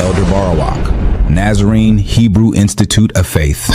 Elder Barawak, Nazarene Hebrew Institute of Faith.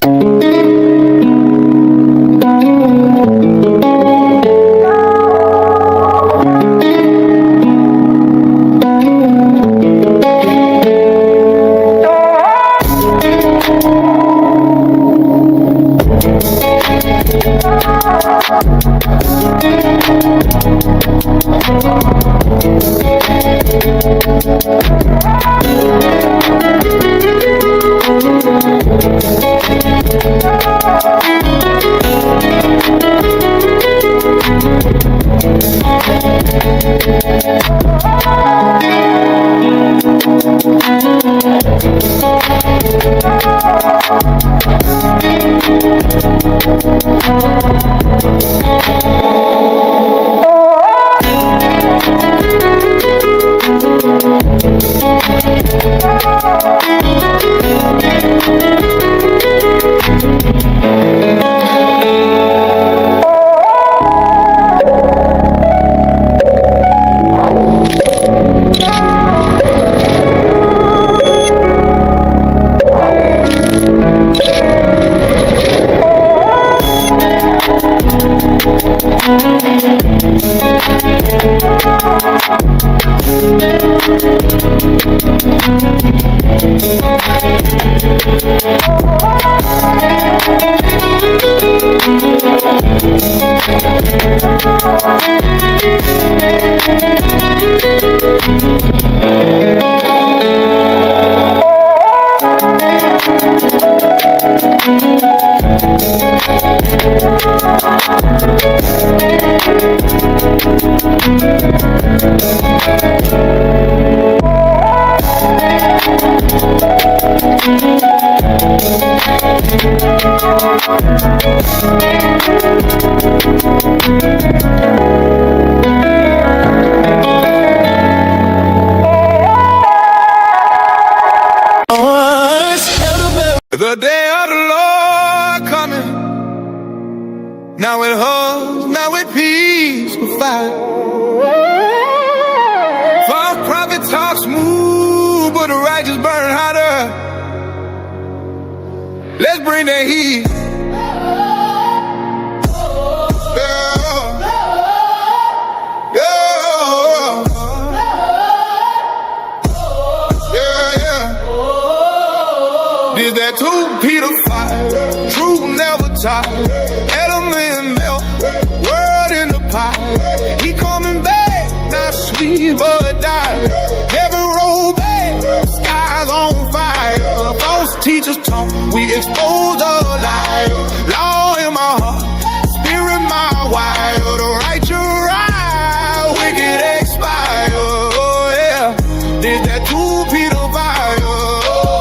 The day of the Lord coming. Now it hugs, now it peace will fight. False prophet talk smooth, but the righteous burn hotter. Let's bring that heat. Did that 2 Peter 5, truth never tired, element melt, word in the pot. He coming back, not sweet but dire. Heaven roll back, skies on fire. False teachers talk, we expose the lie. Law in my heart, spirit my wire. The righteous ride, wicked expire. Oh yeah, did that 2 Peter 5.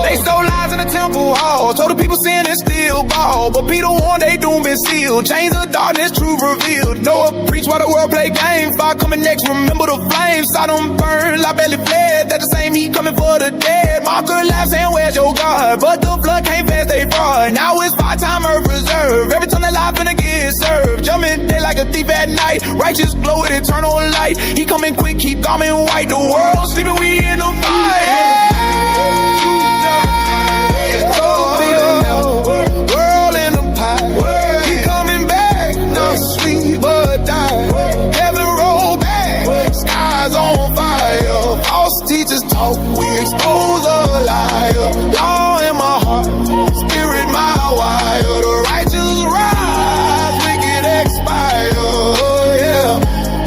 They stole lies in the temple hall, told the people sin and still ball. But Peter warned they doom been sealed, chains of darkness, truth revealed. Noah preached while the world play games, fire coming next, remember the flames. Sodom burned, La belly fled, that the same heat coming for the dead. Marker laughs and where's your God? But the flood came fast, they fraud. Now it's 5-time earth reserve, every time they lie finna get served. Jumping day like a thief at night, righteous glow with eternal light. He coming quick, keep coming white, the world sleeping, we in the fight. World in the pie. He coming back, not sweet but die. Heaven roll back, skies on fire. False teachers talk, we expose a liar. Law in my heart, spirit my wire. The righteous rise, wicked expire. Oh yeah,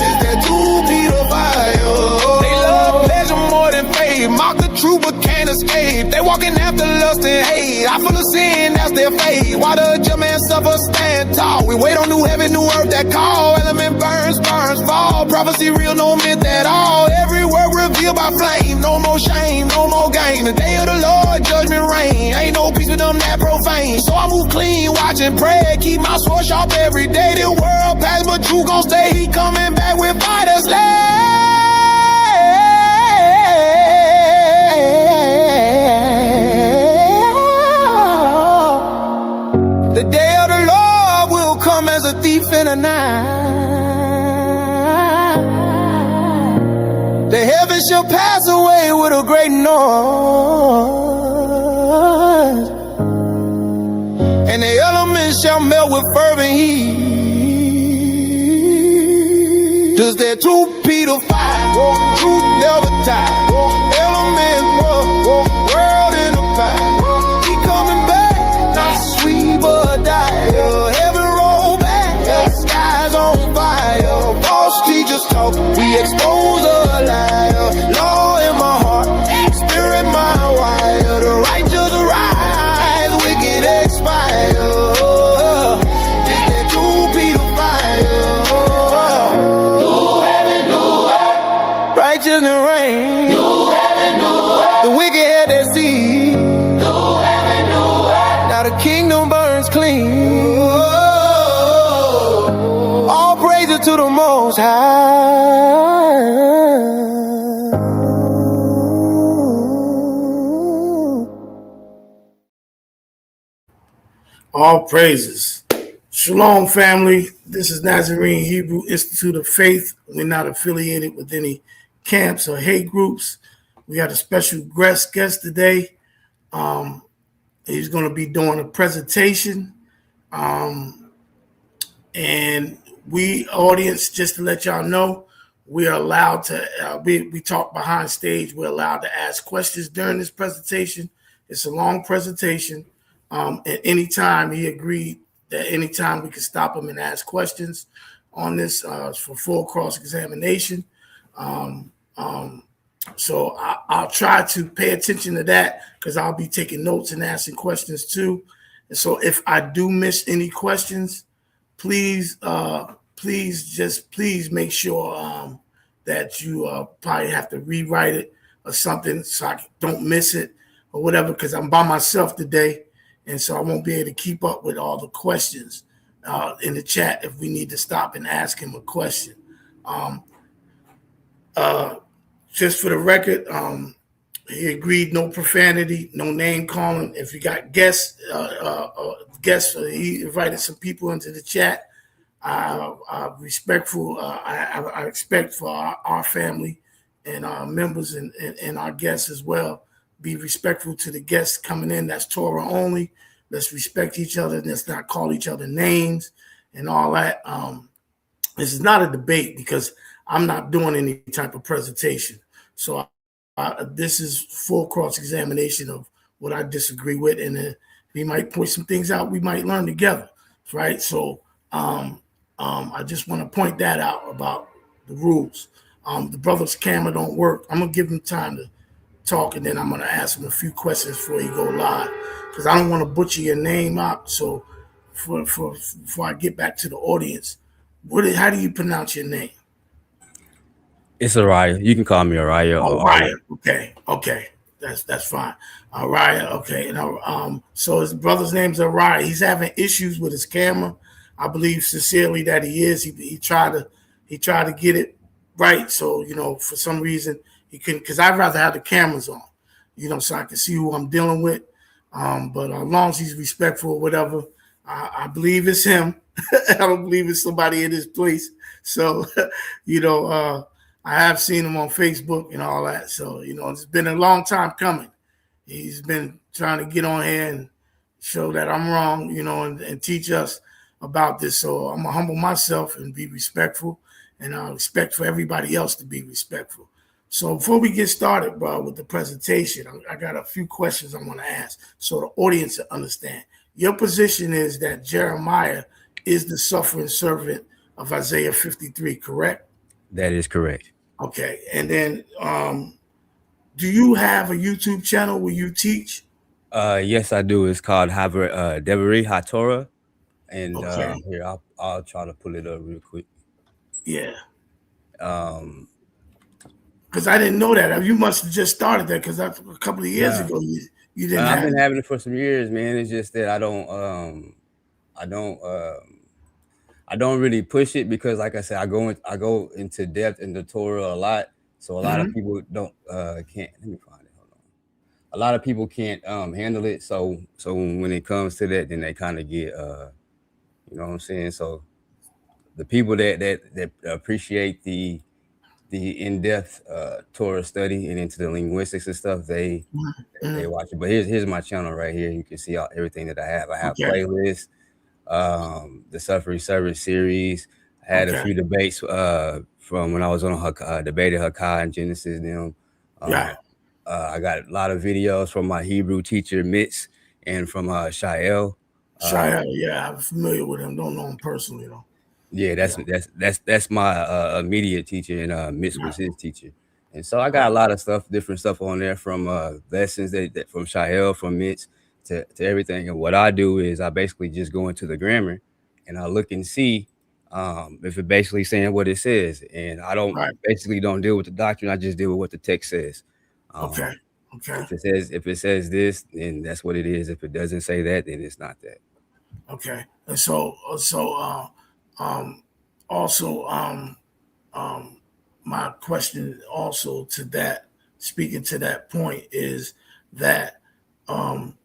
it's that 2 Peter fire. They love pleasure more than faith, mock the truth but can't escape. They walking after lust and hate, I full of sin, that's their fate. Why the just man suffer, stand tall. We wait on new heaven, new earth that call. Element burns, burns, fall. Prophecy real, no myth at all. Every word revealed by flame. No more shame, no more gain. The day of the Lord, judgment reign. Ain't no peace with them that profane. So I move clean, watch and pray. Keep my sword sharp every day. The world pass, but you gon' stay. He coming back with fighters left. The day of the Lord will come as a thief in the night. The heavens shall pass away with a great noise. ground melt with fervent heat. Does that 2 Peter 5, truth never die. Element world in a pie. He coming back, not sweet but die. Heaven roll back, the sky's on fire. False teachers talk, we expose a liar. Law in my heart, spirit my wire. The righteous rise, wicked expire. This that 2 Peter fire. Righteous and rain. The wicked had their seed. Now the kingdom burns clean. All praises to the Most High. All praises. Shalom, family. This is Nazarene Hebrew Institute of Faith. We're not affiliated with any camps or hate groups. We got a special guest today. He's going to be doing a presentation. And we, audience, just to let y'all know, we are allowed to, we talk behind stage. We're allowed to ask questions during this presentation. It's a long presentation. At any time, he agreed that anytime we could stop him and ask questions on this for full cross-examination. So I'll try to pay attention to that because I'll be taking notes and asking questions too. And so if I do miss any questions, please make sure that you probably have to rewrite it or something so I don't miss it or whatever, because I'm by myself today. And so I won't be able to keep up with all the questions in the chat if we need to stop and ask him a question. Just for the record, he agreed no profanity, no name calling. If you got guests, he invited some people into the chat. I expect for our family and our members and our guests as well. Be respectful to the guests coming in. That's Torah only. Let's respect each other. Let's not call each other names and all that. This is not a debate because I'm not doing any type of presentation. So this is full cross-examination of what I disagree with. And we might point some things out we might learn together, right? So I just want to point that out about the rules. The brother's camera don't work. I'm going to give him time to talk, and then I'm going to ask him a few questions before he go live, because I don't want to butcher your name out. So before I get back to the audience, how do you pronounce your name? It's Ariyah. You can call me Ariyah. Ariyah. Okay. That's fine. Ariyah. Okay. And so his brother's name's Ariyah. He's having issues with his camera. I believe sincerely that he is. He tried to get it right. So for some reason he couldn't, because I'd rather have the cameras on, so I can see who I'm dealing with. But as long as he's respectful or whatever, I believe it's him. I don't believe it's somebody in his place. So I have seen him on Facebook and all that. So, it's been a long time coming. He's been trying to get on here and show that I'm wrong, and teach us about this. So I'm going to humble myself and be respectful, and I expect for everybody else to be respectful. So before we get started, bro, with the presentation, I got a few questions I want to ask so the audience will understand. Your position is that Jeremiah is the suffering servant of Isaiah 53, correct? That is correct. Okay. And then do you have a YouTube channel where you teach? Yes, I do. It's called Devaree HaTorah. And okay. Here, I'll try to pull it up real quick. Yeah. Because I didn't know that. You must have just started that because a couple of years ago you didn't have I've been having it for some years, man. It's just that I don't really push it because, like I said, I go into depth in the Torah a lot. So a lot of people can't. Let me find it. Hold on. A lot of people can't handle it. So when it comes to that, then they kind of get you know what I'm saying. So the people that appreciate the in-depth Torah study and into the linguistics and stuff, they watch it. But here's my channel right here. You can see everything that I have. I have playlists. the Suffering Servant series. I had a Okay. few debates from when I was on debated Hakai and Genesis. Them. Right. Um, I got a lot of videos from my Hebrew teacher Mitz and from Shael. Shia, yeah, I'm familiar with him. Don't know him personally though. Yeah, Yeah. that's my immediate teacher, and Mitch Right. was his teacher. And so I got Right. a lot of stuff, different stuff on there from lessons that from Shael, from Mitch to everything. And what I do is I basically just go into the grammar and I look and see if it basically saying what it says. And I don't Right. basically don't deal with the doctrine. I just deal with what the text says. Okay. Um, Okay. if it says this, then that's what it is. If it doesn't say that, then it's not that. Okay. And um, also, um, my question also to that, speaking to that point, is that um,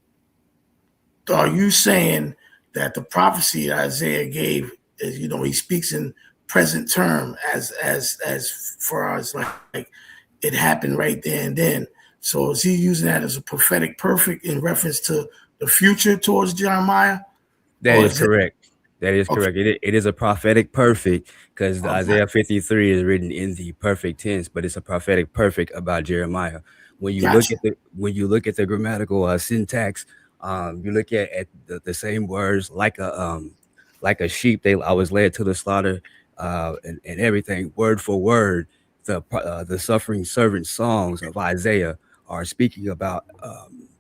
are you saying that the prophecy that Isaiah gave is, he speaks in present term as far as like it happened right there and then? So is he using that as a prophetic perfect in reference to the future towards Jeremiah, That or is is it correct. That is okay? correct. It is a prophetic perfect because Okay, Isaiah 53 is written in the perfect tense, but it's a prophetic perfect about Jeremiah. gotcha. When you look at the grammatical syntax, you look at the same words like a sheep. I was led to the slaughter, and everything word for word. The suffering servant songs of Isaiah are speaking about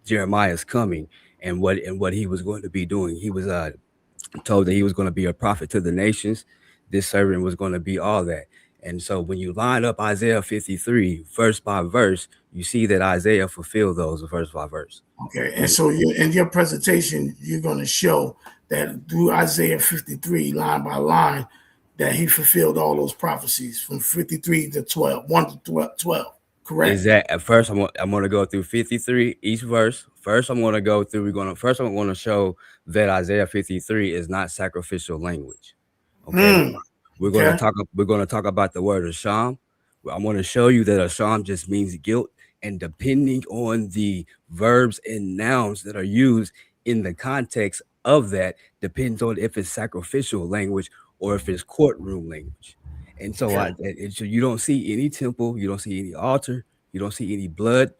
Jeremiah's coming and what he was going to be doing. He was told that he was going to be a prophet to the nations. This servant was going to be all that. And so when you line up Isaiah 53 verse by verse, you see that Isaiah fulfilled those verse by verse. Okay, and And so in your presentation, you're going to show that through Isaiah 53, line by line, that he fulfilled all those prophecies from 53 to 12, 1 to 12, is correct? that at first I'm gonna go through 53 each verse. First I'm gonna go through I'm gonna show that Isaiah 53 is not sacrificial language. Okay. Hmm. Okay. We're gonna talk about the word Asham. I'm gonna show you that Asham just means guilt, and depending on the verbs and nouns that are used in the context of that, depends on if it's sacrificial language or if it's courtroom language. And so Okay. so you don't see any temple, you don't see any altar, you don't see any blood,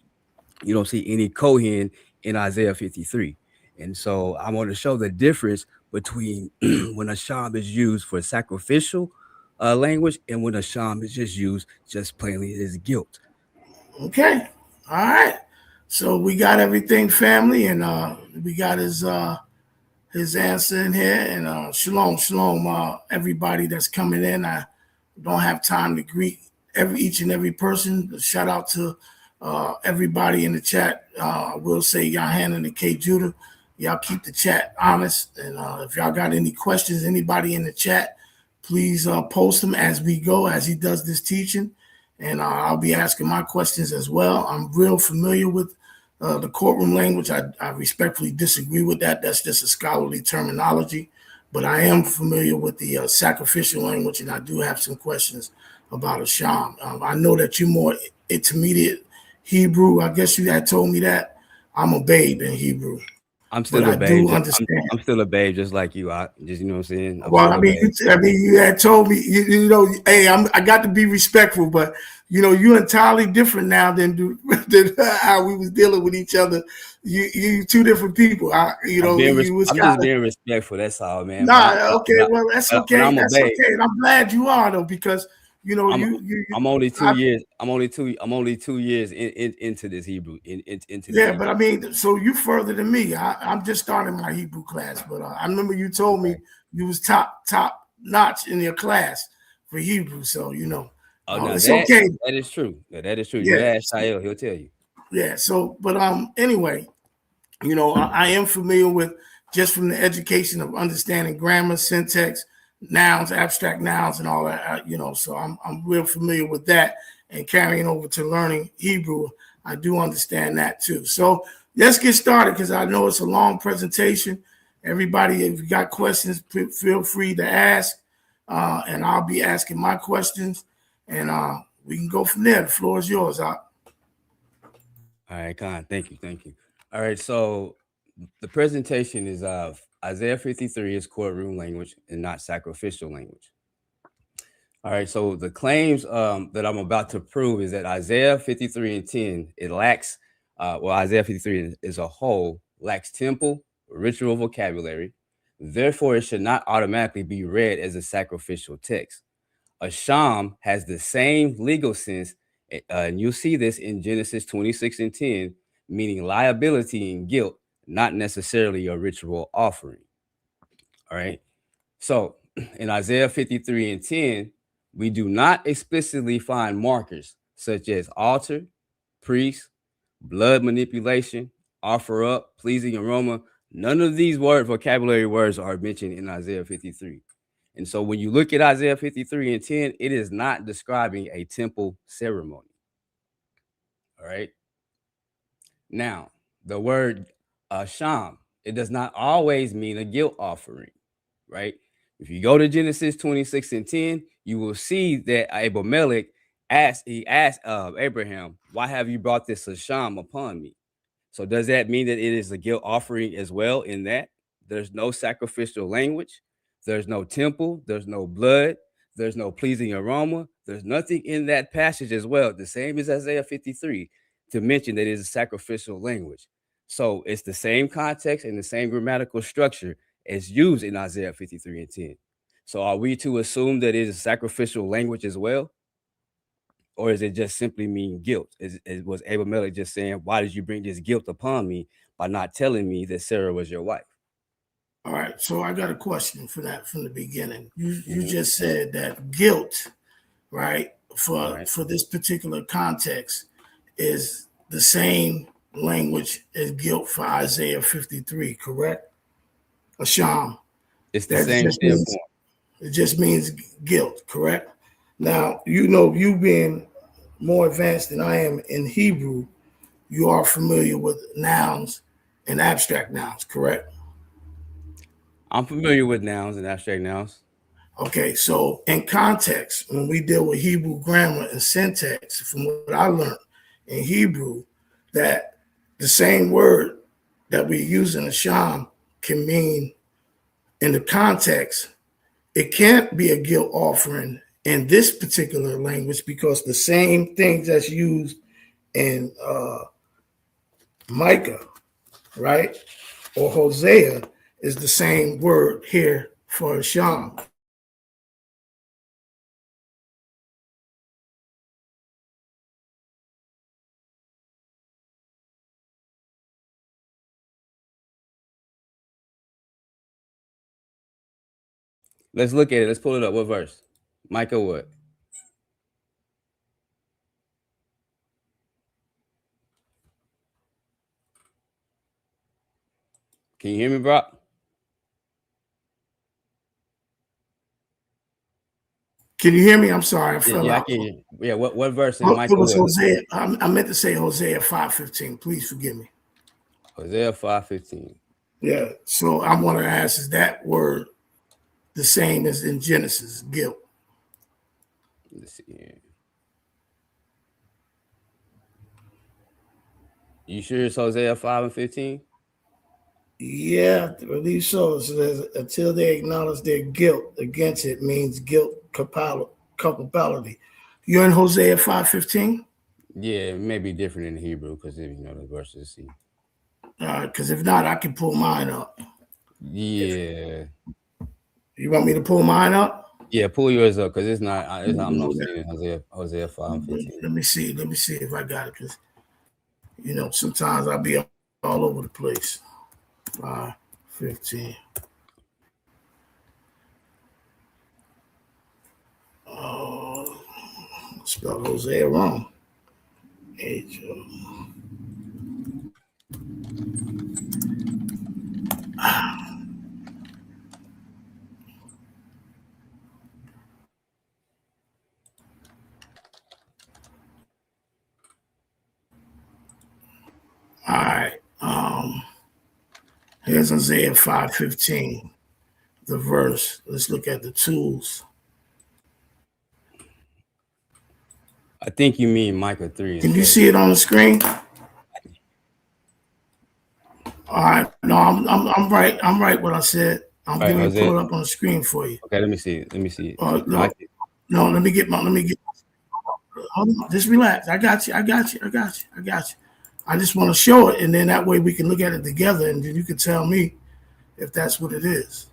you don't see any Kohen in Isaiah 53. And so I want to show the difference between when a sham is used for sacrificial language and when a sham is just used just plainly as guilt. Okay. All right. So we got everything, family, and we got his answer in here. And shalom, shalom, everybody that's coming in. I don't have time to greet each and every person. Shout out to everybody in the chat. I will say Yahan and the K Judah. Y'all keep the chat honest. And if y'all got any questions, anybody in the chat, please post them as we go, as he does this teaching. And I'll be asking my questions as well. I'm real familiar with the courtroom language. I respectfully disagree with that. That's just a scholarly terminology. But I am familiar with the sacrificial language, and I do have some questions about a sham. I know that you're more intermediate Hebrew. I guess you had told me that. I'm a babe in Hebrew, I'm but still a I babe. do understand. I'm still a babe, just like you. I just you know what I'm saying. I'm Well, still a babe. you had told me, hey, I got to be respectful, but you're entirely different now than how we was dealing with each other. You two different people. You was I'm kind just of being respectful. That's all, man. nah. Okay, well, that's But okay. I'm a That's babe. okay, and I'm glad you are though, because I'm you I'm only two I, years. I'm only 2 years into this Hebrew into this yeah, Hebrew. but I mean, so you further than me. I'm just starting my Hebrew class, but I remember you told me Okay. you was top notch in your class for Hebrew. So Oh, now it's okay. that is true. That is true. You Yeah, ask Shael, he'll tell you. yeah. So, but anyway, I am familiar with, just from the education of understanding grammar, syntax, nouns, abstract nouns, and all that. So I'm real familiar with that, and carrying over to learning Hebrew, I do understand that too. So let's get started, because I know it's a long presentation. Everybody, if you got questions, feel free to ask, and I'll be asking my questions, and we can go from there. The floor is yours. All right, Khan. Thank you. All right, so the presentation is of Isaiah 53 is courtroom language and not sacrificial language. All right, so the claims that I'm about to prove is that Isaiah 53 and 10, it lacks, Isaiah 53 as a whole lacks temple, ritual vocabulary. Therefore, it should not automatically be read as a sacrificial text. A sham has the same legal sense, and you'll see this in Genesis 26 and 10, meaning liability and guilt, not necessarily a ritual offering. All right. So in Isaiah 53 and 10, we do not explicitly find markers such as altar, priest, blood manipulation, offer up, pleasing aroma. None of these vocabulary words are mentioned in Isaiah 53. And so when you look at Isaiah 53 and 10, it is not describing a temple ceremony. All right. Now, the word sham, it does not always mean a guilt offering, right? If you go to Genesis 26 and 10, you will see that Abimelech asked Abraham, why have you brought this sham upon me? So does that mean that it is a guilt offering as well in that? There's no sacrificial language. There's no temple. There's no blood. There's no pleasing aroma. There's nothing in that passage as well, the same as Isaiah 53, to mention that it is a sacrificial language. So it's the same context and the same grammatical structure as used in Isaiah 53 and 10. So are we to assume that it is a sacrificial language as well? Or is it just simply mean guilt? Was Abimelech just saying, why did you bring this guilt upon me by not telling me that Sarah was your wife? All right, so I got a question for that from the beginning. You just said that guilt, right, for this particular context is the same language as guilt for Isaiah 53, correct? Asham. It's the same standpoint. It just means guilt, correct? Now, you being more advanced than I am in Hebrew, you are familiar with nouns and abstract nouns, correct? I'm familiar with nouns and abstract nouns. Okay, so in context, when we deal with Hebrew grammar and syntax, from what I learned in Hebrew, that the same word that we use in Asham can mean, in the context, it can't be a guilt offering in this particular language because the same things that's used in Micah, right, or Hosea is the same word here for Asham. Let's look at it. Let's pull it up. What verse? Micah what? Can you hear me, Brock? Can you hear me? I'm sorry. I fell I out. can hear. Yeah, what verse in Micah? It was Hosea. I meant to say Hosea 5:15. Please forgive me. Hosea 5:15. Yeah. So I want to ask, is that word the same as in Genesis, guilt? Let's see here. You sure it's Hosea 5:15? Yeah, I believe so. So until they acknowledge their guilt against it means guilt culpability. You're in Hosea 5:15? Yeah, it may be different in Hebrew because the verses. See. Because if not, I can pull mine up. Yeah. You want me to pull mine up? Yeah, pull yours up because I'm not seeing Hosea 5:15. Let me see if I got it, because sometimes I'll be all over the place. 5:15. Oh, spelled Hosea wrong. All right. Here's Isaiah 5:15, the verse. Let's look at the tools. I think you mean Micah 3. Can you see it on the screen? All right. No, I'm right. I'm right. What I said. I'm All right, going to Hosea. pull it up on the screen for you. Okay, let me see it. Let me see it. No, let me get. Hold on. Just relax. I got you. I just want to show it, and then that way we can look at it together, and then you can tell me if that's what it is.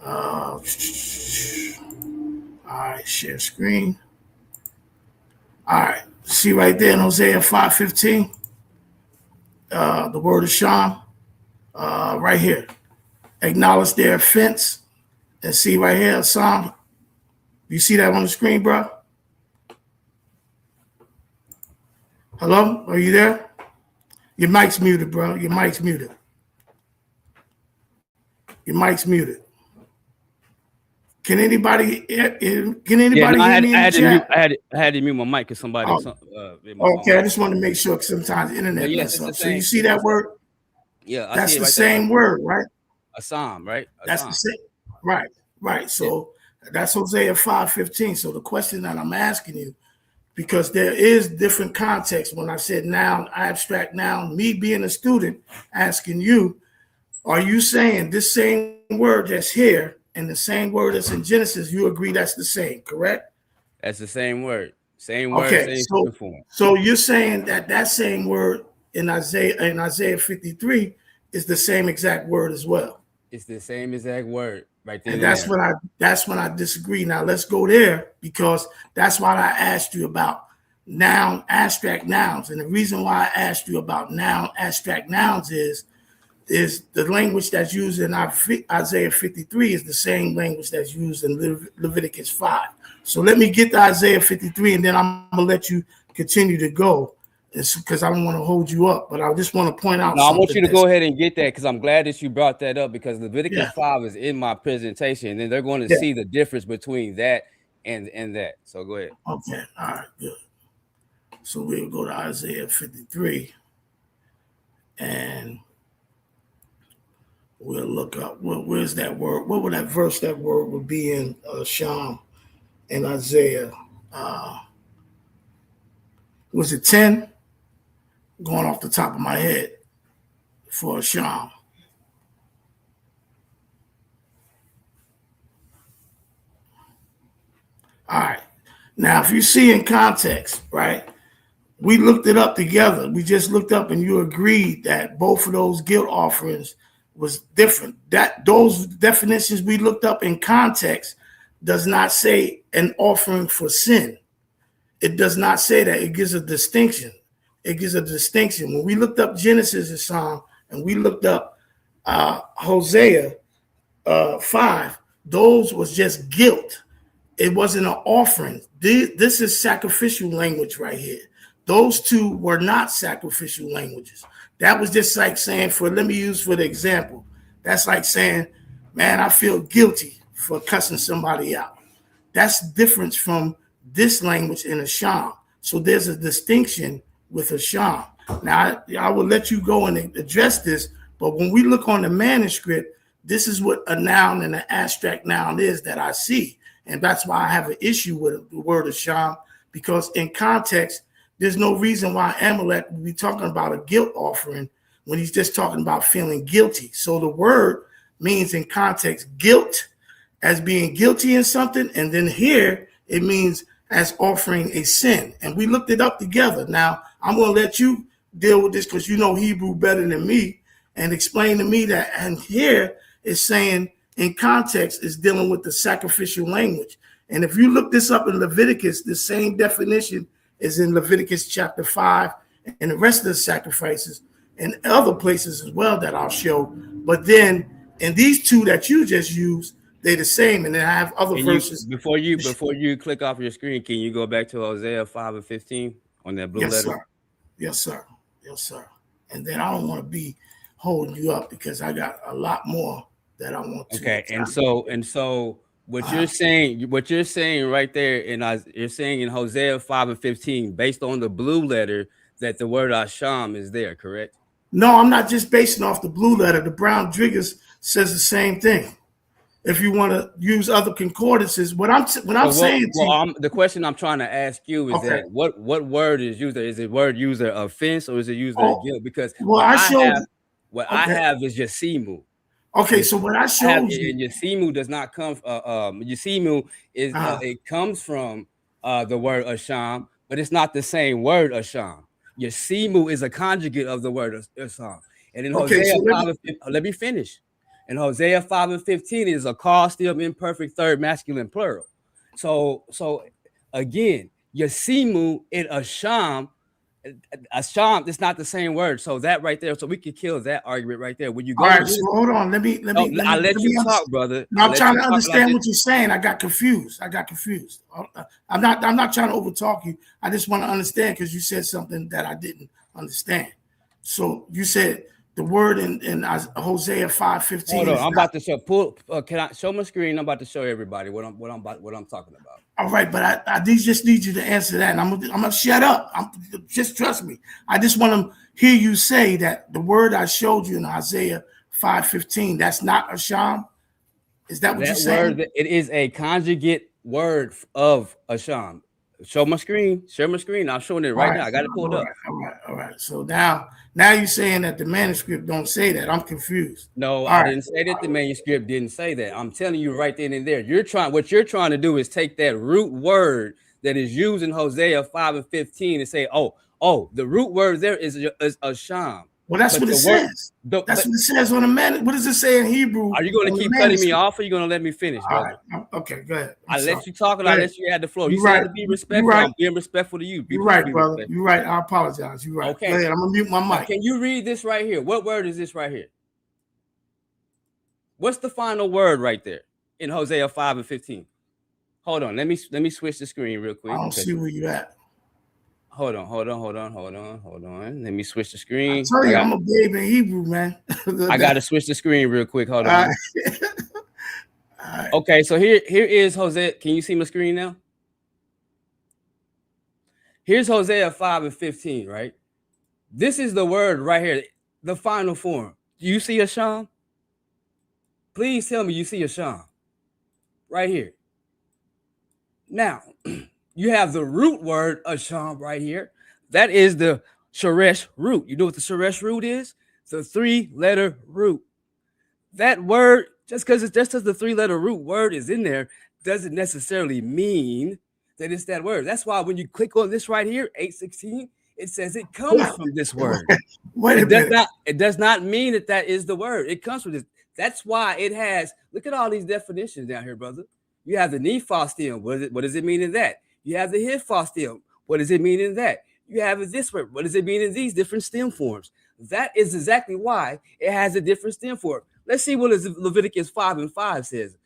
All right, share screen. All right, see right there in Hosea 5:15, the word of Sham, right here. Acknowledge their offense, and see right here, Psalm. You see that on the screen, bro? Hello, are you there? Your mic's muted, bro. Your mic's muted. Can anybody hear me in the chat? I had to mute my mic because somebody. Okay, I just want to make sure because sometimes the internet messes up. So you see that word? Yeah, that's the same word, right? A psalm, right? That's the same. Right. So that's Hosea 5:15. So the question that I'm asking you, because there is different context when I said noun, abstract noun, me being a student, asking you, are you saying this same word that's here and the same word that's in Genesis, you agree that's the same, correct? That's the same word. Same word, same form. So you're saying that same word in Isaiah 53 is the same exact word as well. It's the same exact word right there. And that's when I disagree. Now let's go there, because that's why I asked you about noun, abstract nouns. And the reason why I asked you about noun, abstract nouns is the language that's used in Isaiah 53 is the same language that's used in Leviticus 5. So let me get to Isaiah 53, and then I'm going to let you continue to go, because I don't want to hold you up, but I just want to point out. No, I want you to go ahead and get that, because I'm glad that you brought that up, because Leviticus 5 is in my presentation, and then they're going to see the difference between that and that. So go ahead. Okay. All right. Good. So we'll go to Isaiah 53, and we'll look up where's that word. What would that verse? That word would be in Sham and Isaiah. Was it 10? Going off the top of my head for Sham. All right. Now, if you see in context, right, we looked it up together. We just looked up, and you agreed that both of those guilt offerings was different. That those definitions we looked up in context does not say an offering for sin. It does not say that. It gives a distinction. When we looked up Genesis and Psalm, and we looked up Hosea 5, those was just guilt. It wasn't an offering. This is sacrificial language right here. Those two were not sacrificial languages. That was just like saying, let me use for the example, that's like saying, man, I feel guilty for cussing somebody out. That's different from this language in a Sham. So there's a distinction with a Sham. Now, I will let you go and address this, but when we look on the manuscript, this is what a noun and an abstract noun is that I see. And that's why I have an issue with the word of Sham, because in context, there's no reason why Amalek would be talking about a guilt offering when he's just talking about feeling guilty. So the word means in context guilt as being guilty in something, and then here it means as offering a sin. And we looked it up together. Now, I'm going to let you deal with this because you know Hebrew better than me, and explain to me that, and here it's saying in context is dealing with the sacrificial language. And if you look this up in Leviticus, the same definition is in Leviticus chapter 5 and the rest of the sacrifices and other places as well that I'll show. But then in these two that you just used, they're the same. And then I have other verses. Before you click off your screen, can you go back to Hosea 5:15 on that blue letter? Yes, sir. And then I don't want to be holding you up because I got a lot more that I want to. Okay, and so what you're saying right there, you're saying in Hosea 5:15, based on the blue letter, that the word Asham is there, correct? No, I'm not just basing off the blue letter. The Brown Driggers says the same thing. If you want to use other concordances, the question I'm trying to ask you is that what word is used there? Is it word user offense or is it user guilt? Because What I have is Yasimu. Okay, so what I showed you, and Yasimu does not come. Yasimu is it comes from the word Asham, but it's not the same word Asham. Yasimu is a conjugate of the word Asham, and in Hosea 5, let me finish. In Hosea 5:15 is a causative imperfect third masculine plural. So again, Yasimu and Asham. Asham, it's not the same word. So that right there, so we can kill that argument right there. When you go, all right. So hold on. I'll let you talk, brother. No, I'm trying to understand what you're saying. I got confused. I'm not trying to overtalk you. I just want to understand because you said something that I didn't understand. So you said the word in Hosea 5:15. Hold on, I'm about to show. Can I show my screen? I'm about to show everybody what I'm talking about. All right, but I just need you to answer that. And I'm gonna shut up. Just trust me. I just want to hear you say that the word I showed you in Isaiah 5:15, that's not Asham. Is that what you're saying? It is a conjugate word of Asham. Show my screen. Share my screen. I'm showing it right now. I got it pulled up. All right. So now you're saying that the manuscript don't say that. I'm confused. No, I didn't say that the manuscript didn't say that. I'm telling you right then and there. What you're trying to do is take that root word that is used in Hosea 5:15 and say, oh, the root word there is Asham. Well, that's what it says. That's what it says on the man. What does it say in Hebrew? Are you going to keep cutting me off, or are you going to let me finish, brother? All right. Okay, go ahead. I let you talk, and I let you add the floor. You said to be respectful. I'm being respectful to you. You're right, brother. You're right. I apologize. You're right. Okay. Go ahead. I'm gonna mute my mic. Can you read this right here? What word is this right here? What's the final word right there in Hosea 5:15? Hold on. Let me switch the screen real quick. I don't see where you at. Hold on. Let me switch the screen. I tell you, I'm a babe in Hebrew, man. I got to switch the screen real quick. Hold on. All right. Okay, so here is Hosea. Can you see my screen now? Here's Hosea 5:15, right? This is the word right here, the final form. Do you see Asham? Please tell me you see Asham right here. Now, you have the root word Asham right here. That is the Sheresh root. You know what the Sheresh root is? It's a 3-letter root. That word, just because the 3-letter root word is in there, doesn't necessarily mean that it's that word. That's why when you click on this right here, 8:16, it says it comes from this word. It does not mean that is the word. It comes from this. That's why it has. Look at all these definitions down here, brother. You have the Nepha stem. What does it mean in that? You have the Hipha stem. What does it mean in that? You have this word. What does it mean in these different stem forms? That is exactly why it has a different stem form. Let's see what Leviticus 5:5 says.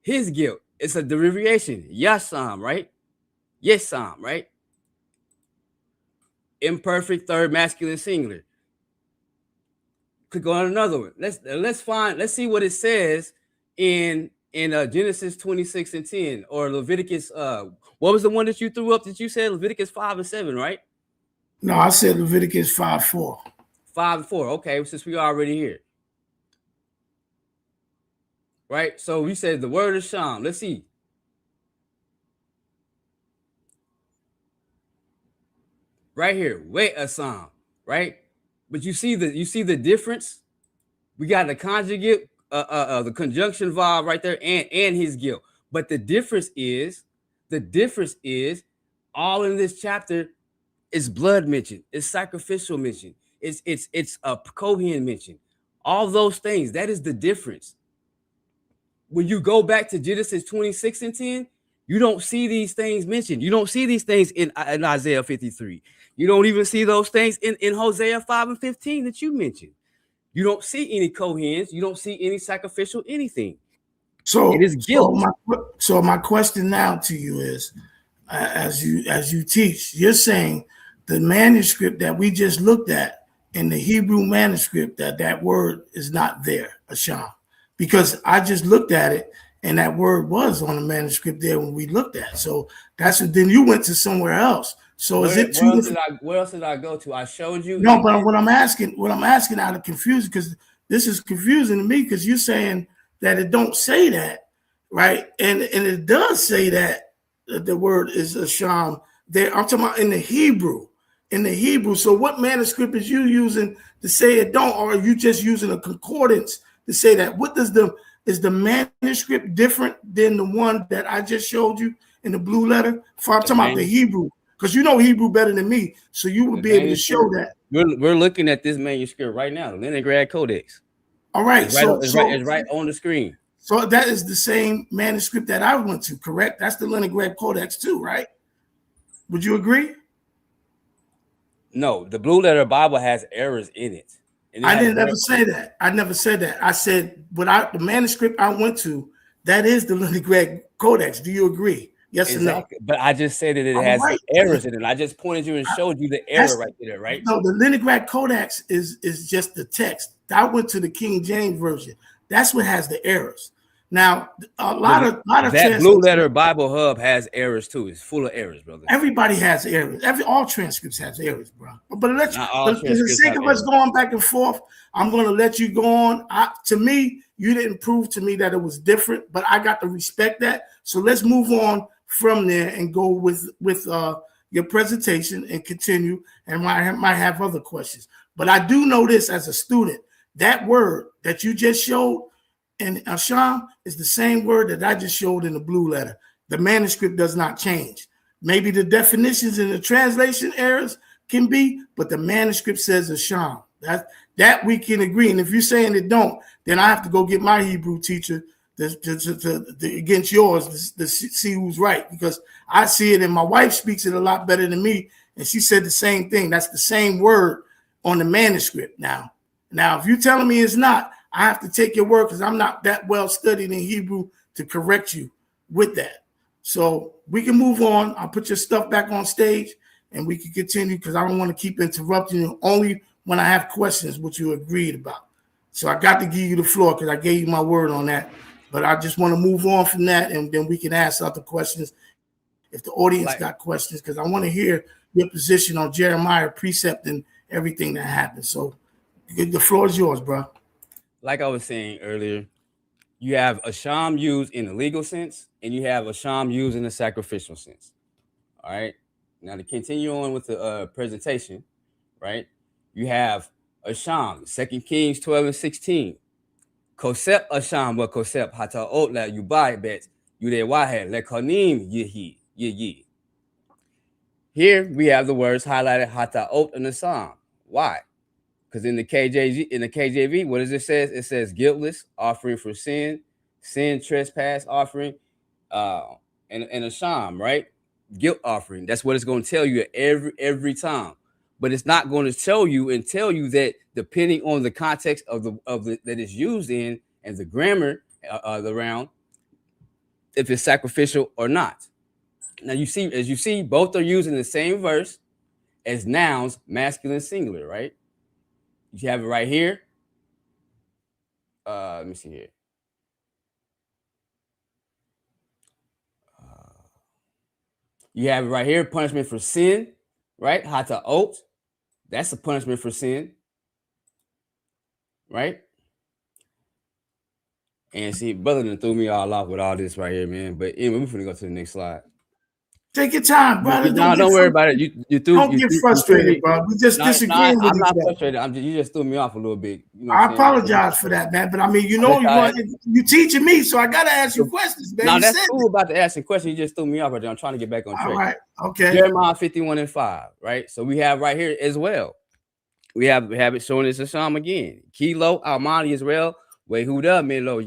His guilt. It's a derivation. Yasam, right? Yesam, right? Imperfect third masculine singular. Click on another one. Let's see what it says in Genesis 26:10 or Leviticus. What was the one that you threw up that you said Leviticus 5:7, right? No, I said Leviticus 5:4. 5:4. Okay, since we already here. Right? So we said the word of Sham. Let's see. Right here, wait a psalm, right? But you see the difference. We got the conjugate, the conjunction verb right there, and his guilt. But the difference is all in this chapter is blood mentioned, it's sacrificial mention, it's a Kohen mention. All those things. That is the difference. When you go back to Genesis 26:10, you don't see these things mentioned. You don't see these things in Isaiah 53. You don't even see those things in Hosea 5:15 that you mentioned. You don't see any Kohens. You don't see any sacrificial anything. So it is guilt. So my question now to you is, as you teach, you're saying the manuscript that we just looked at in the Hebrew manuscript that word is not there, Asham, because I just looked at it and that word was on the manuscript there when we looked at it. So that's what. Then you went to somewhere else. So is it two different? Where else did I go to? I showed you. No, but what I'm asking out of confusion, because this is confusing to me, because you're saying that it don't say that, right? And it does say that the word is Asham there. I'm talking about in the Hebrew. in the Hebrew. So what manuscript is you using to say it don't, or are you just using a concordance to say that? What does is the manuscript different than the one that I just showed you in the blue letter? If I'm talking about the Hebrew, because you know Hebrew better than me, so you would be able to show that. We're looking at this manuscript right now, the Leningrad Codex. All right, it's right on the screen. So that is the same manuscript that I went to, correct? That's the Leningrad Codex too, right? Would you agree? No, the blue letter Bible has errors in it. I didn't ever say that. I never said that. I said the manuscript I went to, that is the Leningrad Codex. Do you agree? Yes or no? But I just said that it has errors in it. I just pointed you and showed you the error right there, right? No, the Leningrad Codex is just the text. I went to the King James Version. That's what has the errors. Now, a lot of that blue letter Bible hub has errors too. It's full of errors, brother. Everybody has errors. All transcripts has errors, bro. But for the sake of us going back and forth, I'm going to let you go on. To me, you didn't prove to me that it was different, but I got to respect that. So let's move on from there and go with your presentation and continue. And I might have other questions. But I do know this as a student, that word that you just showed in Asham is the same word that I just showed in the blue letter. The manuscript does not change. Maybe the definitions and the translation errors can be, but the manuscript says Asham. That we can agree. And if you're saying it don't, then I have to go get my Hebrew teacher against yours to see who's right, because I see it and my wife speaks it a lot better than me, and she said the same thing. That's the same word on the manuscript. Now, if you're telling me it's not, I have to take your word because I'm not that well studied in Hebrew to correct you with that. So we can move on. I'll put your stuff back on stage and we can continue because I don't want to keep interrupting you only when I have questions, which you agreed about. So I got to give you the floor because I gave you my word on that. But I just want to move on from that, and then we can ask other questions if the audience got questions, because I want to hear your position on Jeremiah precept and everything that happened. So the floor is yours, bro. Like I was saying earlier, you have Asham used in the legal sense, and you have Asham used in the sacrificial sense. All right. Now to continue on with the presentation, right? You have Asham, 2 Kings 12 and 16. Kosep Asham wa Kosep Hataot la Yubai bet Yude Wahed le Konim Yi. Here we have the words highlighted Hataot in the Psalm. Why? Because in the KJV, what does it say? It says guiltless, offering for sin, trespass offering, and a sham, right? Guilt offering. That's what it's going to tell you every time. But it's not going to show you and tell you that depending on the context of the that it's used in and the grammar around, if it's sacrificial or not. Now you see, both are using the same verse as nouns, masculine singular, right? You have it right here. Let me see here. You have it right here. Punishment for sin, right? Hata'ot. That's a punishment for sin, right? And see, brother done threw me all off with all this right here, man. But anyway, we're gonna go to the next slide. Take your time, brother. Don't worry about it. Don't get frustrated, bro. We just disagreeing with each other. I'm not frustrated. You just threw me off a little bit. You know I apologize for that, man. But I mean, you teaching me, so I gotta ask you questions, man. No, that's cool about the asking questions. You just threw me off right there. I'm trying to get back on track. All right, okay. Jeremiah 51 and 5, right? So we have right here as well. We have it showing this Asham again. Kilo Almani Israel, Wehuda Melo,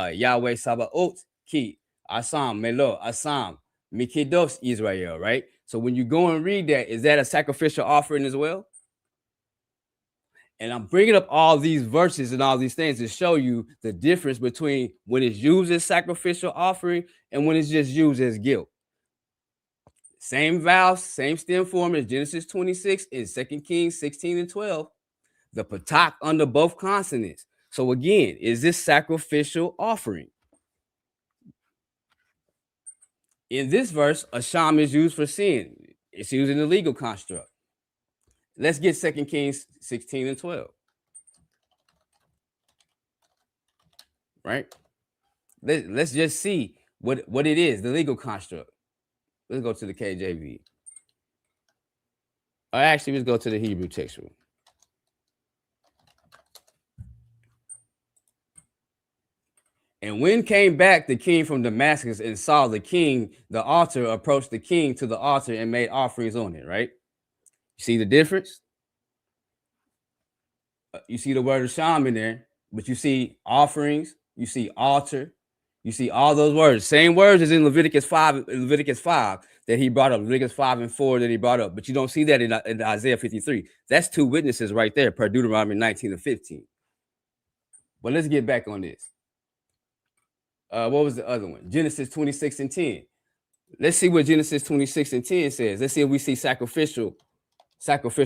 Yahweh Sabaoth, Ki, Asam, Melo, Asam. Mikidos Israel, right? So when you go and read that, is that a sacrificial offering as well? And I'm bringing up all these verses and all these things to show you the difference between when it's used as sacrificial offering and when it's just used as guilt. Same vowels, same stem form as Genesis 26 and 2 Kings 16 and 12. The patak under both consonants. So again, is this sacrificial offering? In this verse, Asham is used for sin. It's used in the legal construct. Let's get 2 Kings 16 and 12. Right? Let's just see what it is, the legal construct. Let's go to the KJV. Actually, let's go to the Hebrew textual. And when came back the king from Damascus and saw the king, the altar, approached the king to the altar and made offerings on it, right? You see the difference? You see the word Sham in there, but you see offerings, you see altar, you see all those words. Same words as in Leviticus 5 that he brought up, Leviticus 5 and 4 that he brought up, but you don't see that in Isaiah 53. That's two witnesses right there per Deuteronomy 19 and 15. But let's get back on this. What was the other one? Genesis 26 and 10. Let's see what Genesis 26 and 10 says. Let's see if we see sacrificial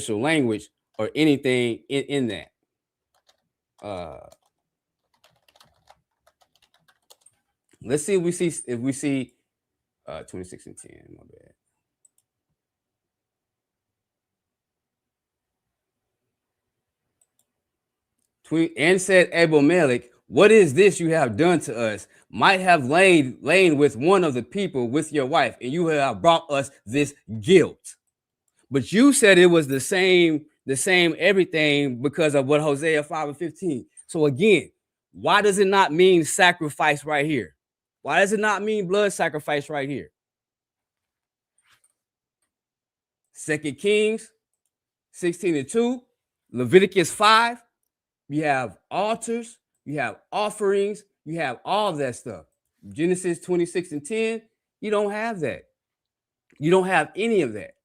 language or anything in that. Let's see if we see 26 and 10. My bad. And said Abimelech, what is this you have done to us? Might have lain with one of the people with your wife, and you have brought us this guilt. But you said it was the same everything because of what Hosea 5 and 15. So again, why does it not mean sacrifice right here? Why does it not mean blood sacrifice right here? 2 Kings 16 and 2, Leviticus 5, you have altars, you have offerings, you have all of that stuff. Genesis 26 and 10, you don't have that. You don't have any of that.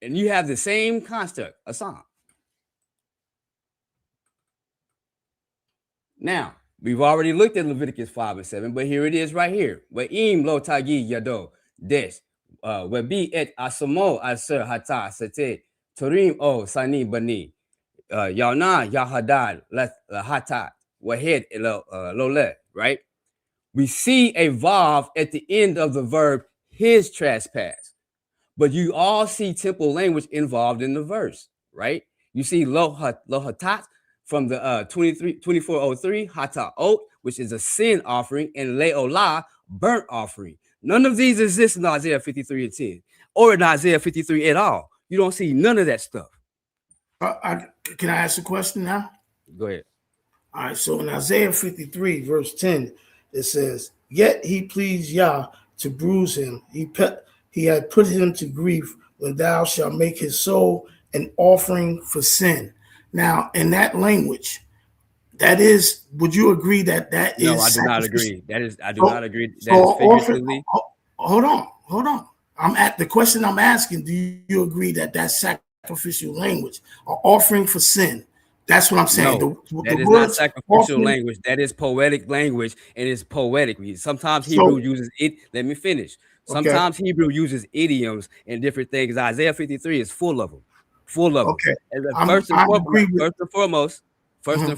And you have the same construct, a psalm. Now, we've already looked at Leviticus 5 and 7, but here it is right here. Wa'im lo tagi yado desh. Beit Et Ariyah aser hata sete turim o sani bani. Yana Yahadad Hatat Wahed Lole, right? We see a vav at the end of the verb his trespass, but you all see temple language involved in the verse, right? You see lo hatat from the 2403 hata ot, which is a sin offering, and leolah burnt offering. None of these exist in Isaiah 53 and 10 or in Isaiah 53 at all. You don't see none of that stuff. Can I ask a question now? Go ahead. All right, so in Isaiah 53, verse 10, it says, yet he pleased Yah to bruise him. He had put him to grief when thou shalt make his soul an offering for sin. Now, in that language, that is, would you agree that is? No, I do not agree. I do not agree. That is figuratively. Hold on. The question I'm asking, do you agree that that's sacrificial language or offering for sin? That's what I'm saying. No, that is not sacrificial language. That is poetic language, and it's poetic. Sometimes Hebrew uses it. Let me finish. Sometimes Hebrew uses idioms and different things. Isaiah 53 is full of them. Okay. First and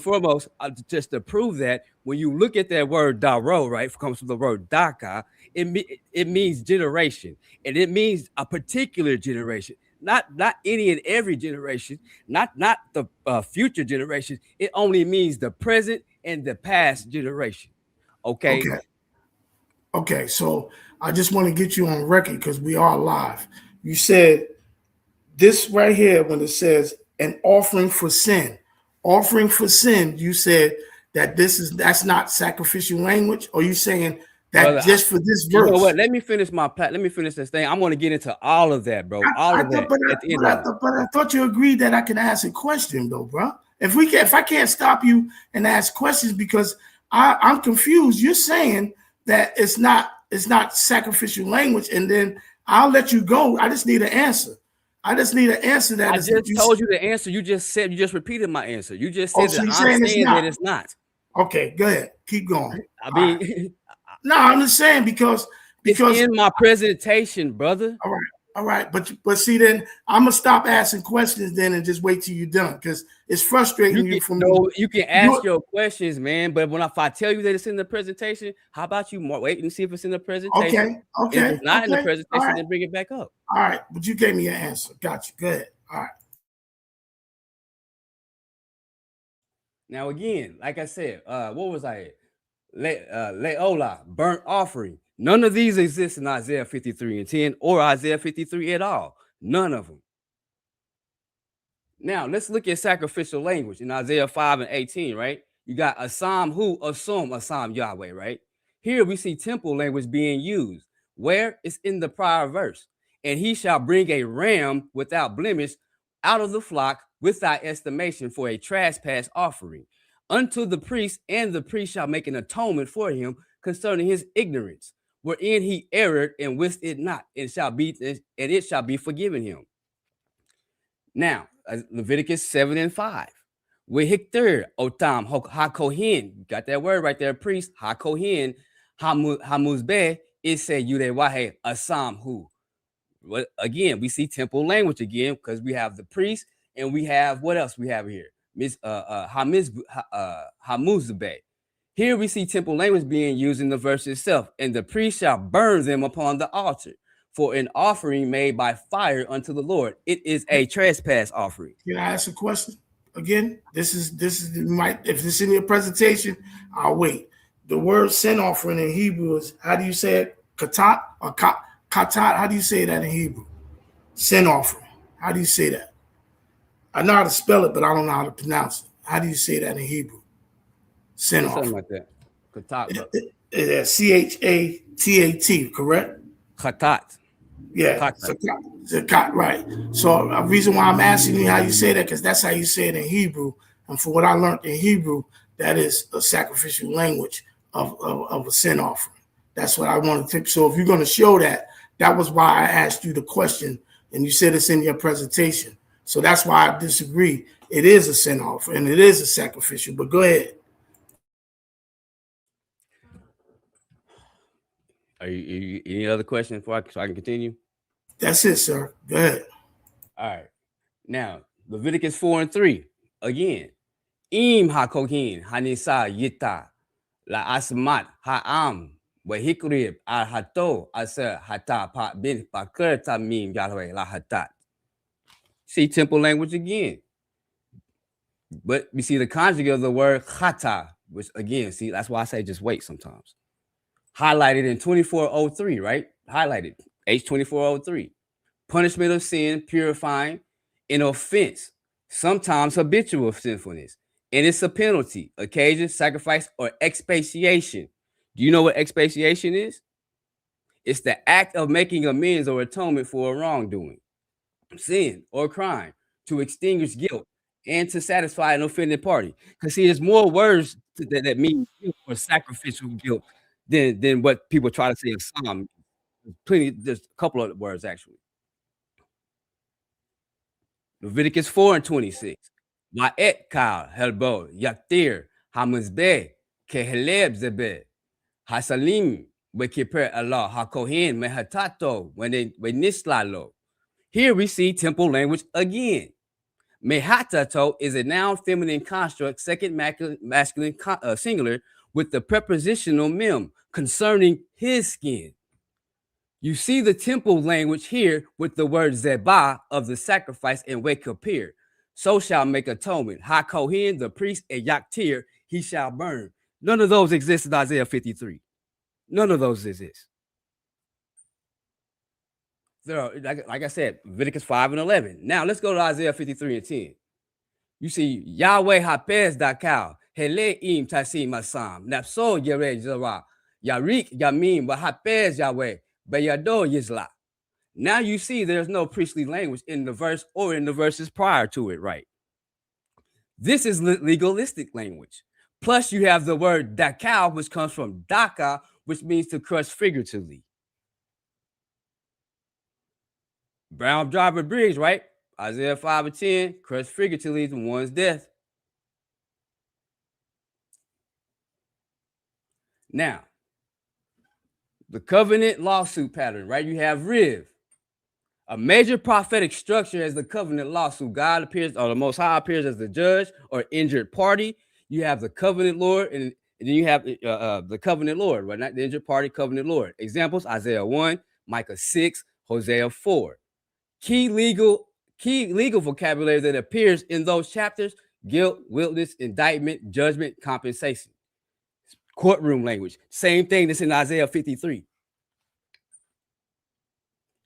foremost, just to prove that, when you look at that word daro, right, it comes from the word daka, it means generation, and it means a particular generation. Not any and every generation, not the future generation. It only means the present and the past generation. Okay. So I just want to get you on record because we are live. You said this right here when it says an offering for sin. Offering for sin, you said that that's not sacrificial language, or you saying that just for this verse? You know what? Let me finish this thing. I'm going to get into all of that, bro. But I thought you agreed that I can ask a question, though, bro. If I can't stop you and ask questions because I'm confused. You're saying that it's not sacrificial language, and then I'll let you go. I just need an answer. I just told you the answer. You just repeated my answer. You just said that I'm saying that it's not. Okay, go ahead. Keep going. I mean, no, I'm just saying because it's in my presentation, brother. All right. But see, then I'm gonna stop asking questions then and just wait till you're done because it's frustrating you from. No, you can ask your questions, man. But if I tell you that it's in the presentation, how about you wait and see if it's in the presentation? Okay. If it's not in the presentation, then bring it back up. All right, but you gave me an answer. Got you. Go ahead. All right. Now again, like I said, what was I? Leola, burnt offering. None of these exist in Isaiah 53 and 10 or Isaiah 53 at all. None of them. Now let's look at sacrificial language in Isaiah 5 and 18, right? You got Asam who assume Asam Yahweh, right? Here we see temple language being used. Where? It's in the prior verse. And he shall bring a ram without blemish out of the flock without estimation for a trespass offering unto the priest, and the priest shall make an atonement for him concerning his ignorance, wherein he erred and wist it not, and it shall be forgiven him. Now, Leviticus 7 and 5. Wehikter otam ha-kohen. Got that word right there, priest. Ha-kohen, hamuzbeh, it said yudewahe asam hu. Well, again, we see temple language again because we have the priest and we have what else we have here? Hamuzbeh. Here we see temple language being used in the verse itself, and the priest shall burn them upon the altar for an offering made by fire unto the Lord. It is a trespass offering. Can I ask a question again? This is if this is in your presentation, I'll wait. The word sin offering in Hebrew is, how do you say it? Katat or katat? How do you say that in Hebrew? Sin offering. How do you say that? I know how to spell it, but I don't know how to pronounce it. How do you say that in Hebrew? Sin offering. Something like that. Katat. Chatat, correct? Katat. Yeah, zakat, right. So a reason why I'm asking you how you say that, because that's how you say it in Hebrew. And for what I learned in Hebrew, that is a sacrificial language of a sin offering. That's what I wanted to. So if you're going to show that, that was why I asked you the question, and you said it's in your presentation. So that's why I disagree. It is a sin offering, and it is a sacrificial. But go ahead. Are you any other questions so I can continue? That's it, sir. Go ahead. All right. Now, Leviticus 4 and 3. Again. Im ha-kohin hanisa yita la asmat ha'am wa hikrib al hato aser hata pa bin bakir tamim Yahweh la hatat. See temple language again. But we see the conjugate of the word chata, which again, see, that's why I say just wait sometimes. Highlighted in 2403, right? Highlighted, H2403. Punishment of sin, purifying, an offense, sometimes habitual sinfulness. And it's a penalty, occasion, sacrifice, or expiation. Do you know what expiation is? It's the act of making amends or atonement for a wrongdoing, sin, or crime, to extinguish guilt and to satisfy an offended party. Because see, there's more words that mean guilt or sacrificial guilt than what people try to say in Psalm. There's a couple of words actually. Leviticus 4 and 26. Ma'et kal helbo yaktir hamizbeh keheleb zebeh hasalim wekiper Allah hakohen mehatato when nislalo. Here we see temple language again. Mehatato is a noun feminine construct, second masculine singular, with the prepositional mem concerning his skin. You see the temple language here with the word zebah of the sacrifice and wekapir. So shall make atonement. Ha-kohen, the priest, and yaktir, he shall burn. None of those exist in Isaiah 53. None of those exist. There are, like I said, Leviticus 5 and 11. Now let's go to Isaiah 53 and 10. You see, Yahweh hapez dakal, hele im tasim masam, napso yere zara, yarik yamim, but hapez Yahweh, bayado yizla. Now you see there's no priestly language in the verse or in the verses prior to it, right? This is legalistic language. Plus you have the word dakal, which comes from daka, which means to crush figuratively. Brown driver Briggs, right? Isaiah 5 and 10, crush figuratively to one's death. Now, the covenant lawsuit pattern, right? You have Riv. A major prophetic structure as the covenant lawsuit. God appears, or the Most High appears as the judge or injured party. You have the covenant Lord, and then you have the covenant Lord, right? Not the injured party, covenant Lord. Examples, Isaiah 1, Micah 6, Hosea 4. Key legal vocabulary that appears in those chapters: guilt, witness, indictment, judgment, compensation. Courtroom language. Same thing that's in Isaiah 53.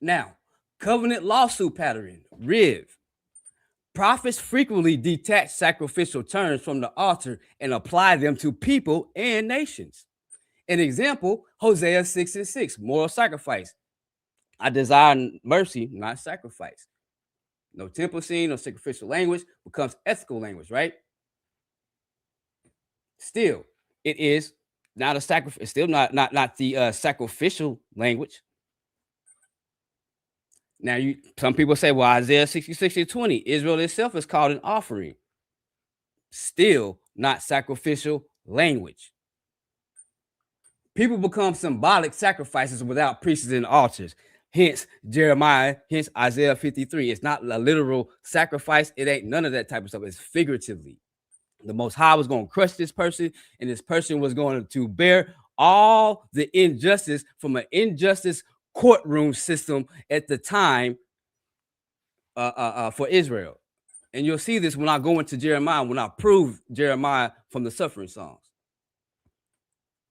Now, covenant lawsuit pattern, Riv. Prophets frequently detach sacrificial terms from the altar and apply them to people and nations. An example, Hosea 6:6, moral sacrifice. I desire mercy, not sacrifice. No temple scene, no sacrificial language becomes ethical language, right? Still, it is not a sacrifice. It's still not the sacrificial language. Now, some people say, well, Isaiah 66:20, Israel itself is called an offering. Still not sacrificial language. People become symbolic sacrifices without priests and altars. Hence Jeremiah, hence Isaiah 53. It's not a literal sacrifice. It ain't none of that type of stuff. It's figuratively. The Most High was going to crush this person, and this person was going to bear all the injustice from an injustice courtroom system at the time for Israel. And you'll see this when I go into Jeremiah, when I prove Jeremiah from the suffering songs.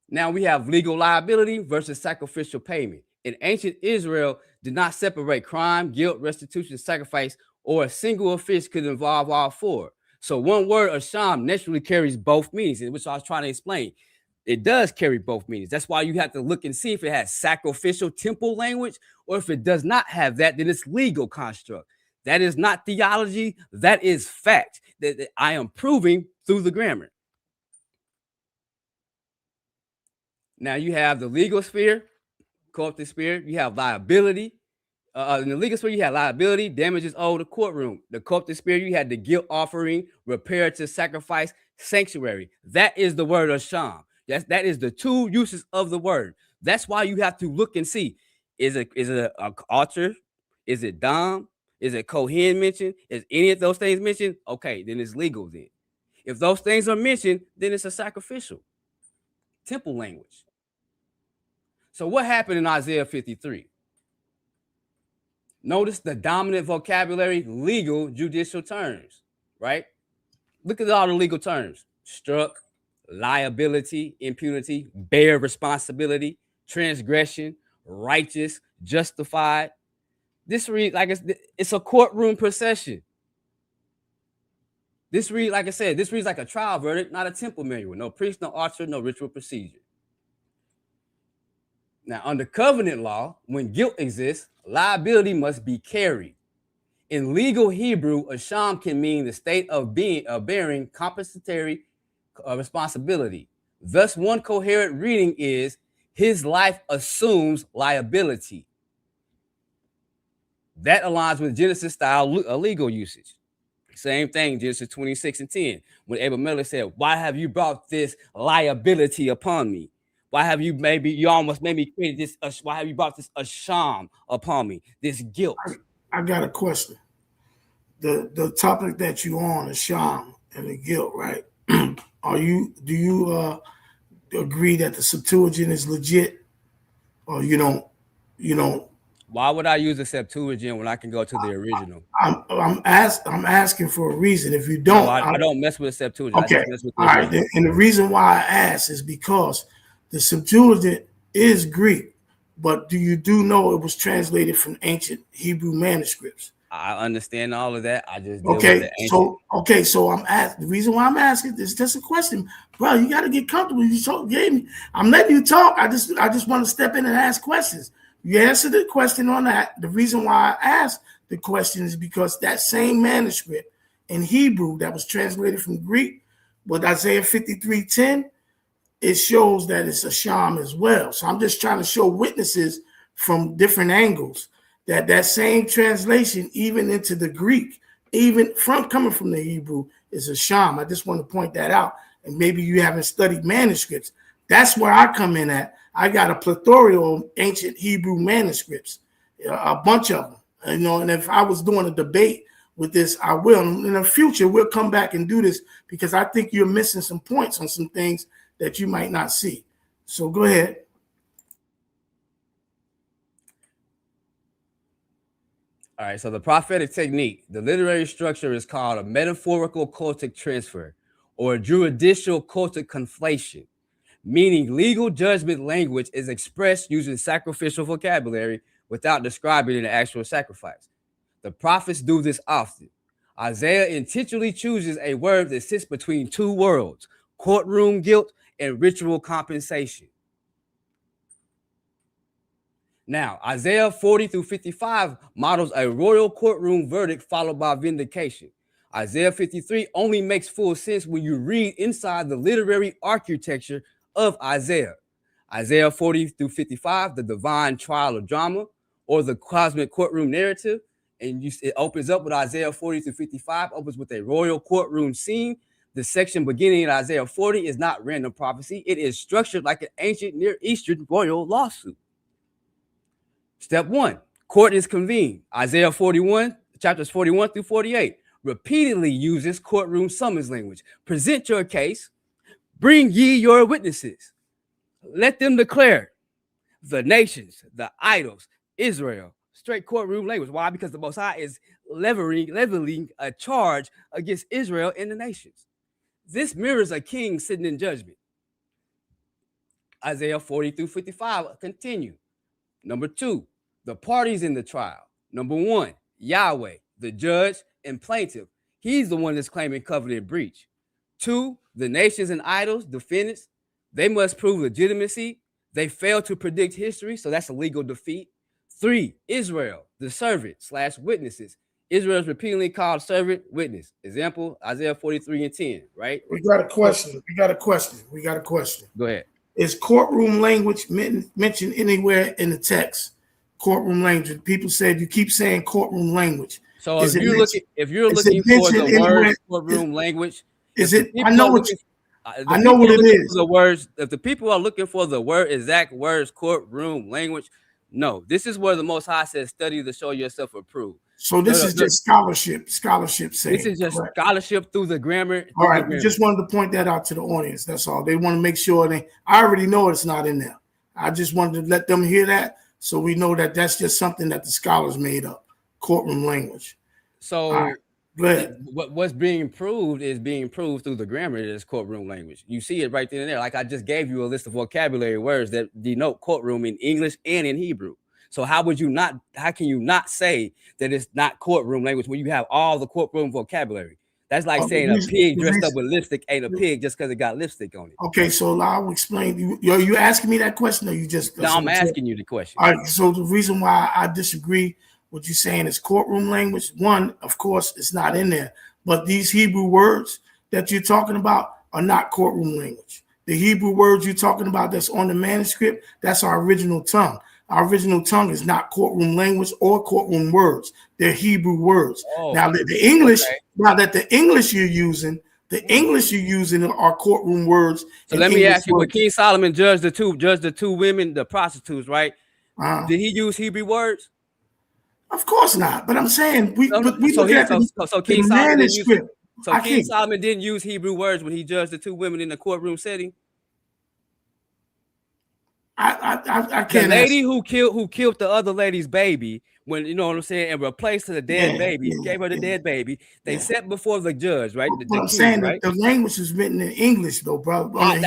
Now we have legal liability versus sacrificial payment. In ancient Israel, did not separate crime, guilt, restitution, sacrifice, or a single offense could involve all four. So one word, asham, naturally carries both meanings, which I was trying to explain. It does carry both meanings. That's why you have to look and see if it has sacrificial temple language, or if it does not have that, then it's legal construct. That is not theology. That is fact that I am proving through the grammar. Now you have the legal sphere, corrupted sphere. You have liability. In the legal sphere, you have liability, damages owed to courtroom. The corrupted sphere, you had the guilt offering, reparative sacrifice, sanctuary. That is the word asham. That is the two uses of the word. That's why you have to look and see. Is it a altar? Is it dam? Is it Kohen mentioned? Is any of those things mentioned? Okay, then it's legal then. If those things are mentioned, then it's a sacrificial. Temple language. So what happened in Isaiah 53? Notice the dominant vocabulary, legal, judicial terms, right? Look at all the legal terms. Struck, liability, impunity, bear responsibility, transgression, righteous, justified. This reads like it's a courtroom procession. This reads, like I said, this reads like a trial verdict, not a temple manual. No priest, no altar, no ritual procedure. Now, under covenant law, when guilt exists, liability must be carried. In legal Hebrew, asham can mean the state of bearing compensatory responsibility. Thus, one coherent reading is his life assumes liability. That aligns with Genesis style legal usage. Same thing, Genesis 26:10, when Abimelech said, "Why have you brought this liability upon me? Why have you almost made me create this? Why have you brought this asham upon me? This guilt." I got a question. The topic that you on, asham and the guilt, right? Do you agree that the Septuagint is legit, or you don't? Why would I use the Septuagint when I can go to the original? I'm asking for a reason. If you don't, no, I don't mess with the Septuagint. Okay, I just mess with the all right. And the reason why I ask is because the Septuagint is Greek, but do you know it was translated from ancient Hebrew manuscripts? I understand all of that. I just So I'm asking. The reason why I'm asking this is just a question, bro. You got to get comfortable. You gave me. I'm letting you talk. I just want to step in and ask questions. You answered the question on that. The reason why I asked the question is because that same manuscript in Hebrew that was translated from Greek, with Isaiah 53:10, it shows that it's asham as well. So I'm just trying to show witnesses from different angles that same translation, even into the Greek, even coming from the Hebrew, is asham. I just want to point that out. And maybe you haven't studied manuscripts. That's where I come in at. I got a plethora of ancient Hebrew manuscripts, a bunch of them. And if I was doing a debate with this, I will. In the future, we'll come back and do this because I think you're missing some points on some things that you might not see. So go ahead. All right, so the prophetic technique, the literary structure is called a metaphorical cultic transfer or a juridical cultic conflation, meaning legal judgment language is expressed using sacrificial vocabulary without describing an actual sacrifice. The prophets do this often. Isaiah intentionally chooses a word that sits between two worlds, courtroom guilt and ritual compensation. Now, Isaiah 40 through 55 models a royal courtroom verdict followed by vindication. Isaiah 53 only makes full sense when you read inside the literary architecture of Isaiah. Isaiah 40 through 55, the divine trial of drama, or the cosmic courtroom narrative. And it opens up with Isaiah 40 through 55, opens with a royal courtroom scene. The section beginning in Isaiah 40 is not random prophecy. It is structured like an ancient Near Eastern royal lawsuit. Step 1, court is convened. Isaiah 41, chapters 41 through 48, repeatedly uses courtroom summons language. Present your case, bring ye your witnesses. Let them declare the nations, the idols, Israel. Straight courtroom language. Why? Because the Most High is leveling a charge against Israel and the nations. This mirrors a king sitting in judgment. Isaiah 40 through 55 continue. Number 2, the parties in the trial. Number 1, Yahweh, the judge and plaintiff. He's the one that's claiming covenant breach. 2, the nations and idols, defendants. They must prove legitimacy. They fail to predict history, so that's a legal defeat. 3, Israel, the servant / witnesses. Israel is repeatedly called servant, witness. Example, Isaiah 43 and 10, right? We got a question. Go ahead. Is courtroom language mentioned anywhere in the text? Courtroom language. People said you keep saying courtroom language. So if you're looking for the word courtroom language, is it? I know what it is. The words. If the people are looking for the exact words courtroom language, no. This is where the Most High says, "Study to show yourself approved." So this is just scholarship. Saying this is just scholarship through the grammar. All right, we just wanted to point that out to the audience. That's all. They want to make sure I already know it's not in there. I just wanted to let them hear that, so we know that that's just something that the scholars made up. Courtroom language. So right, go ahead. What's being proved is being proved through the grammar. It is courtroom language. You see it right there and there. Like I just gave you a list of vocabulary words that denote courtroom in English and in Hebrew. So how can you not say that it's not courtroom language when you have all the courtroom vocabulary? That's like saying a pig dressed up with lipstick ain't a pig just because it got lipstick on it. Okay, so I'll explain. You asking me that question, or you just? No, I'm asking you the question. All right. So the reason why I disagree with you saying is courtroom language. One, of course, it's not in there. But these Hebrew words that you're talking about are not courtroom language. The Hebrew words you're talking about that's on the manuscript, that's our original tongue. Our original tongue is not courtroom language or courtroom words. They're Hebrew words. Oh, now the English, the English you're using are courtroom words. So let me ask you, when King Solomon judged the two women, the prostitutes, right? Did he use Hebrew words? Of course not. But I'm saying King Solomon didn't use Hebrew words when he judged the two women in the courtroom setting. I can't. The lady who killed the other lady's baby, when you know what I'm saying, and replaced the dead baby, gave her the dead baby. They sat before the judge, right? I'm saying right? The language is written in English, though, bro. But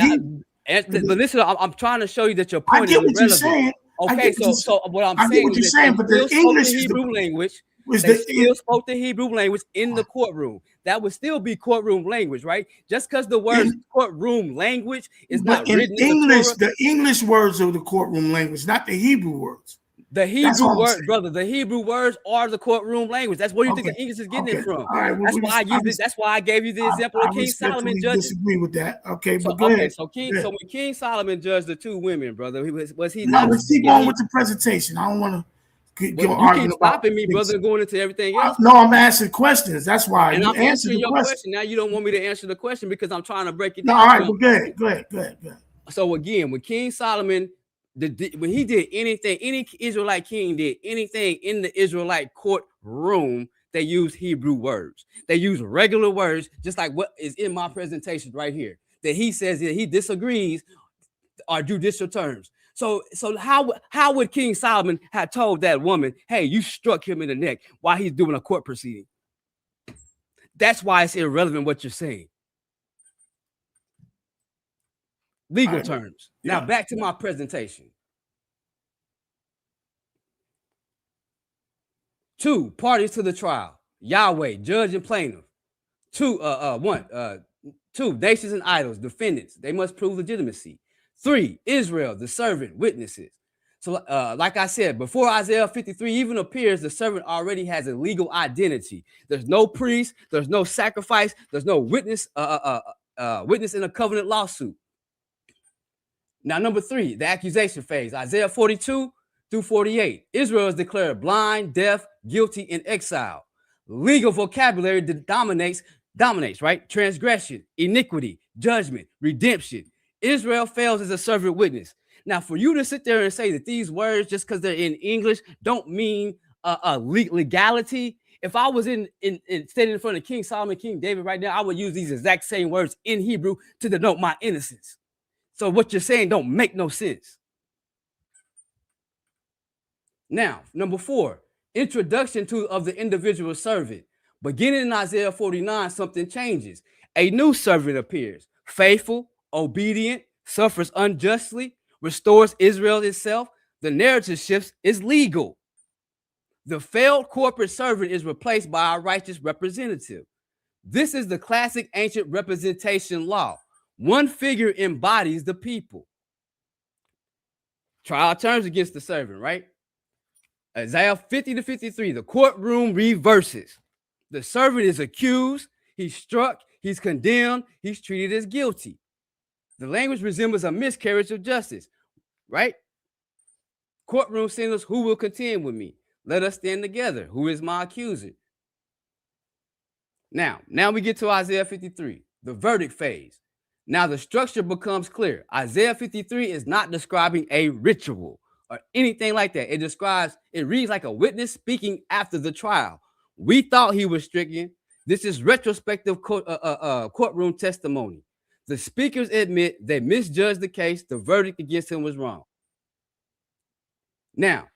listen, I'm trying to show you that your point is irrelevant. You're saying. Okay, so what I'm saying is that the English Hebrew language. They still spoke the Hebrew language in the courtroom. That would still be courtroom language, right? Just because the word courtroom language is not written in English. The English words are the courtroom language, not the Hebrew words. The Hebrew words, brother. The Hebrew words are the courtroom language. That's where you think the English is getting it from. Right, well, that's why I gave you the example of King Solomon judging. Disagree with that. Okay, so, but go ahead. So when King Solomon judged the two women, brother, was he? No, let's keep on with the presentation. I don't want to. You keep stopping me, brother, going into everything else. No, I'm asking questions. That's why. And I'm answering your question. Now you don't want me to answer the question because I'm trying to break it down. No, all right, go ahead. So again, when King Solomon, when he did anything, any Israelite king did anything in the Israelite courtroom, they use Hebrew words. They use regular words, just like what is in my presentation right here. That he says that he disagrees are judicial terms. So how would King Solomon have told that woman, hey, you struck him in the neck while he's doing a court proceeding? That's why it's irrelevant what you're saying. Legal terms. Now back to my presentation. 2, parties to the trial. Yahweh, judge and plaintiff. Two, nations and idols, defendants. They must prove legitimacy. 3, Israel, the servant, witnesses. So, like I said, before Isaiah 53 even appears, the servant already has a legal identity. There's no priest, there's no sacrifice, there's no witness, witness in a covenant lawsuit. Now, number 3, the accusation phase, Isaiah 42 through 48. Israel is declared blind, deaf, guilty, and exile. Legal vocabulary dominates, right? Transgression, iniquity, judgment, redemption. Israel fails as a servant witness. Now, for you to sit there and say that these words, just because they're in English, don't mean legality. If I was in standing in front of King Solomon, King David right now, I would use these exact same words in Hebrew to denote my innocence. So what you're saying don't make no sense. Now, number 4, introduction of the individual servant. Beginning in Isaiah 49, something changes. A new servant appears, faithful, obedient, suffers unjustly, restores Israel itself. The narrative shifts, is legal. The failed corporate servant is replaced by a righteous representative. This is the classic ancient representation law. One figure embodies the people. Trial turns against the servant, right? Isaiah 50 to 53, the courtroom reverses. The servant is accused, he's struck, he's condemned, he's treated as guilty. The language resembles a miscarriage of justice, right? Courtroom sinners, who will contend with me? Let us stand together. Who is my accuser? Now we get to Isaiah 53, the verdict phase. Now the structure becomes clear. Isaiah 53 is not describing a ritual or anything like that. It reads like a witness speaking after the trial. We thought he was stricken. This is retrospective courtroom testimony. The speakers admit they misjudged the case. The verdict against him was wrong. Now,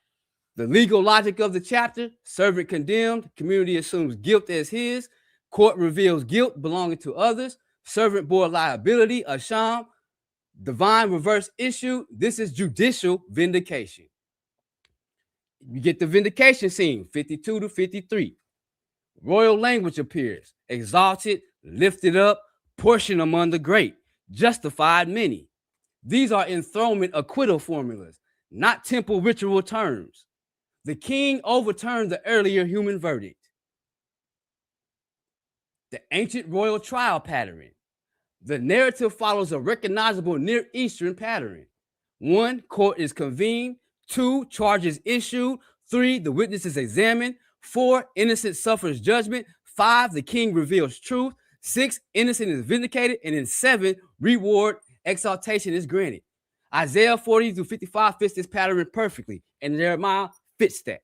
the legal logic of the chapter: servant condemned, community assumes guilt as his, court reveals guilt belonging to others, servant bore liability, asham, divine reverse issue. This is judicial vindication. You get the vindication scene, 52 to 53. Royal language appears, exalted, lifted up, portion among the great, justified many. These are enthronement acquittal formulas, not temple ritual terms. The king overturned the earlier human verdict. The ancient royal trial pattern. The narrative follows a recognizable Near Eastern pattern. 1, court is convened. 2, charges issued. 3, the witness is examined. 4, innocent suffers judgment. 5, the king reveals truth. 6, innocent is vindicated. And then 7, reward, exaltation is granted. Isaiah 40 through 55 fits this pattern perfectly, and Jeremiah fits that.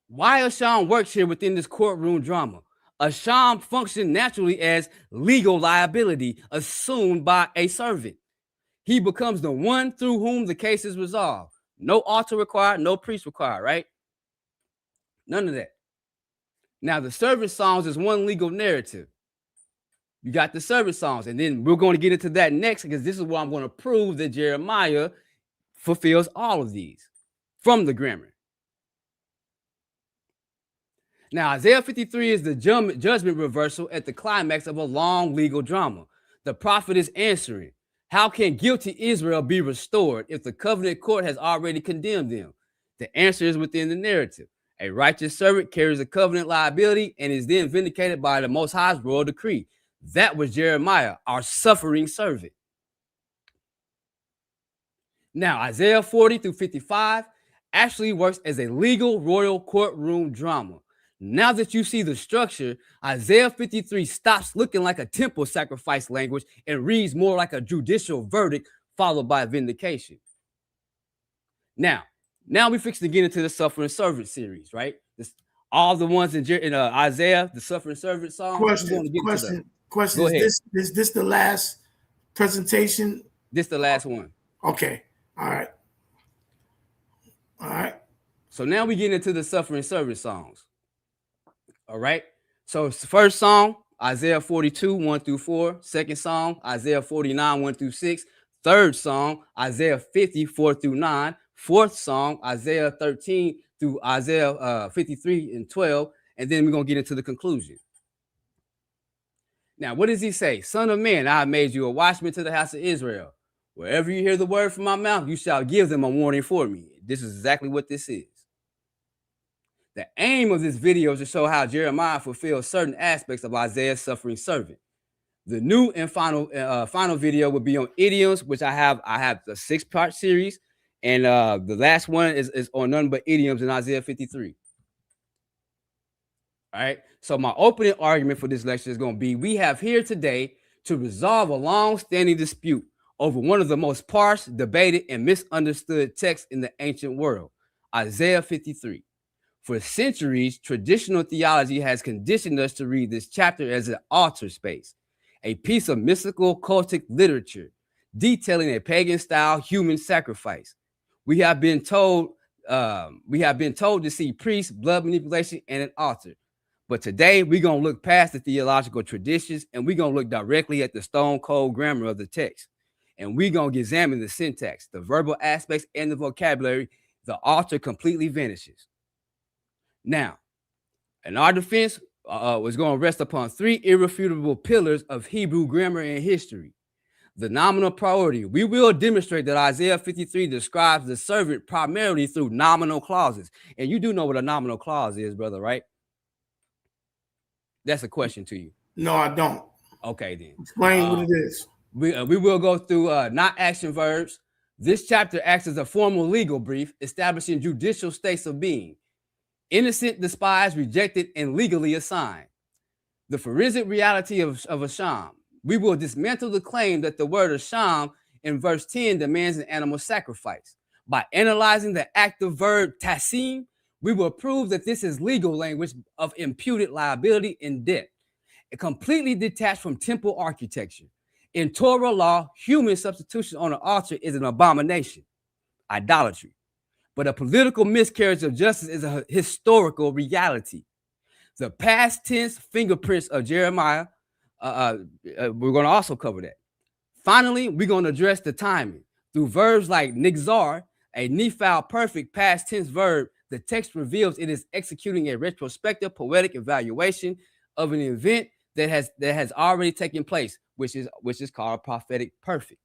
Why asham works here within this courtroom drama? Asham functions naturally as legal liability assumed by a servant. He becomes the one through whom the case is resolved. No altar required, no priest required, right? None of that. Now, the servant songs is one legal narrative. You got the servant songs, and then we're going to get into that next, because this is where I'm going to prove that Jeremiah fulfills all of these from the grammar. Now, Isaiah 53 is the judgment reversal at the climax of a long legal drama. The prophet is answering, how can guilty Israel be restored if the covenant court has already condemned them? The answer is within the narrative. A righteous servant carries a covenant liability and is then vindicated by the Most High's royal decree. That was Jeremiah, our suffering servant. Now, Isaiah 40 through 55 actually works as a legal royal courtroom drama. Now that you see the structure, Isaiah 53 stops looking like a temple sacrifice language and reads more like a judicial verdict followed by vindication. Now we fix to get into the suffering servant series, right? All the ones in Isaiah, the suffering servant song. Question. Go ahead. Is this the last presentation? This the last one. Okay. All right. So now we get into the suffering servant songs. All right. So it's the first song, Isaiah 42, 1 through 4. Second song, Isaiah 49, 1 through 6. Third song, Isaiah 50, 4 through 9. Fourth song, Isaiah 13 through Isaiah 53 and 12, and then we're going to get into the conclusion. Now, what does he say? Son of man, I have made you a watchman to the house of Israel. Wherever you hear the word from my mouth, you shall give them a warning for me. This is exactly what this is. The aim of this video is to show how Jeremiah fulfills certain aspects of Isaiah's suffering servant. The new and final video will be on idioms, which I have a 6-part series, and the last one is on none but idioms in Isaiah 53. All right. So my opening argument for this lecture is going to be: we have here today to resolve a long-standing dispute over one of the most parsed, debated, and misunderstood texts in the ancient world, Isaiah 53. For centuries, traditional theology has conditioned us to read this chapter as an altar space, a piece of mystical cultic literature detailing a pagan-style human sacrifice. We have been told to see priests, blood manipulation, and an altar. But today, we're going to look past the theological traditions, and we're going to look directly at the stone-cold grammar of the text. And we're going to examine the syntax, the verbal aspects, and the vocabulary. The altar completely vanishes. Now, in our defense, was going to rest upon 3 irrefutable pillars of Hebrew grammar and history. The nominal priority. We will demonstrate that Isaiah 53 describes the servant primarily through nominal clauses. And you do know what a nominal clause is, brother, right? That's a question to you. No, I don't. Okay, then. Explain what it is. We will go through not action verbs. This chapter acts as a formal legal brief establishing judicial states of being: innocent, despised, rejected, and legally assigned. The forensic reality of Asham. We will dismantle the claim that the word Asham in verse 10 demands an animal sacrifice. By analyzing the active verb tasim, we will prove that this is legal language of imputed liability and debt, completely detached from temple architecture. In Torah law, human substitution on an altar is an abomination, idolatry. But a political miscarriage of justice is a historical reality. The past tense fingerprints of Jeremiah, we're going to also cover that. Finally, we're going to address the timing. Through verbs like nigzar, a nephal perfect past tense verb, the text reveals it is executing a retrospective poetic evaluation of an event that has already taken place, which is called prophetic perfect.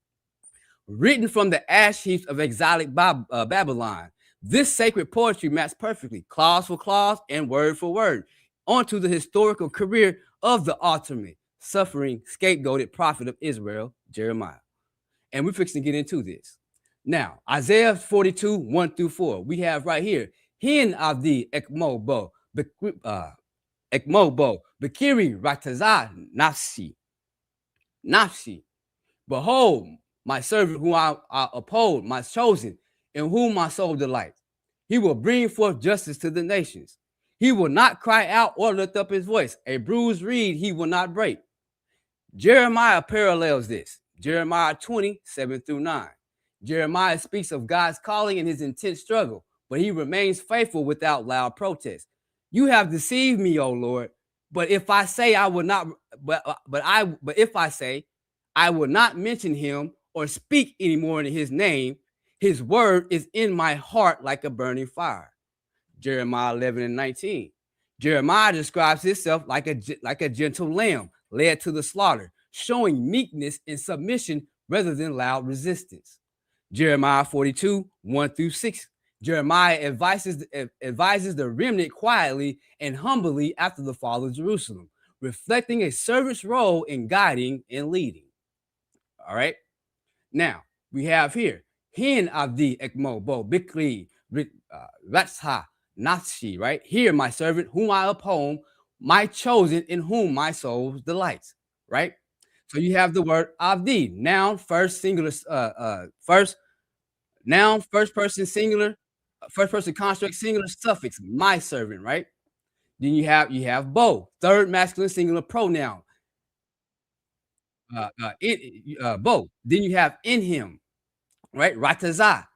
Written from the ash heaps of exilic Babylon, this sacred poetry maps perfectly, clause for clause and word for word, onto the historical career of the ultimate suffering scapegoated prophet of Israel, Jeremiah. And we're fixing to get into this. Now, Isaiah 42, 1-4, we have right here, Hin avdi ekmobo, bekiri ratazah nafsi. Behold, my servant whom I uphold, my chosen, in whom my soul delights. He will bring forth justice to the nations. He will not cry out or lift up his voice. A bruised reed he will not break. Jeremiah parallels this. Jeremiah 20, 7-9. Jeremiah speaks of God's calling and his intense struggle, but he remains faithful without loud protest. You have deceived me, O Lord. But if I say I will not, if I say I will not mention him or speak anymore in his name, his word is in my heart like a burning fire. Jeremiah 11-19. Jeremiah describes himself like a gentle lamb led to the slaughter, showing meekness and submission rather than loud resistance. Jeremiah 42, 1-6. Jeremiah advises the remnant quietly and humbly after the fall of Jerusalem, reflecting a servant's role in guiding and leading. All right. Now we have here Hin avdi ekmo bo bikri ratsha nafshi. Right here, my servant whom I uphold, my chosen in whom my soul delights. Right. So you have the word avdi, noun first singular, first person singular, first person construct singular suffix, my servant. Right. Then you have bo, third masculine singular pronoun. Bo. Then you have in him, right? Ratazah,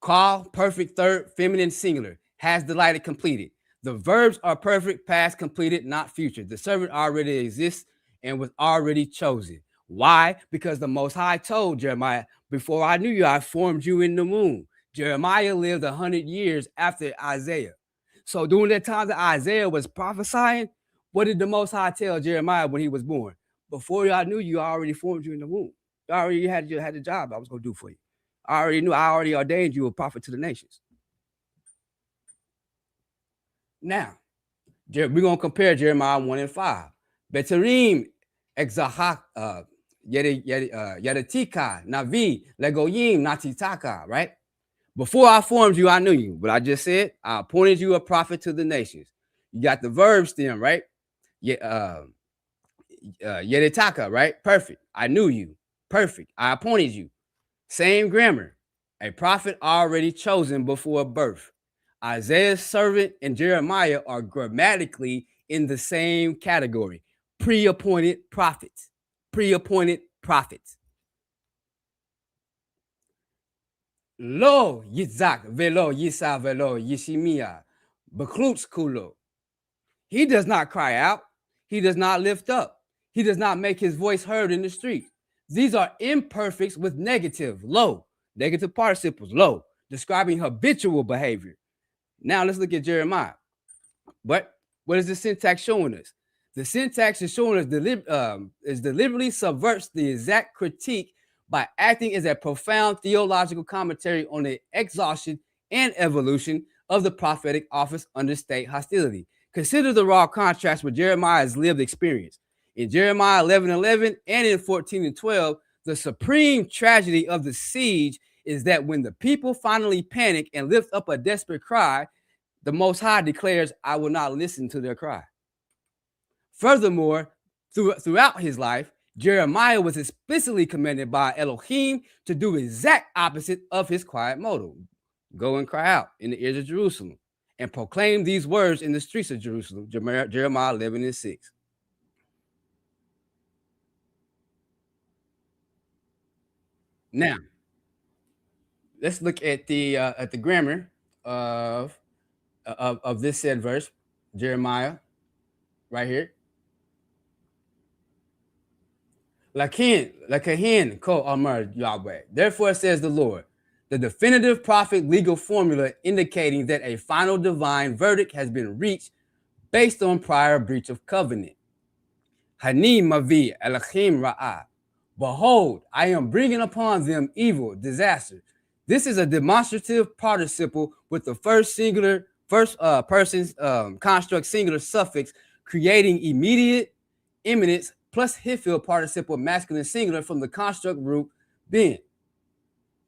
call, perfect third feminine singular, has delighted, completed. The verbs are perfect past, completed, not future. The servant already exists and was already chosen. Why? Because the Most High told Jeremiah, before I knew you, I formed you in the womb. Jeremiah lived 100 years after Isaiah. So during that time that Isaiah was prophesying, what did the Most High tell Jeremiah when he was born? Before I knew you, I already formed you in the womb. I already had the job I was going to do for you. I already ordained you a prophet to the nations. Now, we're going to compare Jeremiah 1 and 5. Beterim exahak Yedetika Navi Legoyim Natitaka, right? Before I formed you, I knew you. But I just said, I appointed you a prophet to the nations. You got the verb stem, right? Yedetaka, right? Perfect. I knew you. Perfect. I appointed you. Same grammar. A prophet already chosen before birth. Isaiah's servant and Jeremiah are grammatically in the same category. Pre-appointed prophets. Pre-appointed prophets. Lo Yitzhak velo Yisa velo Yishimiah Beklutz kulo. He does not cry out. He does not lift up. He does not make his voice heard in the street. These are imperfects with negative, low, negative participles, low, describing habitual behavior. Now let's look at Jeremiah. But what is the syntax showing us? The syntax is showing us deliberately subverts the exact critique by acting as a profound theological commentary on the exhaustion and evolution of the prophetic office under state hostility. Consider the raw contrast with Jeremiah's lived experience. In Jeremiah 11:11 and in 14:12, the supreme tragedy of the siege is that when the people finally panic and lift up a desperate cry, the Most High declares, I will not listen to their cry. Furthermore, throughout his life, Jeremiah was explicitly commanded by Elohim to do exact opposite of his quiet motto. Go and cry out in the ears of Jerusalem and proclaim these words in the streets of Jerusalem, Jeremiah 11:6. Now, let's look at the grammar of this said verse, Jeremiah, right here. Lakahin ko amar Yahweh. Therefore says the Lord, the definitive prophet legal formula indicating that a final divine verdict has been reached based on prior breach of covenant. Hani mavi elachim ra'ah. Behold, I am bringing upon them evil, disaster. This is a demonstrative participle with the first person's construct singular suffix, creating immediate, imminence, plus Hiphil participle masculine singular from the construct root ben.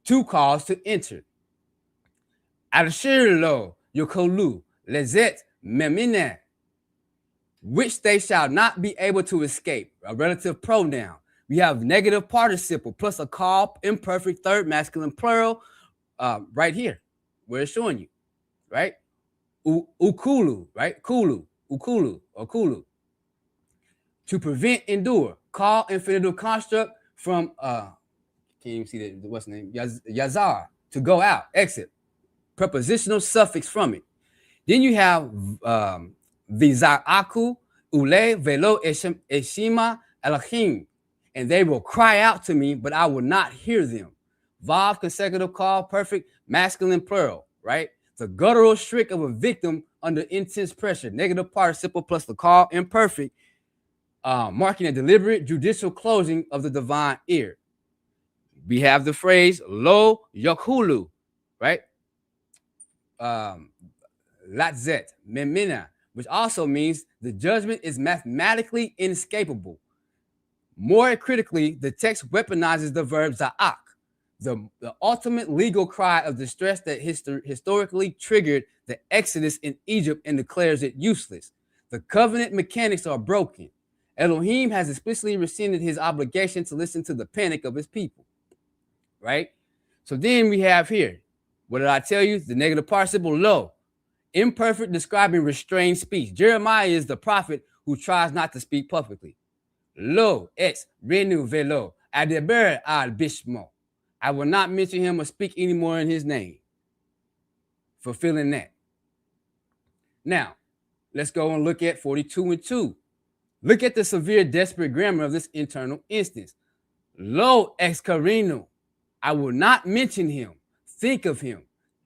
To cause to enter. Al-shirlo yokolu lezet memina, which they shall not be able to escape. A relative pronoun. We have negative participle plus a call imperfect third masculine plural right here, where it's showing you, right? Ukulu, right? Kulu, ukulu, or kulu. To prevent, endure. Call infinitive construct from can't even see the what's the name? Yazar, to go out, exit. Prepositional suffix from it. Then you have Viza'aku, Ule, Velo, Eshima, Elohim. And they will cry out to me, but I will not hear them. Vav, consecutive call, perfect, masculine plural, right? The guttural shriek of a victim under intense pressure. Negative participle plus the call, imperfect, marking a deliberate judicial closing of the divine ear. We have the phrase lo yakhulu, right? Latzet, memina, which also means the judgment is mathematically inescapable. More critically, the text weaponizes the verb za'ak, the ultimate legal cry of distress that historically triggered the exodus in Egypt and declares it useless. The covenant mechanics are broken. Elohim has explicitly rescinded his obligation to listen to the panic of his people, right? So then we have here, what did I tell you? The negative participle lo, imperfect describing restrained speech. Jeremiah is the prophet who tries not to speak publicly. Lo, ex, renu velo, adeber al bishmo. I will not mention him or speak anymore in his name. Fulfilling that. Now, let's go and look at 42:2. Look at the severe, desperate grammar of this internal instance. Lo ex carino. I will not mention him, think of him.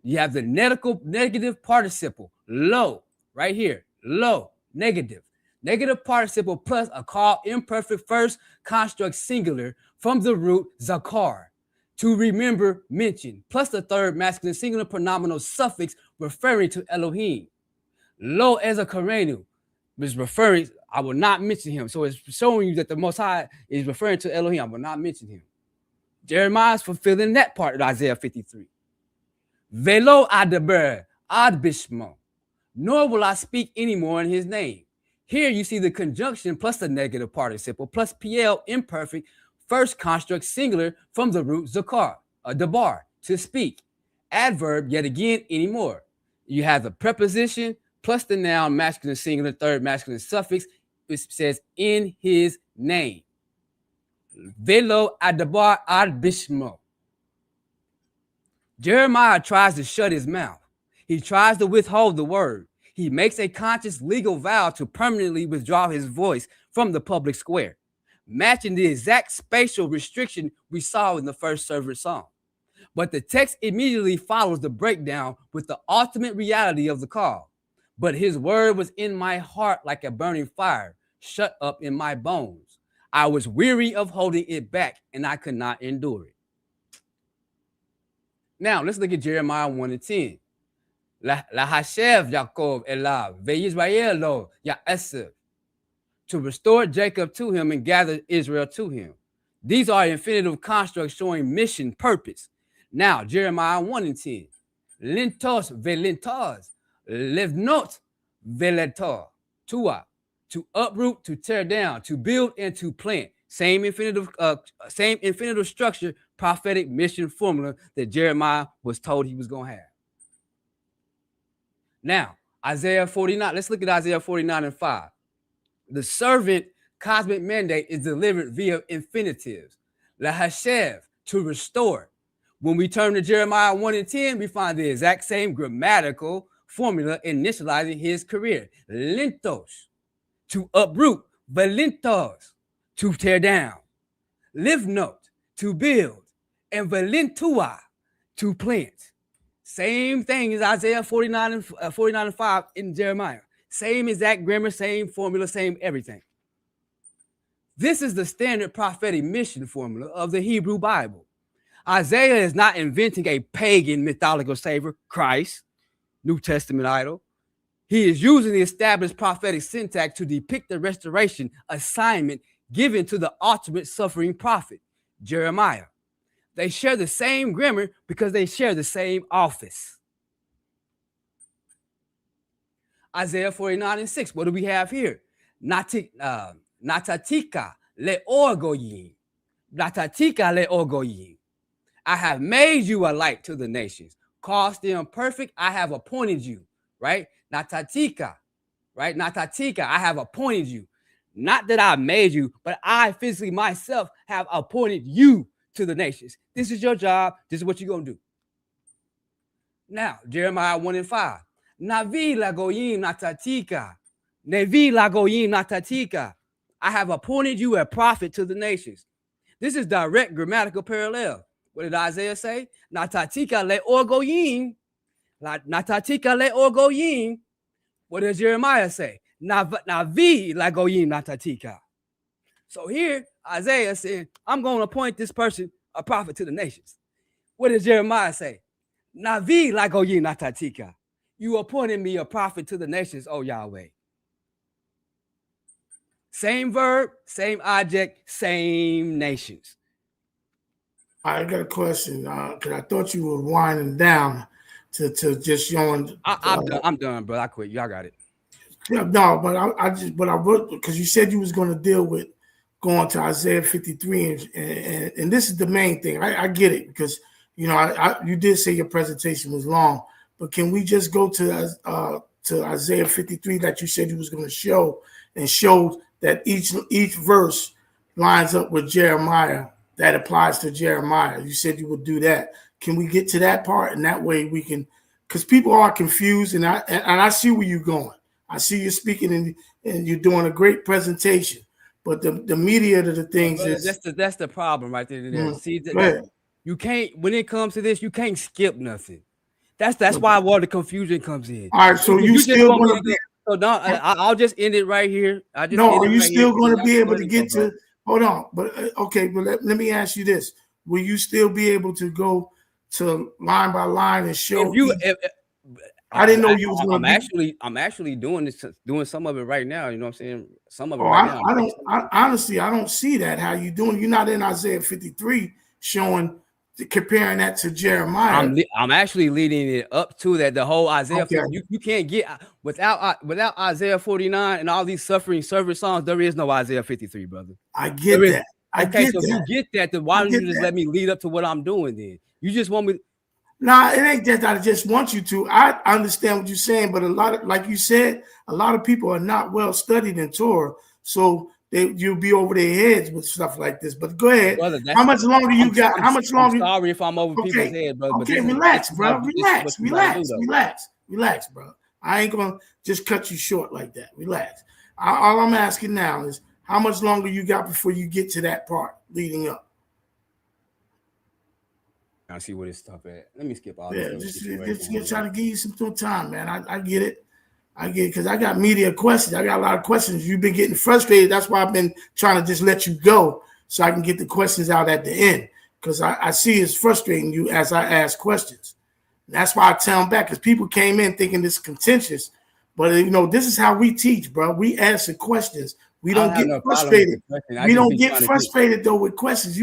You have the negative participle, lo, right here, lo, negative. Negative participle plus a call imperfect first construct singular from the root zakar, to remember, mention, plus the third masculine singular pronominal suffix referring to Elohim. Lo as a karenu is referring, I will not mention him. So it's showing you that the Most High is referring to Elohim. I will not mention him. Jeremiah is fulfilling that part of Isaiah 53. Velo adaber ad bishmo, nor will I speak anymore in his name. Here you see the conjunction plus the negative participle plus PL imperfect first construct singular from the root zakar, dabar, to speak. Adverb yet again anymore. You have the preposition plus the noun masculine singular third masculine suffix, which says in his name. Velo adabar ad bishmo. Jeremiah tries to shut his mouth. He tries to withhold the word. He makes a conscious legal vow to permanently withdraw his voice from the public square, matching the exact spatial restriction we saw in the first servant song. But the text immediately follows the breakdown with the ultimate reality of the call. But his word was in my heart like a burning fire, shut up in my bones. I was weary of holding it back, and I could not endure it. Now, let's look at Jeremiah 1 and 10. La hashev Yaakov elav, ve'Yisrael lo ya'esev, to restore Jacob to him and gather Israel to him. These are infinitive constructs showing mission, purpose. Now, Jeremiah 1 and 10. Lintos ve'lintos, levnot ve'letor, tua, to uproot, to tear down, to build, and to plant. Same infinitive structure, prophetic mission formula that Jeremiah was told he was going to have. Now, Isaiah 49. Let's look at Isaiah 49 and 5. The servant cosmic mandate is delivered via infinitives. La hashev, to restore. When we turn to Jeremiah 1 and 10, we find the exact same grammatical formula initializing his career. Lintos, to uproot. Valintos, to tear down. Livnot, to build. And valintua, to plant. Same thing as Isaiah 49 and 5 in Jeremiah. Same exact grammar, same formula, same everything. This is the standard prophetic mission formula of the Hebrew Bible. Isaiah is not inventing a pagan mythological savior, Christ, New Testament idol. He is using the established prophetic syntax to depict the restoration assignment given to the ultimate suffering prophet, Jeremiah. They share the same grammar because they share the same office. Isaiah 49 and 6. What do we have here? Natatika le orgoyim. Natatika le orgoyim. I have made you a light to the nations. Caused them perfect. I have appointed you. Right? Natatika. Right? Natatika. I have appointed you. Not that I made you, but I physically myself have appointed you to the nations. This is your job. This is what you're going to do. Now, Jeremiah 1 and 5. Navi lagoyim natatika. Nevi lagoyim natatika. I have appointed you a prophet to the nations. This is direct grammatical parallel. What did Isaiah say? Natatika le orgoyim. Natatika le orgoyim. What does Jeremiah say? Navi lagoyim natatika. So here, Isaiah said, I'm going to appoint this person a prophet to the nations. What does Jeremiah say? Navi lagoyim natatika. You appointed me a prophet to the nations, oh Yahweh. Same verb, same object, same nations. I got a question, because I thought you were winding down to just showing. I'm done, bro. I quit. Y'all got it. Yeah, no, but I wrote, because you said you was going to deal with going to Isaiah 53, and this is the main thing. I get it, because you did say your presentation was long, but can we just go to Isaiah 53 that you said you was going to show, and show that each verse lines up with Jeremiah, that applies to Jeremiah? You said you would do that. Can we get to that part, and that way we can, because people are confused, and I see where you're going. I see you speaking, and you're doing a great presentation. But the media of the things is that's the problem right there. See that you can't, when it comes to this, you can't skip nothing. That's why all the confusion comes in. All right, so you just still want me going to to be? so no, I'll just end it right here. I just No, end are it you right still here, going to be able to go get ahead, to? Hold on, but okay, but let me ask you this: will you still be able to go to line by line and show? I didn't know you was going to be. I'm actually doing some of it right now. You know what I'm saying? Some of it Oh, right now. honestly, I don't see that. How you doing? You're not in Isaiah 53 showing, comparing that to Jeremiah. I'm actually leading it up to that. The whole Isaiah, Okay. you can't get without Isaiah 49 and all these suffering servant songs. There is no Isaiah 53, brother. I get that. Okay, so if you get that, then why don't you just let me lead up to what I'm doing then? You just want me. Nah, it ain't that I just want you to. I understand what you're saying, but a lot of, like you said, a lot of people are not well studied in Torah, so you'll be over their heads with stuff like this. But go ahead. Brother, how much longer you got? How much longer? I'm sorry if I'm over people's heads, brother. Okay, but relax, bro. Relax, bro. I ain't gonna just cut you short like that. Relax. All I'm asking now is how much longer you got before you get to that part leading up. I see where this stuff at. Let me skip all this. Yeah, just trying to give you some time, man. I get it. I get it because I got media questions. I got a lot of questions. You've been getting frustrated. That's why I've been trying to just let you go so I can get the questions out at the end. Because I see it's frustrating you as I ask questions. That's why I tell them back, because people came in thinking this is contentious. But, this is how we teach, bro. We answer questions. We don't get frustrated. We don't get frustrated, though, with questions.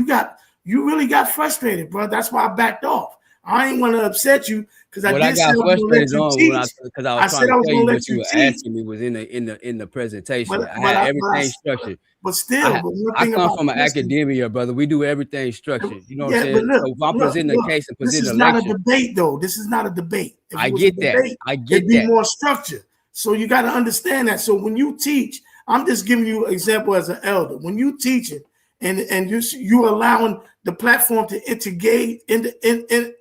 You really got frustrated, bro. That's why I backed off. I ain't want to upset you because I did say I was going to let you teach. Because I was trying to tell you what you were asking me was in the presentation. I had everything structured. But still, I come from an academia, brother. We do everything structured. You know what I'm saying? So if I'm presenting a case and presenting a lecture, this is not a debate, though. This is not a debate. I get that. It'd be more structured. So you got to understand that. So when you teach, I'm just giving you an example as an elder. When you teach it, and you allowing the platform to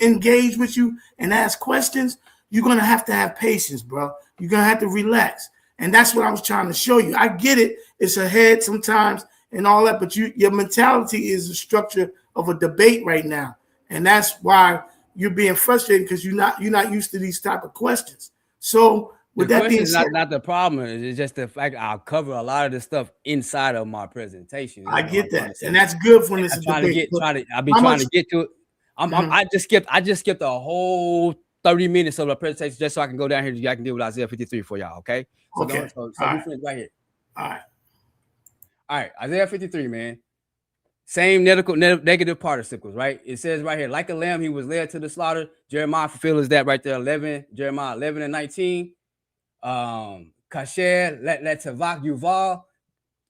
engage with you and ask questions, you're gonna have to have patience, bro. You're gonna have to relax, and that's what I was trying to show you. I get it; it's ahead sometimes and all that, but your mentality is the structure of a debate right now, and that's why you're being frustrated because you're not used to these type of questions. So. With that being said, not the problem. It's just the fact I'll cover a lot of the stuff inside of my presentation. I get that, and that's good when it's I've been trying to get to it. I just skipped a whole 30 minutes of the presentation just so I can go down here. I can deal with Isaiah 53 for y'all. Okay. So we finish right here. All right. Isaiah 53, man. Same negative participles, right? It says right here, like a lamb, he was led to the slaughter. Jeremiah fulfills that right there. Jeremiah 11 and 19. Kasher let Tavak Yuval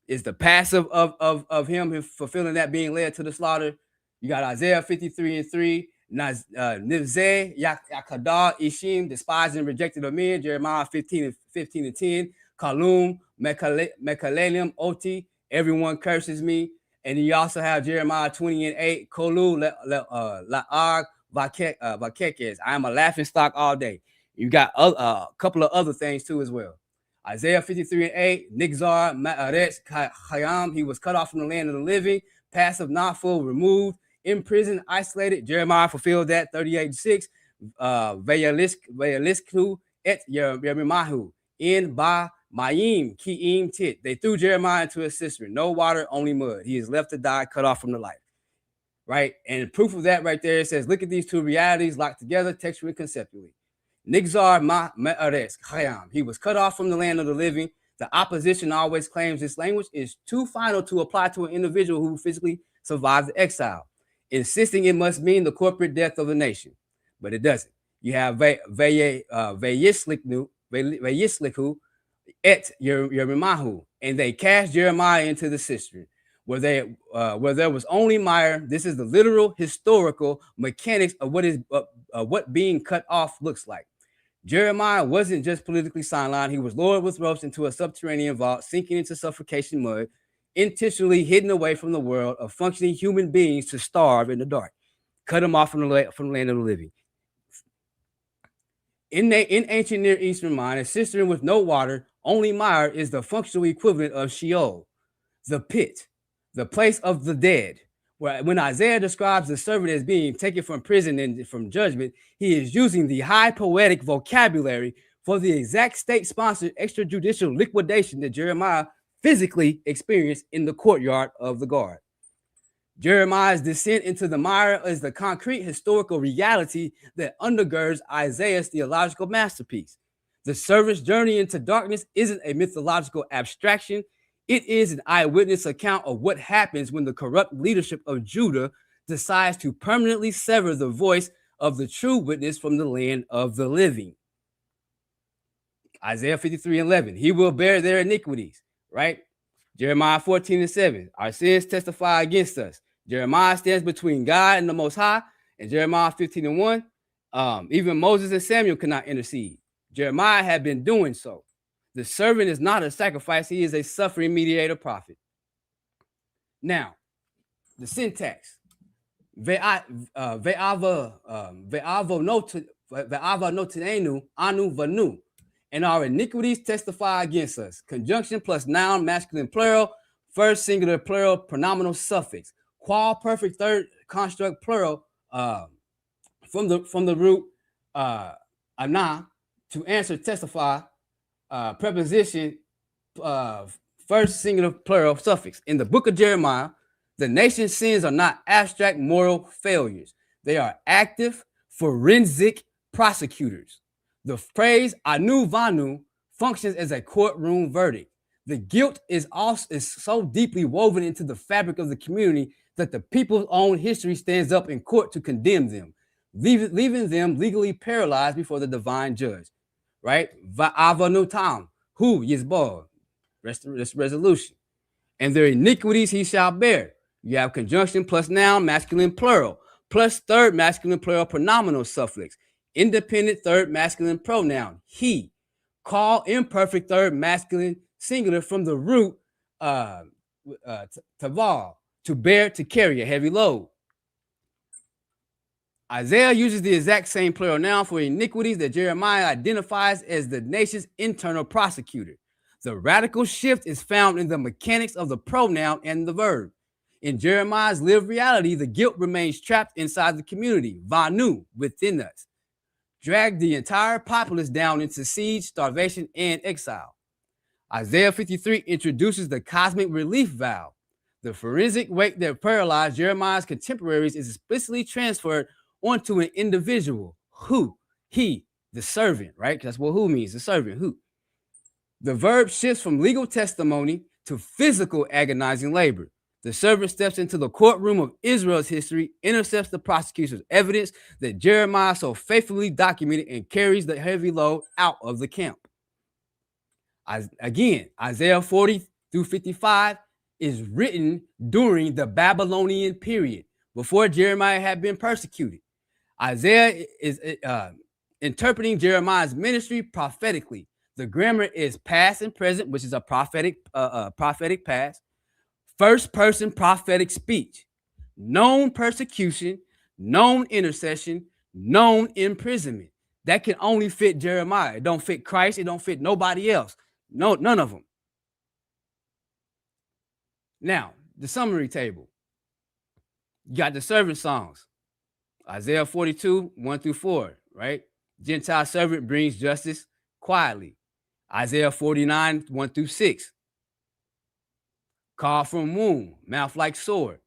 is the passive of him fulfilling that, being led to the slaughter. You got Isaiah 53 and 3. Nivzeh Yakadar Ishim, despised and rejected of men. Jeremiah 15 and 10. Kalum Mekalelim Oti, everyone curses me. And then you also have Jeremiah 20 and 8. Kolu La'ag Vakekes, I am a laughing stock all day. You got a couple of other things too as well. Isaiah 53 and 8, Nigzar Ma'aretz Chayam, he was cut off from the land of the living, passive, not full, removed, imprisoned, isolated. Jeremiah fulfilled that, 38 and 6. Vayalisku et Yermimahu, in ba Mayim, Ki'im tit. They threw Jeremiah into a cistern, no water, only mud. He is left to die, cut off from the life. Right? And proof of that right there, it says, look at these two realities locked together textually and conceptually. Nigzar Ma'aretz Chayam, he was cut off from the land of the living. The opposition always claims this language is too final to apply to an individual who physically survived the exile, insisting it must mean the corporate death of the nation. But it doesn't. You have Vayisliku et Yermimahu, and they cast Jeremiah into the cistern, where there was only mire. This is the literal historical mechanics of what being cut off looks like. Jeremiah wasn't just politically sidelined. He was lowered with ropes into a subterranean vault, sinking into suffocation mud, intentionally hidden away from the world of functioning human beings to starve in the dark. Cut him off from the land of the living. In ancient Near Eastern mind, a cistern with no water, only mire, is the functional equivalent of Sheol, the pit, the place of the dead, When Isaiah describes the servant as being taken from prison and from judgment, he is using the high poetic vocabulary for the exact state-sponsored extrajudicial liquidation that Jeremiah physically experienced in the courtyard of the guard. Jeremiah's descent into the mire is the concrete historical reality that undergirds Isaiah's theological masterpiece. The servant's journey into darkness isn't a mythological abstraction. It is an eyewitness account of what happens when the corrupt leadership of Judah decides to permanently sever the voice of the true witness from the land of the living. Isaiah 53:11, he will bear their iniquities, right? Jeremiah 14:7, our sins testify against us. Jeremiah stands between God and the Most High. And Jeremiah 15:1, even Moses and Samuel cannot intercede. Jeremiah had been doing so. The servant is not a sacrifice. He is a suffering mediator prophet. Now, the syntax. Ve'ava notenenu anu vanu. And our iniquities testify against us. Conjunction plus noun, masculine plural, first singular plural, pronominal suffix. Qual perfect third construct plural from the root ana, to answer, testify, preposition, first singular plural suffix. In the book of Jeremiah, the nation's sins are not abstract moral failures. They are active forensic prosecutors. The phrase anu vanu functions as a courtroom verdict. The guilt is so deeply woven into the fabric of the community that the people's own history stands up in court to condemn them, leaving them legally paralyzed before the divine judge. Right? Va'avanu tam, who yisbor, resolution. And their iniquities he shall bear. You have conjunction plus noun, masculine plural, plus third masculine plural pronominal suffix. Independent third masculine pronoun, he. Call imperfect third masculine singular from the root taval, to bear, to carry a heavy load. Isaiah uses the exact same plural noun for iniquities that Jeremiah identifies as the nation's internal prosecutor. The radical shift is found in the mechanics of the pronoun and the verb. In Jeremiah's lived reality, the guilt remains trapped inside the community, vanu, within us. Dragged the entire populace down into siege, starvation, and exile. Isaiah 53 introduces the cosmic relief valve. The forensic weight that paralyzed Jeremiah's contemporaries is explicitly transferred onto an individual, who, he, the servant, right? That's what who means, the servant, who. The verb shifts from legal testimony to physical agonizing labor. The servant steps into the courtroom of Israel's history, intercepts the prosecution's evidence that Jeremiah so faithfully documented, and carries the heavy load out of the camp. Again, Isaiah 40 through 55 is written during the Babylonian period, before Jeremiah had been persecuted. Isaiah is interpreting Jeremiah's ministry prophetically. The grammar is past and present, which is a prophetic past. First person prophetic speech, known persecution, known intercession, known imprisonment. That can only fit Jeremiah. It don't fit Christ. It don't fit nobody else. No, none of them. Now, the summary table. You got the servant songs. Isaiah 42, 1 through 4, right? Gentile servant brings justice quietly. Isaiah 49, 1 through 6. Call from womb, mouth like sword.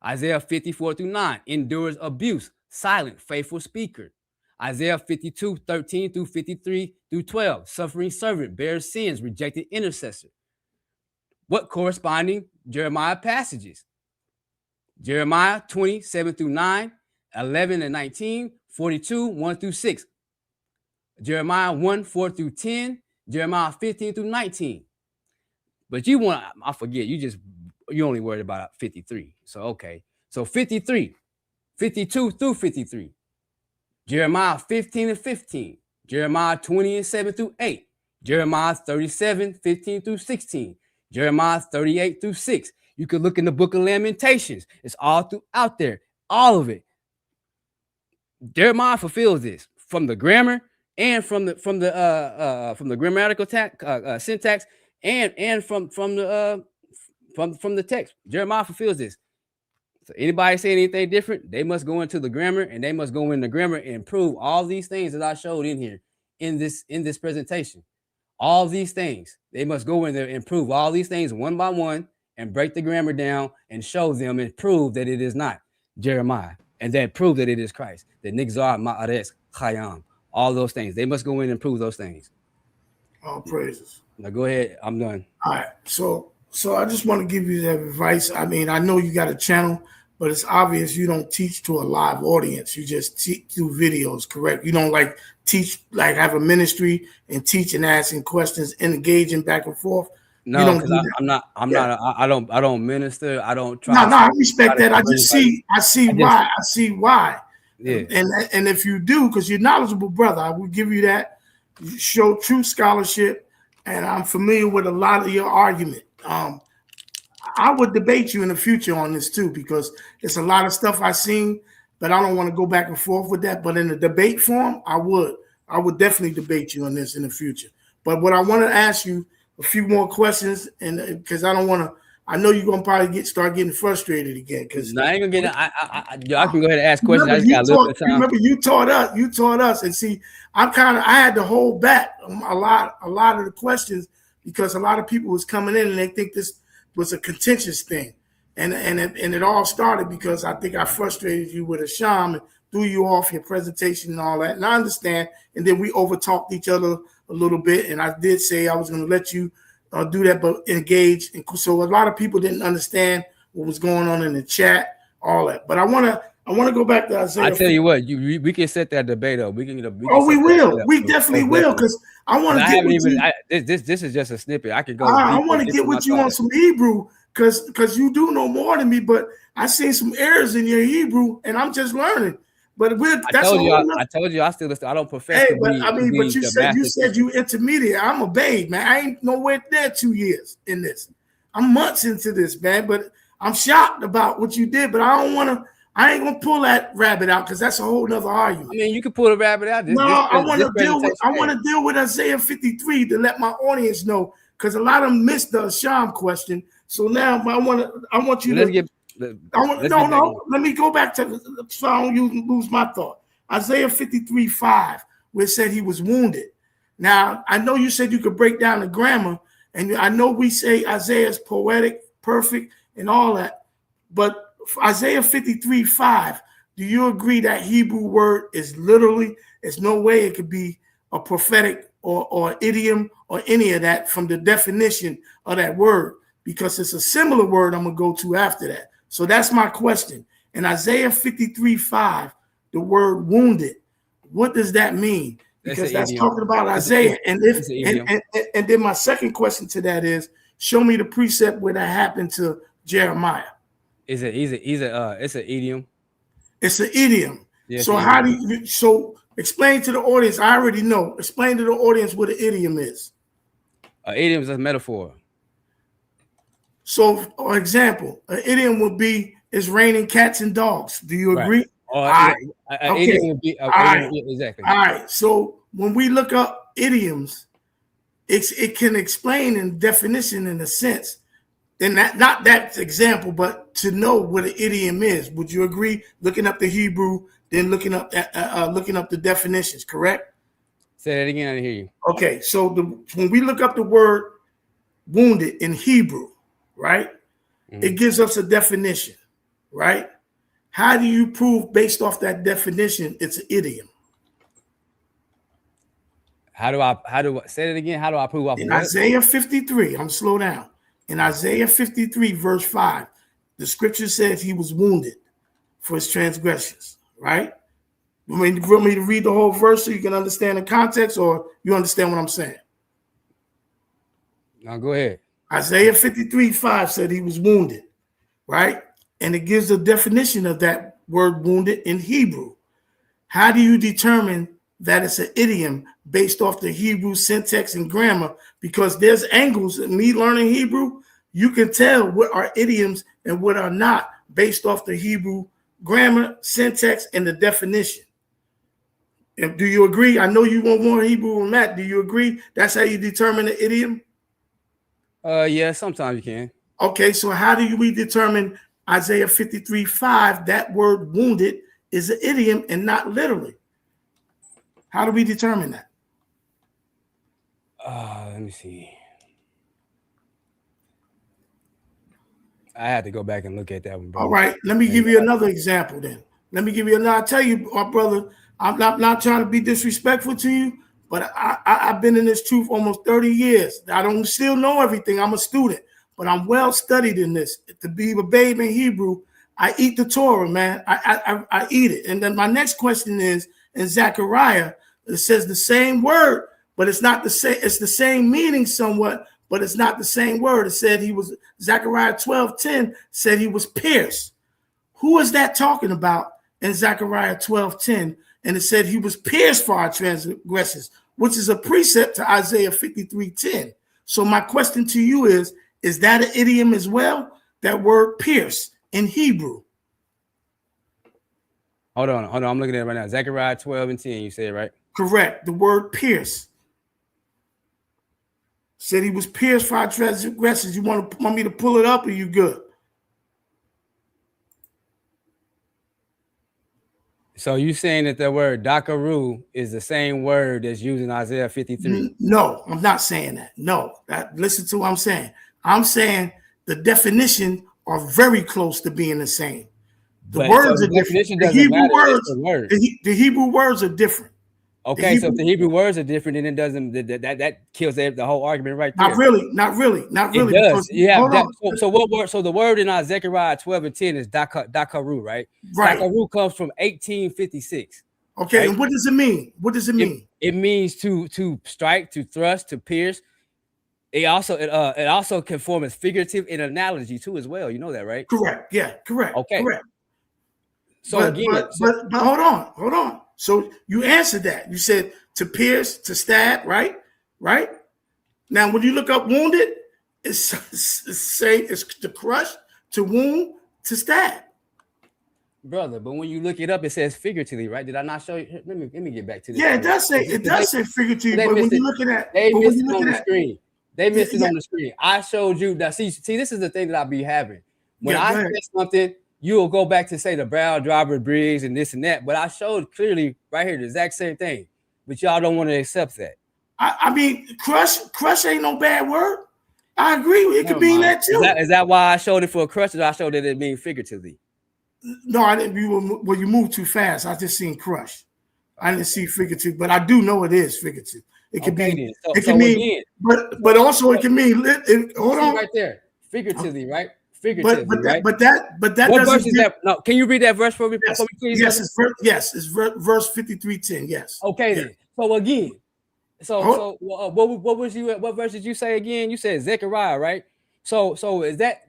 Isaiah 54 through 9, endures abuse, silent, faithful speaker. Isaiah 52, 13 through 53 through 12, suffering servant, bears sins, rejected intercessor. What corresponding Jeremiah passages? Jeremiah 20, 7 through 9, 11 and 19, 42, 1 through 6. Jeremiah 1, 4 through 10, Jeremiah 15 through 19. But you want, I forget, you only worried about 53. So, okay. So 53, 52 through 53. Jeremiah 15 and 15. Jeremiah 20 and 7 through 8. Jeremiah 37, 15 through 16. Jeremiah 38 through 6. You could look in the book of Lamentations. It's all throughout there. All of it. Jeremiah fulfills this from the grammar and from the grammatical syntax and from the text. Jeremiah fulfills this. So anybody say anything different, they must go into the grammar, and they must go in the grammar and prove all these things that I showed in here in this presentation. All these things, they must go in there and prove all these things one by one and break the grammar down and show them and prove that it is not Jeremiah, and then prove that it is Christ, that Nixar Ma'aretz Chayam, all those things. They must go in and prove those things. All praises. Now go ahead. I'm done. All right. So I just want to give you that advice. I mean, I know you got a channel, but it's obvious you don't teach to a live audience. You just teach through videos, correct? You don't like teach, like have a ministry and teach and asking questions and engaging back and forth. No, because I don't minister. I don't try. No, I respect that. I see why. Yeah. And if you do, because you're knowledgeable, brother, I will give you that. You show true scholarship, and I'm familiar with a lot of your argument. I would debate you in the future on this too, because it's a lot of stuff I've seen, but I don't want to go back and forth with that. But in the debate form, I would definitely debate you on this in the future. But what I want to ask you a few more questions, and because I don't want to, I know you're gonna probably start getting frustrated again. Because I ain't gonna get. I can go ahead and ask questions. Remember, you taught us, and see, I had to hold back a lot of the questions because a lot of people was coming in and they think this was a contentious thing, and it all started because I think I frustrated you with Asham and threw you off your presentation and all that, and I understand. And then we overtalked each other a little bit, and I did say I was going to let you do that, but engage. And so a lot of people didn't understand what was going on in the chat, all that. But I want to go back to Isaiah. I tell you what, we can set that debate up. We will. We definitely will, because I want to get with you. This is just a snippet. I could go. I want to get with you on some Hebrew, because you do know more than me. But I seen some errors in your Hebrew, and I'm just learning. But I told you I still listen. I don't profess. Hey, but you said you intermediate. I'm a babe, man. I ain't nowhere near 2 years in this. I'm months into this, man. But I'm shocked about what you did. But I ain't gonna pull that rabbit out, because that's a whole nother argument. I mean, you can pull the rabbit out. I want to deal with Isaiah 53 to let my audience know, because a lot of them missed the Asham question. So now I want you to. Let me go back to so I don't lose my thought. Isaiah 53:5, where it said he was wounded. Now, I know you said you could break down the grammar, and I know we say Isaiah is poetic, perfect, and all that. But Isaiah 53:5, do you agree that Hebrew word is literally, there's no way it could be a prophetic or idiom or any of that from the definition of that word? Because it's a similar word I'm going to go to after that. So that's my question. In Isaiah 53:5, the word wounded, what does that mean? Because that's talking about Isaiah. And then my second question to that is, show me the precept where that happened to Jeremiah. It's an idiom. It's an idiom. Yeah, so explain to the audience. I already know. Explain to the audience what an idiom is. An idiom is a metaphor. So, for example, an idiom would be, it's raining cats and dogs. Do you agree? Right. Idiom would be exactly. All right. So when we look up idioms, it can explain in definition in a sense. Then not that example, but to know what an idiom is. Would you agree? Looking up the Hebrew, then looking up the definitions, correct? Say that again. I didn't hear you. Okay. So when we look up the word wounded in Hebrew, right? Mm-hmm. It gives us a definition, right? How do you prove based off that definition it's an idiom? How do I say it again? How do I prove off in Isaiah 53? I'm slow down. In Isaiah 53, verse 5, the scripture says he was wounded for his transgressions, right? You want me to read the whole verse so you can understand the context, or you understand what I'm saying? Now go ahead. Isaiah 53:5 said he was wounded, right? And it gives a definition of that word wounded in Hebrew. How do you determine that it's an idiom based off the Hebrew syntax and grammar? Because there's angles in me learning Hebrew. You can tell what are idioms and what are not based off the Hebrew grammar, syntax, and the definition. And do you agree? I know you want more Hebrew on that. Do you agree? That's how you determine an idiom? Yeah, sometimes you can. Okay, so how do we determine Isaiah 53:5, that word wounded is an idiom and not literally. How do we determine that? Let me see. I had to go back and look at that one, bro. All right, let me give you another example then. Let me give you another. I tell you, my brother, I'm not trying to be disrespectful to you, but I've been in this truth almost 30 years. I don't still know everything. I'm a student, but I'm well studied in this. To be a babe in Hebrew, I eat the Torah, man. I eat it. And then my next question is, in Zechariah, it says the same word, but it's not the same. It's the same meaning somewhat, but it's not the same word. It said he was, Zechariah 12:10 said he was pierced. Who is that talking about in Zechariah 12:10? And it said he was pierced for our transgressions, which is a precept to Isaiah 53:10. So my question to you is that an idiom as well? That word pierce in Hebrew. Hold on. I'm looking at it right now. Zechariah 12:10, you said, right? Correct. The word pierce. Said he was pierced for our transgressions. You want me to pull it up, or you good? So you saying that the word dakaru is the same word that's used in Isaiah 53? No, I'm not saying that. No, listen to what I'm saying. I'm saying the definition are very close to being the same. The words are different. The Hebrew words, the Hebrew words are different. Okay, so if the Hebrew words are different, then it doesn't. That kills the whole argument right there. Not really. It does. So what word? So the word in Zechariah 12:10 is dakaru, right? Right. Dakaru comes from 1856. Okay, right? And what does it mean? What does it mean? It means to strike, to thrust, to pierce. It also can form as figurative and analogy too as well. You know that, right? Correct. Yeah. Correct. Okay. Correct. So but hold on. So you answered that. You said to pierce, to stab, right? Right. Now, when you look up wounded, it's to crush, to wound, to stab. Brother, but when you look it up, it says figuratively, right? Did I not show you? Let me get back to this. Yeah, it does say figuratively, but when you're looking at they missed it on the screen. They missed it on the screen. I showed you that. See, this is the thing that I be having. When I say something, you'll go back to say the Brown driver Briggs and this and that, but I showed clearly right here the exact same thing, but y'all don't want to accept that. I mean, crush ain't no bad word. I agree. It could mean that too. Is that why I showed it for a crush, or I showed that it mean figuratively? No, I didn't. You moved too fast. I just seen crush. I didn't see figurative, but I do know it is figurative. It could be. It can mean, but also it can mean. Hold on, right there, figuratively, right? But that what verse is that? No, can you read that verse for me, please? Yes, it's verse 53:10. Yes. Okay, then. So again, what verse did you say again? You said Zechariah, right? So is that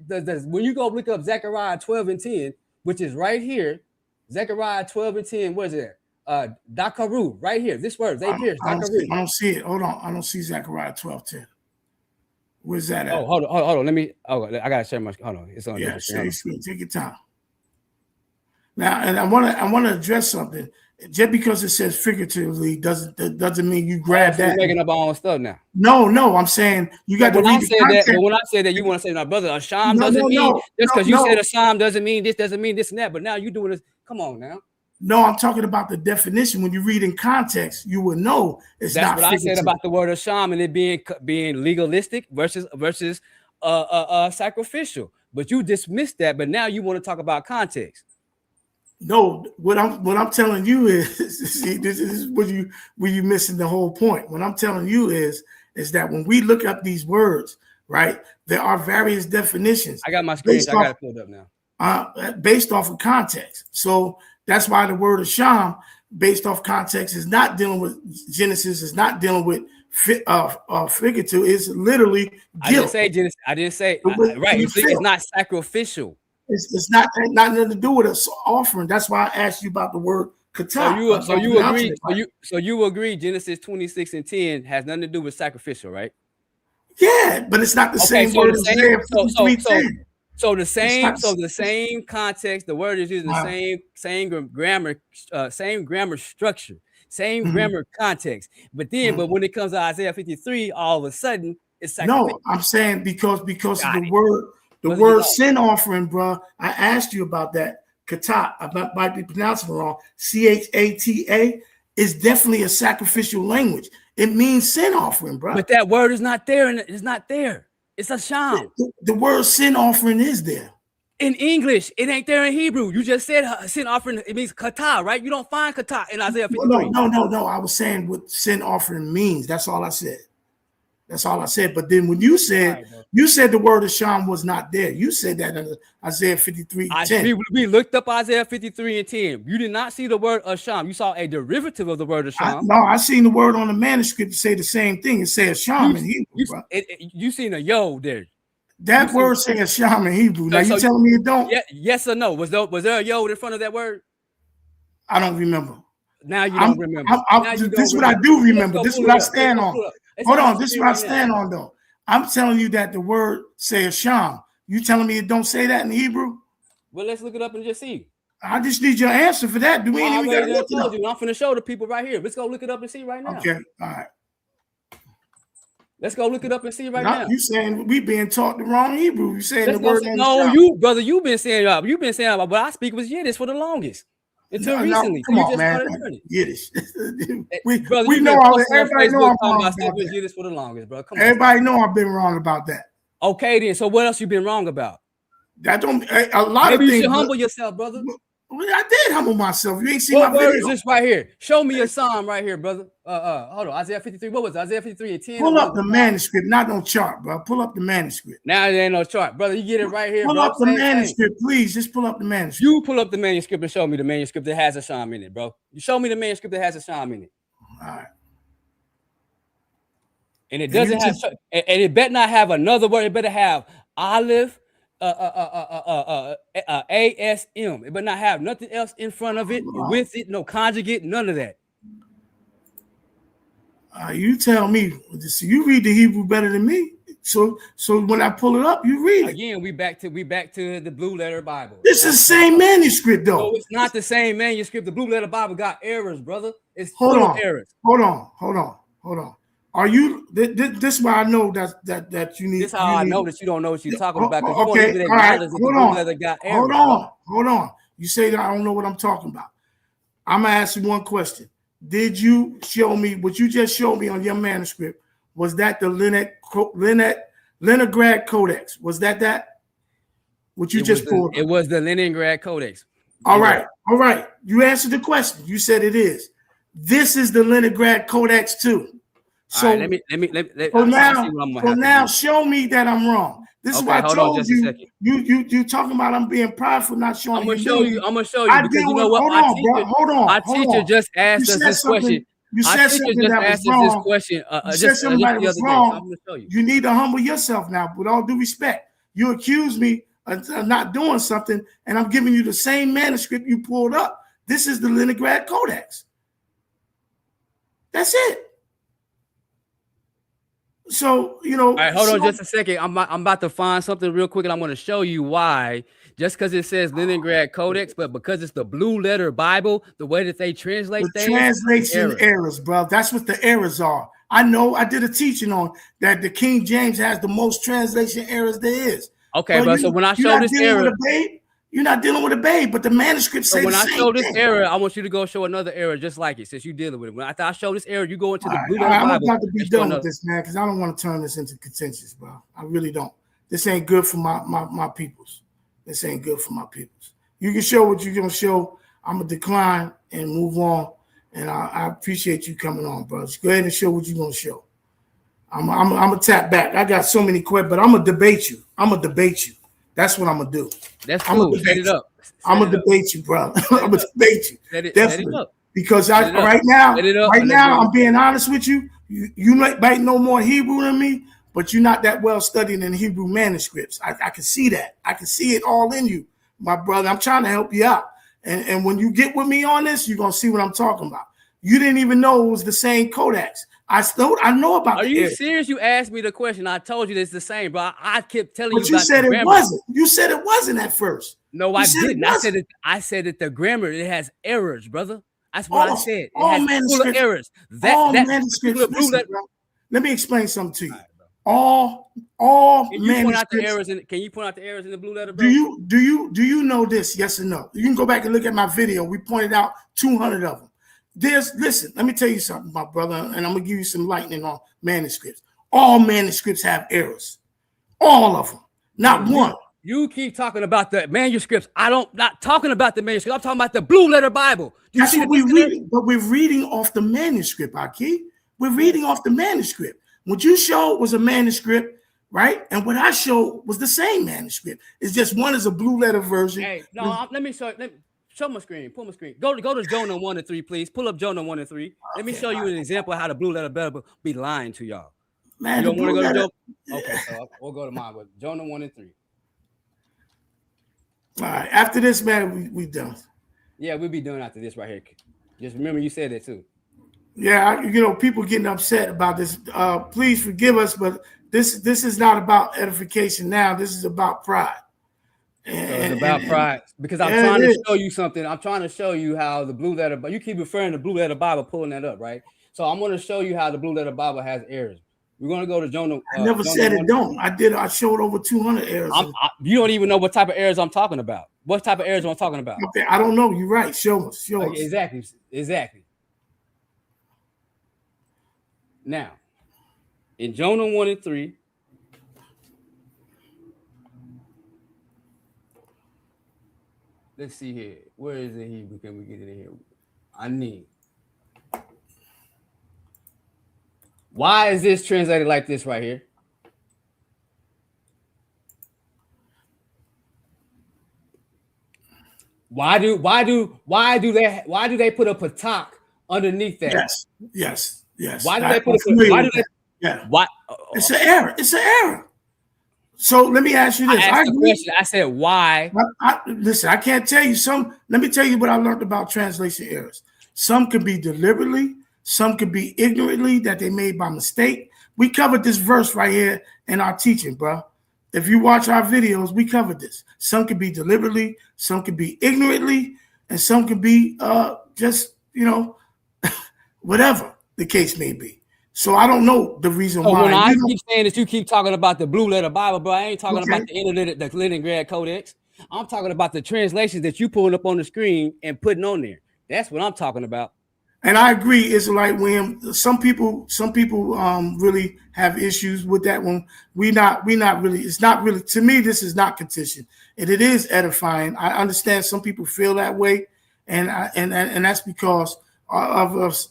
when you go look up Zechariah 12:10, which is right here, Zechariah 12:10. What is it? Dakaru, right here. This word, they pierced. I don't see it. Hold on. I don't see Zechariah 12:10. Where's that at? Oh, hold on. Let me. Oh, I gotta share my. Hold on. It's on. Yeah, share your screen. Take your time. Now, and I want to address something. Just because it says figuratively doesn't mean you grab that. You're making up our own stuff now. No. I'm saying you got to read the context. But when I said that, you want to say, "My brother, a sham doesn't mean just because you said a sham doesn't mean this and that." But now you doing this. Come on now. No, I'm talking about the definition. When you read in context, you will know it's not. That's what I said about the word of sham and it being legalistic versus sacrificial. But you dismissed that. But now you want to talk about context. No, what I'm telling you is, see, this is where you missing the whole point. What I'm telling you is that when we look up these words, right, there are various definitions. I got my screen. I got it pulled up now. Based off of context. So that's why the word of sham, based off context, is not dealing with Genesis. Is not dealing with figurative. It's literally guilt. I didn't say Genesis. I didn't say right. It's not sacrificial. It's not nothing to do with an offering. That's why I asked you about the word kata. So you agree? So you agree? Genesis 26:10 has nothing to do with sacrificial, right? Yeah, but it's not the same word. So the same context. The word is using the same grammar structure, same grammar context. But when it comes to Isaiah 53, all of a sudden it's sacrificial. No, I'm saying because the The word sin offering, bro. I asked you about that. Kata, I might be pronouncing it wrong. Chata is definitely a sacrificial language. It means sin offering, bro. But that word is not there, and it's not there. It's a sham. The word sin offering is there. In English, it ain't there in Hebrew. You just said sin offering. It means kata, right? You don't find kata in Isaiah 53. No. I was saying what sin offering means. That's all I said. That's all I said. But then when you said the word of sham was not there, you said that in Isaiah 53:10. We looked up Isaiah 53 and 10. You did not see the word of sham. You saw a derivative of the word of sham. I seen the word on the manuscript say the same thing. It says sham in Hebrew. You seen a yo there. That word says sham in Hebrew. Now you telling me it don't? Yes or no? Was there a yo in front of that word? I don't remember. Now you don't remember. This is what I do remember. This is what I stand on. Hold on. This is what I stand on, though. I'm telling you that the word says sham. You telling me it don't say that in Hebrew? Well, let's look it up and just see. I just need your answer for that. Do we ain't even got to look it up? I'm finna show the people right here. Let's go look it up and see right now. Okay. All right. Let's go look it up and see right now. You saying we being taught the wrong Hebrew? You saying the word? No, brother, you've been saying but I speak was Yiddish for the longest. Until recently. Come on, man. Yiddish. Brother, we know all that. Everybody know I'm wrong about that. Yiddish for the longest, bro. Come on. Everybody know I've been wrong about that. Okay, then. So what else you been wrong about? That don't a lot Maybe of things. You should humble yourself, brother. I did humble myself. You ain't seen my video. What word is this right here? Show me a psalm right here, brother. Hold on. Isaiah 53. What was it? Isaiah 53 and 10. Pull up the manuscript, not no chart, bro. Pull up the manuscript. Now there ain't no chart, brother. You get it right here. Pull up the manuscript, please. Just pull up the manuscript. You pull up the manuscript and show me the manuscript that has a sham in it, bro. You show me the manuscript that has a sham in it. All right. And it doesn't have, and it better not have another word. It better have Aleph, ASM. It better not have nothing else in front of it, with it, no conjugate, none of that. You tell me. You read the Hebrew better than me. So when I pull it up, you read it. Again, we back to the Blue Letter Bible. This is the same manuscript, though. No, it's not the same manuscript. The Blue Letter Bible got errors, brother. It's full of errors. Hold on. Are you? This is why I know that you need. This is how I know that you don't know what you're talking about. Okay, all right. Hold on. You say that I don't know what I'm talking about. I'm gonna ask you one question. Did you show me what you just showed me on your manuscript? Was that the Leningrad Codex? Was that? What you just pulled? It was the Leningrad Codex. All right. You answered the question. You said it is. This is the Leningrad Codex too. So right, let me. Now show me that I'm wrong. This is why I told you. You talking about I'm being prideful, not showing. I'm gonna show you because you know what? Our teacher just asked us this question. You said something that was wrong. I'm gonna show you. You need to humble yourself now. With all due respect, you accuse me of not doing something, and I'm giving you the same manuscript you pulled up. This is the Leningrad Codex. That's it. So, all right, hold on just a second. I'm about to find something real quick, and I'm going to show you why. Just because it says Leningrad Codex, but because it's the Blue Letter Bible, the way that they translate things. Translation errors, bro. That's what the errors are. I know. I did a teaching on that. The King James has the most translation errors there is. Okay, bro. So when I show this error, you're not dealing with a babe, but the manuscript says when I show this error, I want you to go show another error just like it, since you're dealing with it. When I show this error, you go into the Blue Letter Bible. I'm about to be done with this, man, because I don't want to turn this into contentious, bro. I really don't. This ain't good for my peoples. This ain't good for my peoples. You can show what you're gonna show. I'm gonna decline and move on. And I appreciate you coming on, bro. Just go ahead and show what you're gonna show. I'm gonna tap back. I got so many questions, but I'm gonna debate you. That's what I'm gonna do. That's cool. Set it up. I'm gonna debate you, bro. I'm gonna debate you. Definitely. Because right now, I'm being honest with you. You might know more Hebrew than me, but you're not that well studied in Hebrew manuscripts. I can see that. I can see it all in you, my brother. I'm trying to help you out. And when you get with me on this, you're gonna see what I'm talking about. You didn't even know it was the same codex. I know about. Are you serious? You asked me the question. I told you it's the same, bro. I kept telling you. But you said it wasn't. You said it wasn't at first. No, I didn't. I said that the grammar it has errors, brother. That's what I said. It all has full of errors. All manuscripts. Let me explain something to you. All Can you point out the manuscripts. errors? Can you point out the errors in the blue letter? Do Bro? you know this? Yes or no? You can go back and look at my video. We pointed out 200 of them. Listen, let me tell you something, my brother, and I'm gonna give you some lightning on manuscripts. All manuscripts have errors. All of them. Not one. You keep talking about the manuscripts. Not talking about the manuscript. I'm talking about the blue letter Bible. That's what we're reading, but we're reading off the manuscript, Aki. We're reading off the manuscript. What you showed was a manuscript, right? And what I showed was the same manuscript. It's just one is a blue letter version. Hey, no, let me show my screen. Pull my screen. Go to Jonah 1 and 3, please. Pull up Jonah 1 and 3. Let me show you an example of how the blue letter Bible be lying to y'all. Man, you don't want to go to Jonah? Okay, so we'll go to mine. But Jonah 1 and 3. All right. After this, man, we done. Yeah, we'll be done after this right here. Just remember you said that too. Yeah, people getting upset about this. Please forgive us, but this is not about edification now. This is about pride. It's about pride because I'm trying to show you something. I'm trying to show you how the blue letter, but you keep referring to blue letter Bible, pulling that up, right? So I'm going to show you how the blue letter Bible has errors. We're going to go to Jonah. I never said it don't. I showed over 200 errors. You don't even know what type of errors I'm talking about. What type of errors am I talking about? Okay, I don't know. You're right. Show us. Exactly. Now, in Jonah 1 and 3, let's see here. Where is it? Hebrew? Can we get it in here? I need. Why is this translated like this right here? Why do they put a patak underneath that? Yes. Why do they put why? It's an error. It's an error. So let me ask you this. I asked the question. I said why? Listen, I can't tell you some. Let me tell you what I learned about translation errors. Some could be deliberately, some could be ignorantly that they made by mistake. We covered this verse right here in our teaching, bro. If you watch our videos, we covered this. Some could be deliberately, some could be ignorantly, and some could be just, whatever the case may be. So I don't know the reason why. When I keep saying that, you keep talking about the blue letter Bible, bro. I ain't talking about the Leningrad Codex. I'm talking about the translations that you pulling up on the screen and putting on there. That's what I'm talking about. And I agree, it's like when some people really have issues with that one. We not really. It's not really, to me. This is not contention, and it is edifying. I understand some people feel that way, and that's because of us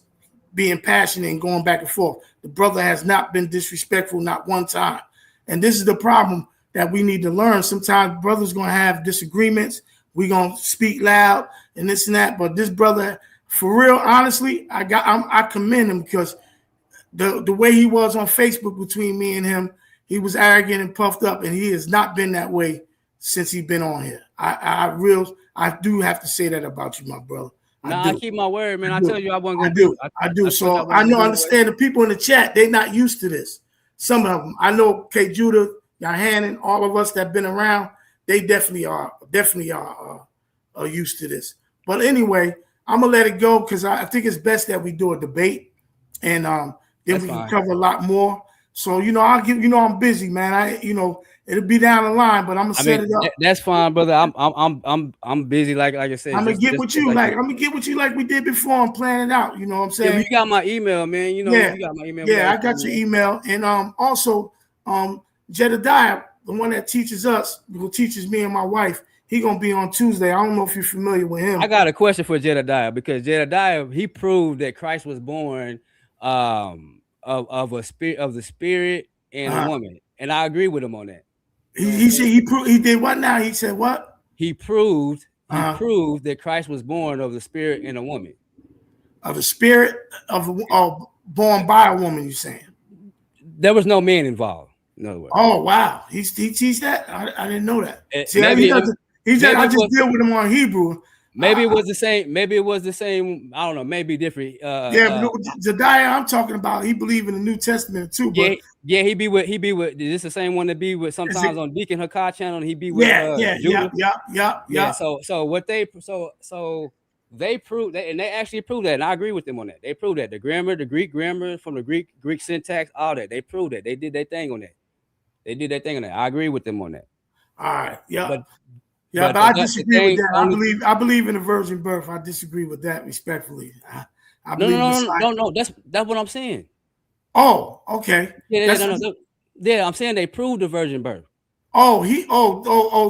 being passionate and going back and forth. The brother has not been disrespectful, not one time, and this is the problem that we need to learn. Sometimes brothers gonna have disagreements. We gonna speak loud and this and that, but this brother. For real, honestly, I commend him because the way he was on Facebook between me and him, he was arrogant and puffed up, and he has not been that way since he's been on here. I do have to say that about you, my brother. I keep my word, man. I tell you, I wasn't gonna do. I do. So I understand the people in the chat, they're not used to this. Some of them, I know K. Judah, Yohanan, all of us that have been around, they definitely are used to this. But anyway, I'm gonna let it go because I think it's best that we do a debate, and then we can cover a lot more. So I'll give. I'm busy, man. It'll be down the line, but I'm gonna set it up. That's fine, brother. I'm busy. Like I said, I'm gonna get with you like I'm gonna get with you like we did before and plan it out. You know what I'm saying? Yeah, you got my email, man. You got my email. Yeah, I got your email, and also Jedediah, the one that teaches us, who teaches me and my wife. He gonna be on Tuesday. I don't know if you're familiar with him. I got a question for Jedediah because Jedediah, he proved that Christ was born of the spirit and a woman, and I agree with him on that. He said he did what now? He said what? He proved that Christ was born of the spirit and a woman. Of the spirit of born by a woman. You saying? There was no man involved. In other words. Oh wow, he teach that? I didn't know that. I just deal with him on Hebrew. Maybe it was the same. Maybe it was the same. I don't know. Maybe different. But Jedediah, I'm talking about. He believe in the New Testament too. But he be with. Is this the same one that be with sometimes on Deacon Hakar channel? And he be with. Yeah. So what they They proved that, and they actually proved that, and I agree with them on that. They proved that the grammar, the Greek grammar from the Greek syntax, all that. They proved that. They did their thing on that. They did their thing on that. I agree with them on that. All right. Yeah. But yeah, but I disagree with that. Only, I believe in the virgin birth. I disagree with that respectfully. I believe no. That's what I'm saying. Oh, okay. Yeah, I'm saying they proved the virgin birth. Oh, you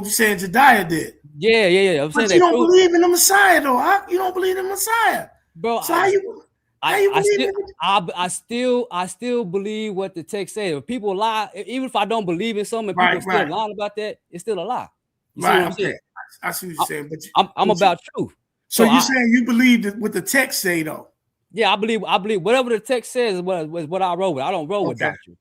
saying Jediah did? Yeah. I'm saying but you don't believe in the Messiah, though. Huh? You don't believe in the Messiah, bro. So how you believe I still believe what the text says. If people lie, even if I don't believe in something, and people still lying about that, it's still a lie. You see what I'm saying? I see what you're saying, but I'm about truth. So you're saying you believe what the text say, though? Yeah, I believe whatever the text says is what I roll with. I don't roll with doctrine.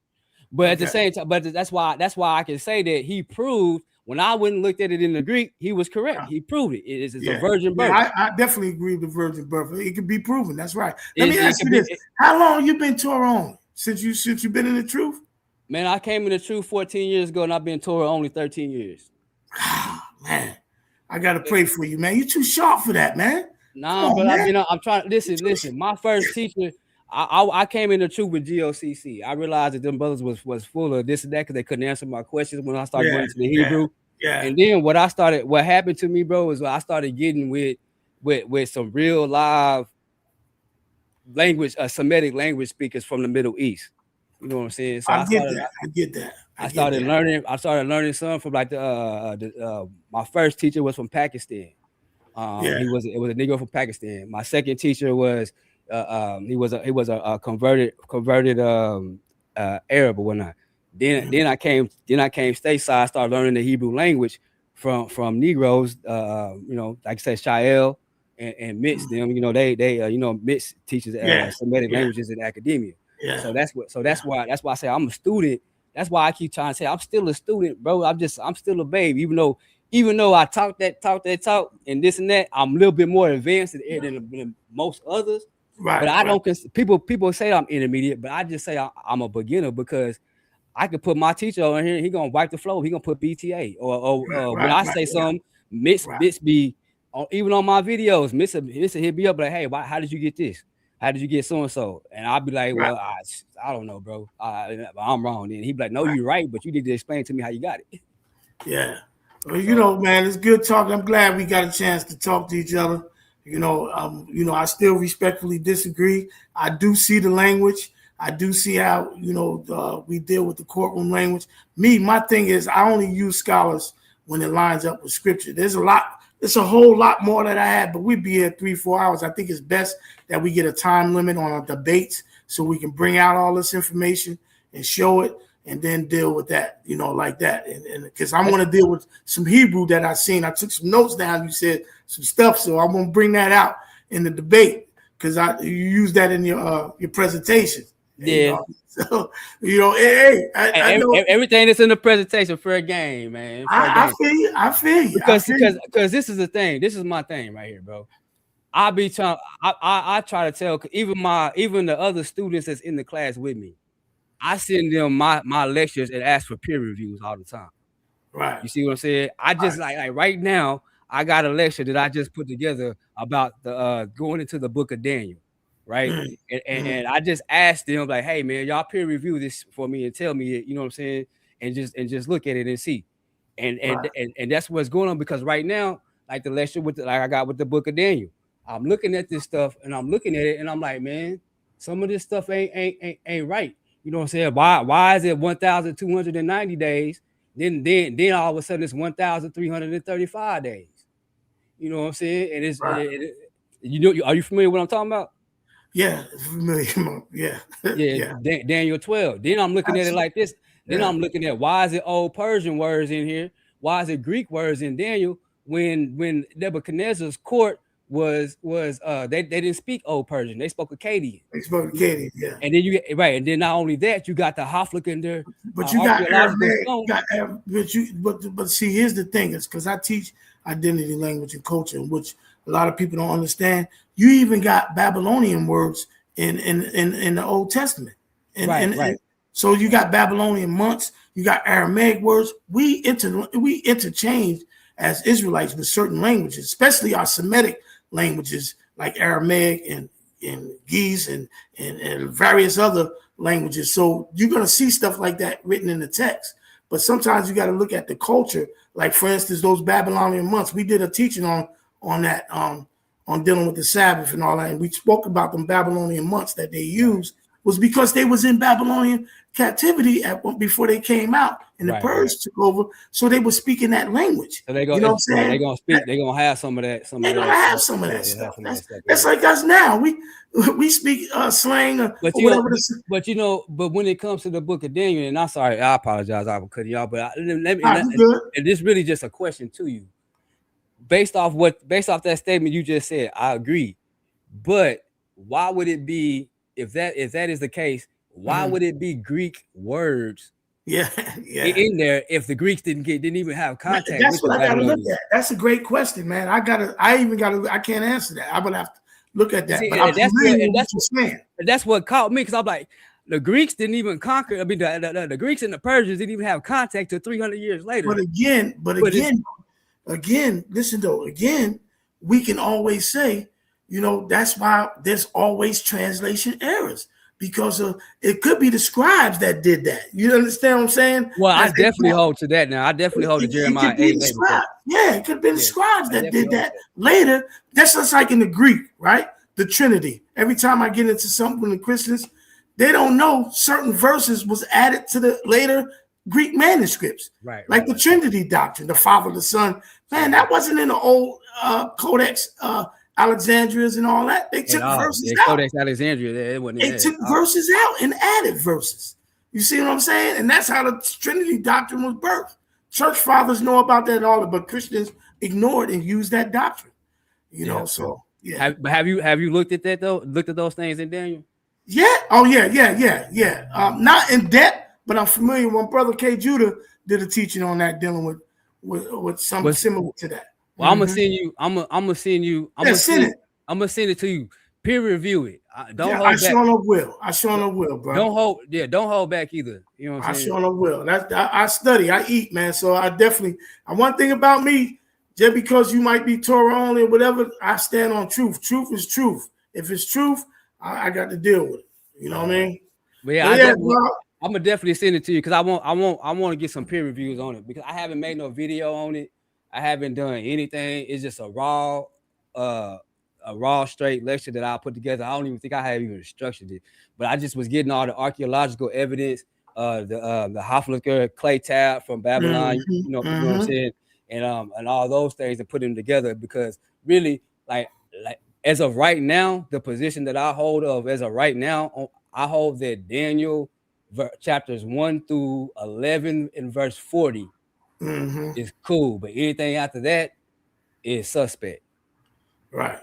But at the same time, but that's why I can say that he proved when I went and looked at it in the Greek, he was correct. He proved it. It's a virgin birth. I definitely agree with the virgin birth. It can be proven. That's right. Let me ask you this: how long you been Torah only? Since you've been in the truth? Man, I came in the truth 14 years ago, and I've been Torah only 13 years. Man, I gotta pray for you, man. You're too sharp for that, man. Nah, but I'm trying. Listen. My first teacher. I came in the truth with GOCC. I realized that them brothers was full of this and that because they couldn't answer my questions when I started going to the Hebrew. Yeah. And then what happened to me, bro, is I started getting with some real live language, Semitic language speakers from the Middle East. You know what I'm saying? So I get that. I started learning some from like my first teacher was from Pakistan. It was a Negro from Pakistan. My second teacher was he was a converted Arab or whatnot. Then I came stateside. I started learning the Hebrew language from Negroes. Like I said, Shael and Mitz. Them, they Mitz teaches Semitic languages in academia. Yeah. So that's why I say I'm a student. That's why I keep trying to say I'm still a student, bro. I'm still a babe, even though I talk that talk and this and that. I'm a little bit more advanced than most others. Right. But I don't people say I'm intermediate, but I just say I'm a beginner because I could put my teacher on here. He gonna wipe the floor. He gonna put BTA when I say something. Mitz be even on my videos. Mitz hit me up like, hey, how did you get this? How did you get so and so? And I'll be like, well, I don't know, bro. I'm wrong. Then he'd be like, no, you're right, but you need to explain to me how you got it. Yeah. Well, man, it's good talking. I'm glad we got a chance to talk to each other. I still respectfully disagree. I do see the language. I do see how, we deal with the courtroom language. My thing is I only use scholars when it lines up with scripture. There's a whole lot more that I had, but we'd be here 3-4 hours. I think it's best that we get a time limit on our debates so we can bring out all this information and show it and then deal with that, like that. And because I want to deal with some Hebrew that I seen. I took some notes down. You said some stuff, so I'm going to bring that out in the debate because you use that in your presentation. Yeah. I know everything that's in the presentation for a game, man. I feel you. Because this is the thing. This is my thing right here, bro. I try to tell even the other students that's in the class with me. I send them my lectures and ask for peer reviews all the time. Right. You see what I'm saying? I just like right now, I got a lecture that I just put together about the going into the book of Daniel. Right. And I just asked them like, hey man, y'all peer review this for me and tell me, you know what I'm saying? And just look at it and see. And that's what's going on because right now, like the lecture I got with the book of Daniel, I'm looking at this stuff and I'm looking at it and I'm like, man, some of this stuff ain't right. You know what I'm saying? Why is it 1,290 days? Then all of a sudden it's 1,335 days. You know what I'm saying? And it's are you familiar with what I'm talking about? Yeah, familiar. Yeah. Daniel 12. Then I'm looking at it like this. Then I'm looking at why is it old Persian words in here? Why is it Greek words in Daniel when Nebuchadnezzar's court was they didn't speak Old Persian, they spoke Akkadian. Yeah. And then and then not only that, you got the Haflik in there. But you got Aramaic, but see, here's the thing, is because I teach identity, language, and culture, which a lot of people don't understand. You even got Babylonian words in the Old Testament. Right. So you got Babylonian months, you got Aramaic words. We interchange as Israelites with certain languages, especially our Semitic languages like Aramaic and Geese and various other languages. So you're going to see stuff like that written in the text. But sometimes you got to look at the culture. Like, for instance, those Babylonian months. We did a teaching on that, on dealing with the Sabbath and all that. And we spoke about them Babylonian months that they used was because they was in Babylonian captivity before they came out, and the Persians took over. So they were speaking that language. So they're gonna speak. They're gonna have some of that. They're gonna have some of that stuff. That's like us now. We speak slang or whatever. But when it comes to the book of Daniel, and I'm sorry, I apologize, I was cutting y'all, but and this really just a question to you, based off that statement you just said. I agree, but why would it be, if that is the case? Why would it be Greek words in there if the Greeks didn't even have contact? That's what I gotta look at. That's a great question, man. I can't answer that. I would have to look at that. But that's what caught me, because I'm like, the Greeks didn't even conquer. I mean, the Greeks and the Persians didn't even have contact till 300 years later. But again, listen though. Again, we can always say, that's why there's always translation errors. Because it could be the scribes that did that. You understand what I'm saying? Well, I definitely hold to that now. I definitely hold to Jeremiah 8. Yeah, it could have been the scribes that did that later. That's just like in the Greek, right? The Trinity. Every time I get into something with the Christians, they don't know certain verses was added to the later Greek manuscripts. Like the Trinity doctrine, the Father, the Son. Man, that wasn't in the old Codex Alexandrias and all that. They took verses out. Codex Alexandria, they took verses out and added verses. You see what I'm saying? And that's how the Trinity doctrine was birthed. Church fathers know about that and all that, but Christians ignored and used that doctrine. So yeah. But have you looked at that though? Looked at those things in Daniel? Yeah. Oh yeah. Not in depth, but I'm familiar. When Brother K. Judah did a teaching on that, dealing with something similar to that. Well, I'm gonna send you. I'm gonna send it to you. Peer review it. Don't hold back. I sure enough will, bro. Don't hold back either. You know what I'm saying? I sure enough will. I study. I eat, man. So I definitely. One thing about me, just because you might be Torah only or whatever, I stand on truth. Truth is truth. If it's truth, I got to deal with it. You know what I mean? But I'm gonna definitely send it to you, because I want to get some peer reviews on it, because I haven't made no video on it. I haven't done anything. It's just a raw straight lecture that I put together. I don't even think I have even structured it, but I just was getting all the archaeological evidence, the Hafliker clay tab from Babylon, you know what I'm saying, and all those things, and put them together, because really, like as of right now, the position that I hold as of right now, I hold that Daniel chapters 1 through 11 and verse 40 is cool, but anything after that is suspect. Right.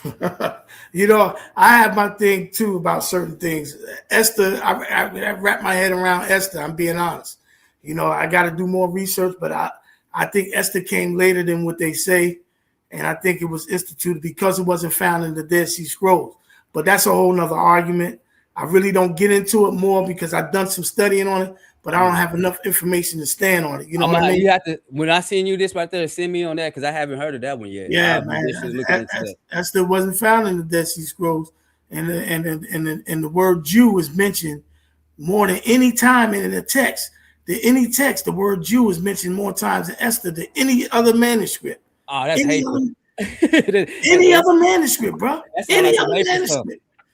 I have my thing too about certain things. Esther, I wrap my head around Esther. I'm being honest. I got to do more research, but I think Esther came later than what they say, and I think it was instituted because it wasn't found in the Dead Sea Scrolls. But that's a whole nother argument. I really don't get into it more because I've done some studying on it, but I don't have enough information to stand on it. You know what I mean? You have to, when I send you this right there, send me on that, because I haven't heard of that one yet. Yeah, man. That still wasn't found in the Dead Sea Scrolls, and the word Jew is mentioned more than any time in the text. The word Jew is mentioned more times in Esther than any other manuscript. Oh, that's hateful. Any other manuscript, bro. Any other manuscript. Stuff.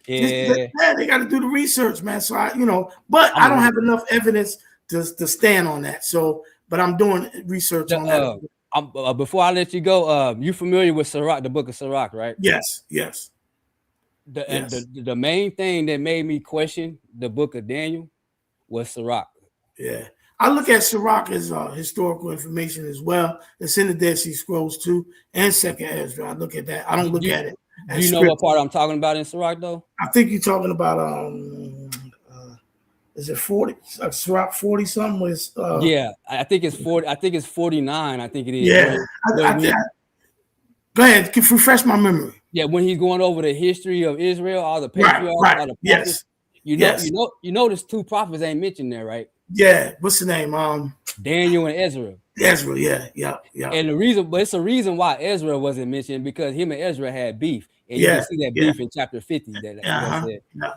Yeah, they got to do the research, man. So but I don't have enough evidence to stand on that. So, but I'm doing research on that. Before I let you go, you familiar with Sirach, the book of Sirach, right? Yes. The main thing that made me question the book of Daniel was Sirach. Yeah, I look at Sirach as historical information as well. It's in the Dead Sea Scrolls too, and Second Ezra. I look at that. I don't look at it. Do you know what part I'm talking about in Sirach though? I think you're talking about is it 40? Sirach 40 something? Yeah, I think it's 40. I think it's 49. I think it is. Yeah. Go ahead. Refresh my memory. Yeah, when he's going over the history of Israel, all the patriarchs, all the prophets. You notice two prophets ain't mentioned there, right? Yeah. What's the name? Daniel and Ezra. Ezra, yeah. And the reason, but it's a reason why Ezra wasn't mentioned, because him and Ezra had beef, and you Yeah, can see that beef in chapter 50. That said, yeah.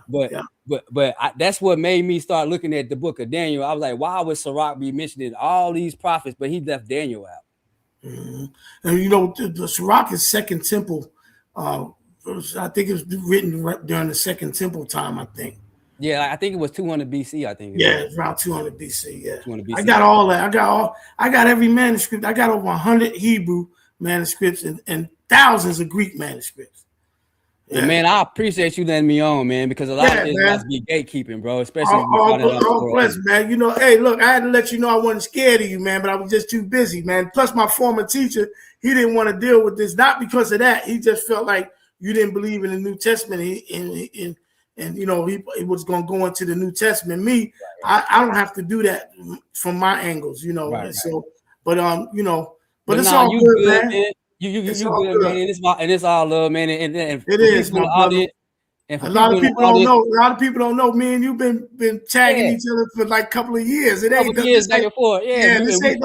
but that's what made me start looking at the book of Daniel. I was like, why would Sirach be mentioning all these prophets, but he left Daniel out? Mm-hmm. And you know, the Sirach is Second Temple. I think it was written during the Second Temple time, I think. Yeah, I think it was 200 BC. I think. It's around 200 BC. Yeah, 200 BC. I got all that. I got every manuscript. I got over 100 Hebrew manuscripts and thousands of Greek manuscripts. Yeah. Well, man, I appreciate you letting me on, man, because a lot of this has to be gatekeeping, bro. Especially all blessed, man. You know, hey, look, I had to let you know I wasn't scared of you, man, but I was just too busy, man. Plus, my former teacher, he didn't want to deal with this, not because of that. He just felt like you didn't believe in the New Testament, and you know, he was going to go into the New Testament. Me, I don't have to do that from my angles, you know. Right. So, but you know, but it's all good, man. You good, man, and it's all love, man, and it is, my brother. And a lot of people don't know. A lot of people don't know. Me and you've been tagging each other for like a couple of years. It ain't years back and forth. This ain't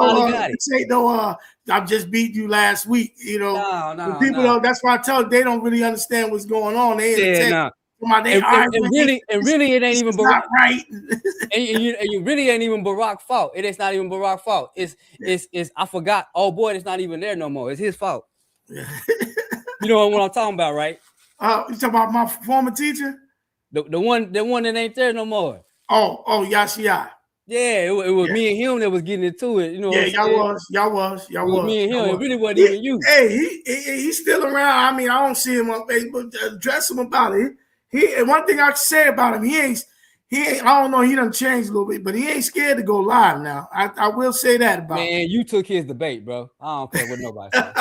no. I just beat you last week. You know, no. People don't. That's why I tell you, they don't really understand what's going on. They really, it ain't even Barack right. and you really ain't even Barack's fault. It is not even Barack's fault. It's I forgot. Oh boy, it's not even there no more. It's his fault. You know what I'm talking about, right? You talking about my former teacher? The one that ain't there no more. Oh, Yashia. Yeah, it was me and him that was getting into it. You know, y'all was. Me and him. It really wasn't even you. Hey, he's still around. I mean, I don't see him on Facebook. Address him about it. One thing I can say about him, he ain't. I don't know. He done changed a little bit, but he ain't scared to go live now. I will say that about him. Man, you took his debate, bro. I don't care what nobody says.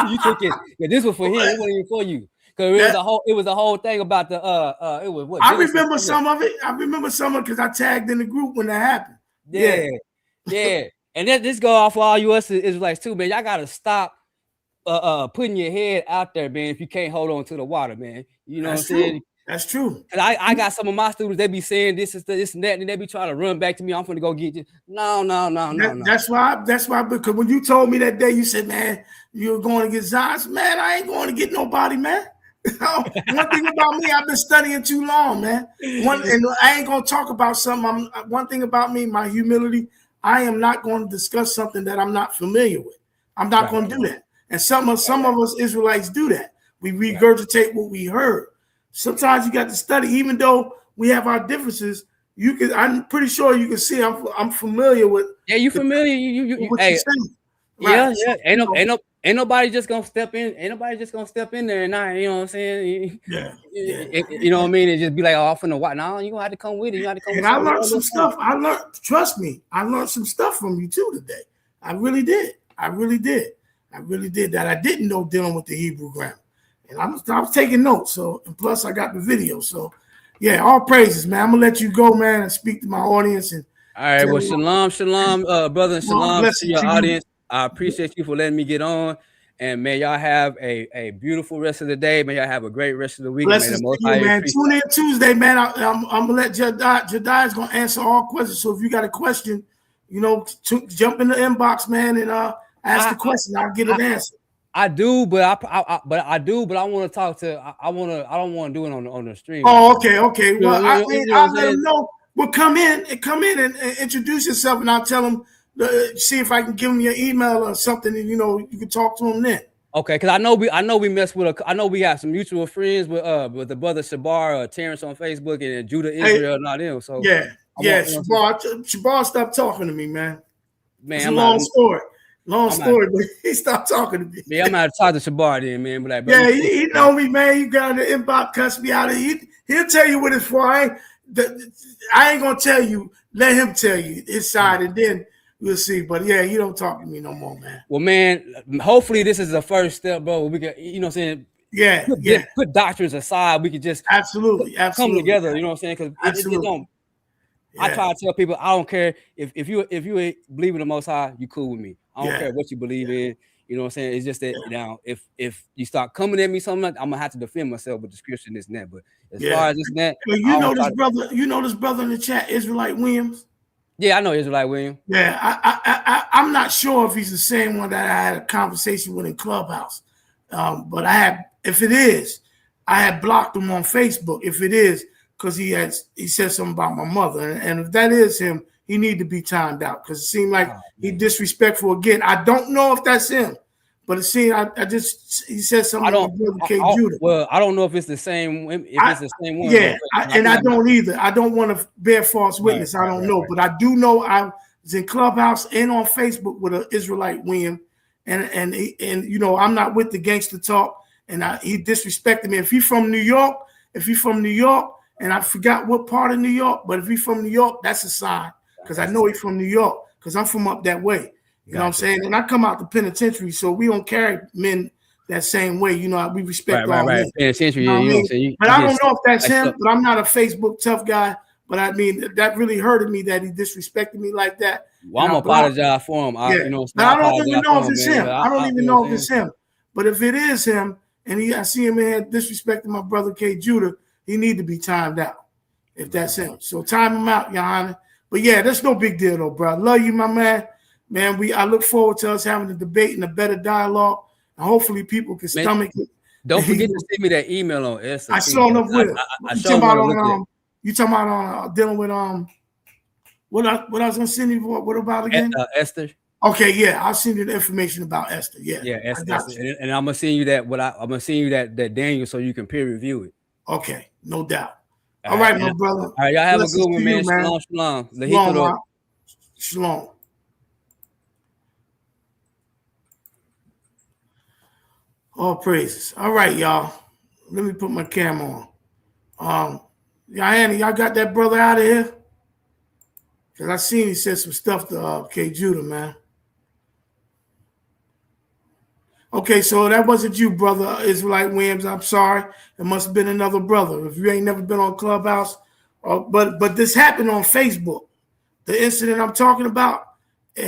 You took it. Yeah, this was for him. It wasn't even for you. Because it was the whole thing about the it was what I remember some of it. Because I tagged in the group when that happened. Yeah. And this go off for all you us Israelites too, man. Y'all gotta stop putting your head out there, man, if you can't hold on to the water, man. You know what I'm saying? That's true. And I got some of my students, they be saying this and that, and they be trying to run back to me. I'm gonna go get you. No. That's why, because when you told me that day, you said, man, you're going to get Zion. Man, I ain't going to get nobody, man. One thing about me, I've been studying too long, man. And I ain't gonna talk about something. One thing about me, my humility, I am not going to discuss something that I'm not familiar with. I'm not going to do that. And some of us Israelites do that. We regurgitate what we heard. Sometimes you got to study, even though we have our differences. I'm pretty sure you can see I'm familiar with. Yeah, you familiar? You what you're saying. Right. Yeah. Ain't nobody just gonna step in. Ain't nobody just gonna step in there and not, you know what I'm saying? Yeah. You know what I mean? And just be like, oh, I'm finna watch. No, you gonna have to come with it. You have to come. And I learned some stuff. Trust me, I learned some stuff from you too today. I really did. That I didn't know dealing with the Hebrew grammar. And I was taking notes. So, and plus I got the video. So, yeah, all praises, man. I'm gonna let you go, man, and speak to my audience. And all right, well, shalom, brother, and shalom to your audience. I appreciate you for letting me get on, and may y'all have a beautiful rest of the day. May y'all have a great rest of the week. Blessings to you, man. Tune in Tuesday, man. I'm gonna let Jediah is gonna answer all questions. So if you got a question, you know, jump in the inbox, man, and ask the question. I'll get an answer. I do, but I want to talk to. I don't want to do it on the stream. Oh, okay. Well, I'll let them know. Well, come in and introduce yourself, and I'll tell them. See if I can give them your email or something, and you can talk to them then. Okay, because I know we mess with I know we have some mutual friends with the brother Shabar, Terrence on Facebook, and Judah Israel, not him. So Shabar stopped talking to me, man. It's a long story, but he stopped talking to me. Yeah, I'm gonna talk to Shabar then, man. But like, he know me, man. He got the inbox, cuss me out. He'll tell you what it's for. I ain't gonna tell you. Let him tell you his side, and then. We'll see, but yeah, you don't talk to me no more, man. Well, man, hopefully this is the first step, bro. We can, you know what I'm saying? Put doctrines aside. We could just absolutely come together, you know what I'm saying? Because it don't. Yeah. I try to tell people, I don't care if you believe in the Most High, you cool with me. I don't care what you believe in. You know what I'm saying? It's just that now, if you start coming at me something, I'm gonna have to defend myself with the scripture, this and that. But as far as this and that, this brother in the chat, Israelite Williams. Yeah, I know Israelite William. Yeah, I'm not sure if he's the same one that I had a conversation with in Clubhouse. But if it is, I had blocked him on Facebook. If it is, because he said something about my mother, and if that is him, he need to be timed out because it seemed like he disrespectful again. I don't know if that's him, but it seemed he said something to Brother K. Judah. Well, I don't know if it's the same. If it's the same one. Yeah, I don't either. I don't want to bear false witness. I don't know, but I do know I was in Clubhouse and on Facebook with an Israelite William, and you know I'm not with the gangster talk, and he disrespected me. If he's from New York, and I forgot what part of New York, but if he's from New York, that's a sign because I know he's from New York because I'm from up that way. You know what I'm saying? And I come out the penitentiary, so we don't carry men that same way. You know, we respect all men. Penitentiary, you know what I mean? But I don't know if that's him, but I'm not a Facebook tough guy. But I mean, that really hurted me that he disrespected me like that. Well, I'm apologize for him. But I don't even know if it's him. I don't even know if it's him. But if it is him, and I see him in here disrespecting my brother K. Judah, he need to be timed out. If that's him, so time him out, Your Honor. But yeah, that's no big deal though, bro. I love you, my man. Man, I look forward to us having a debate and a better dialogue, and hopefully people can stomach it. Don't forget to send me that email on Esther. I saw enough with it. You talking about dealing with what I was gonna send you for? What about again? Esther. Okay, yeah, I'll send you the information about Esther. Yeah, Esther. And I'm gonna send you that. I'm gonna send you that Daniel so you can peer review it. Okay, no doubt. All right, my brother. All right, y'all have a good one, man. Shalom, shalom. Shalom. All praises. All right, y'all. Let me put my camera on. Y'all got that brother out of here? Because I seen he said some stuff to K. Judah, man. Okay, so that wasn't you, brother Israelite Williams. I'm sorry. It must have been another brother. If you ain't never been on Clubhouse. But this happened on Facebook. The incident I'm talking about,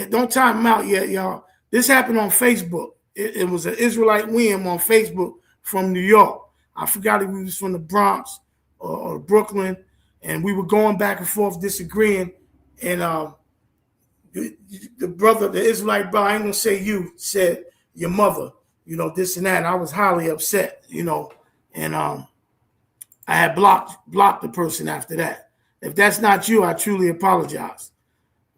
don't time him out yet, y'all. This happened on Facebook. It was an Israelite William on Facebook from New York. I forgot if he was from the Bronx or Brooklyn, and we were going back and forth disagreeing. And the Israelite brother, I ain't gonna say you, said your mother, you know, this and that. And I was highly upset, you know, and I had blocked the person after that. If that's not you, I truly apologize.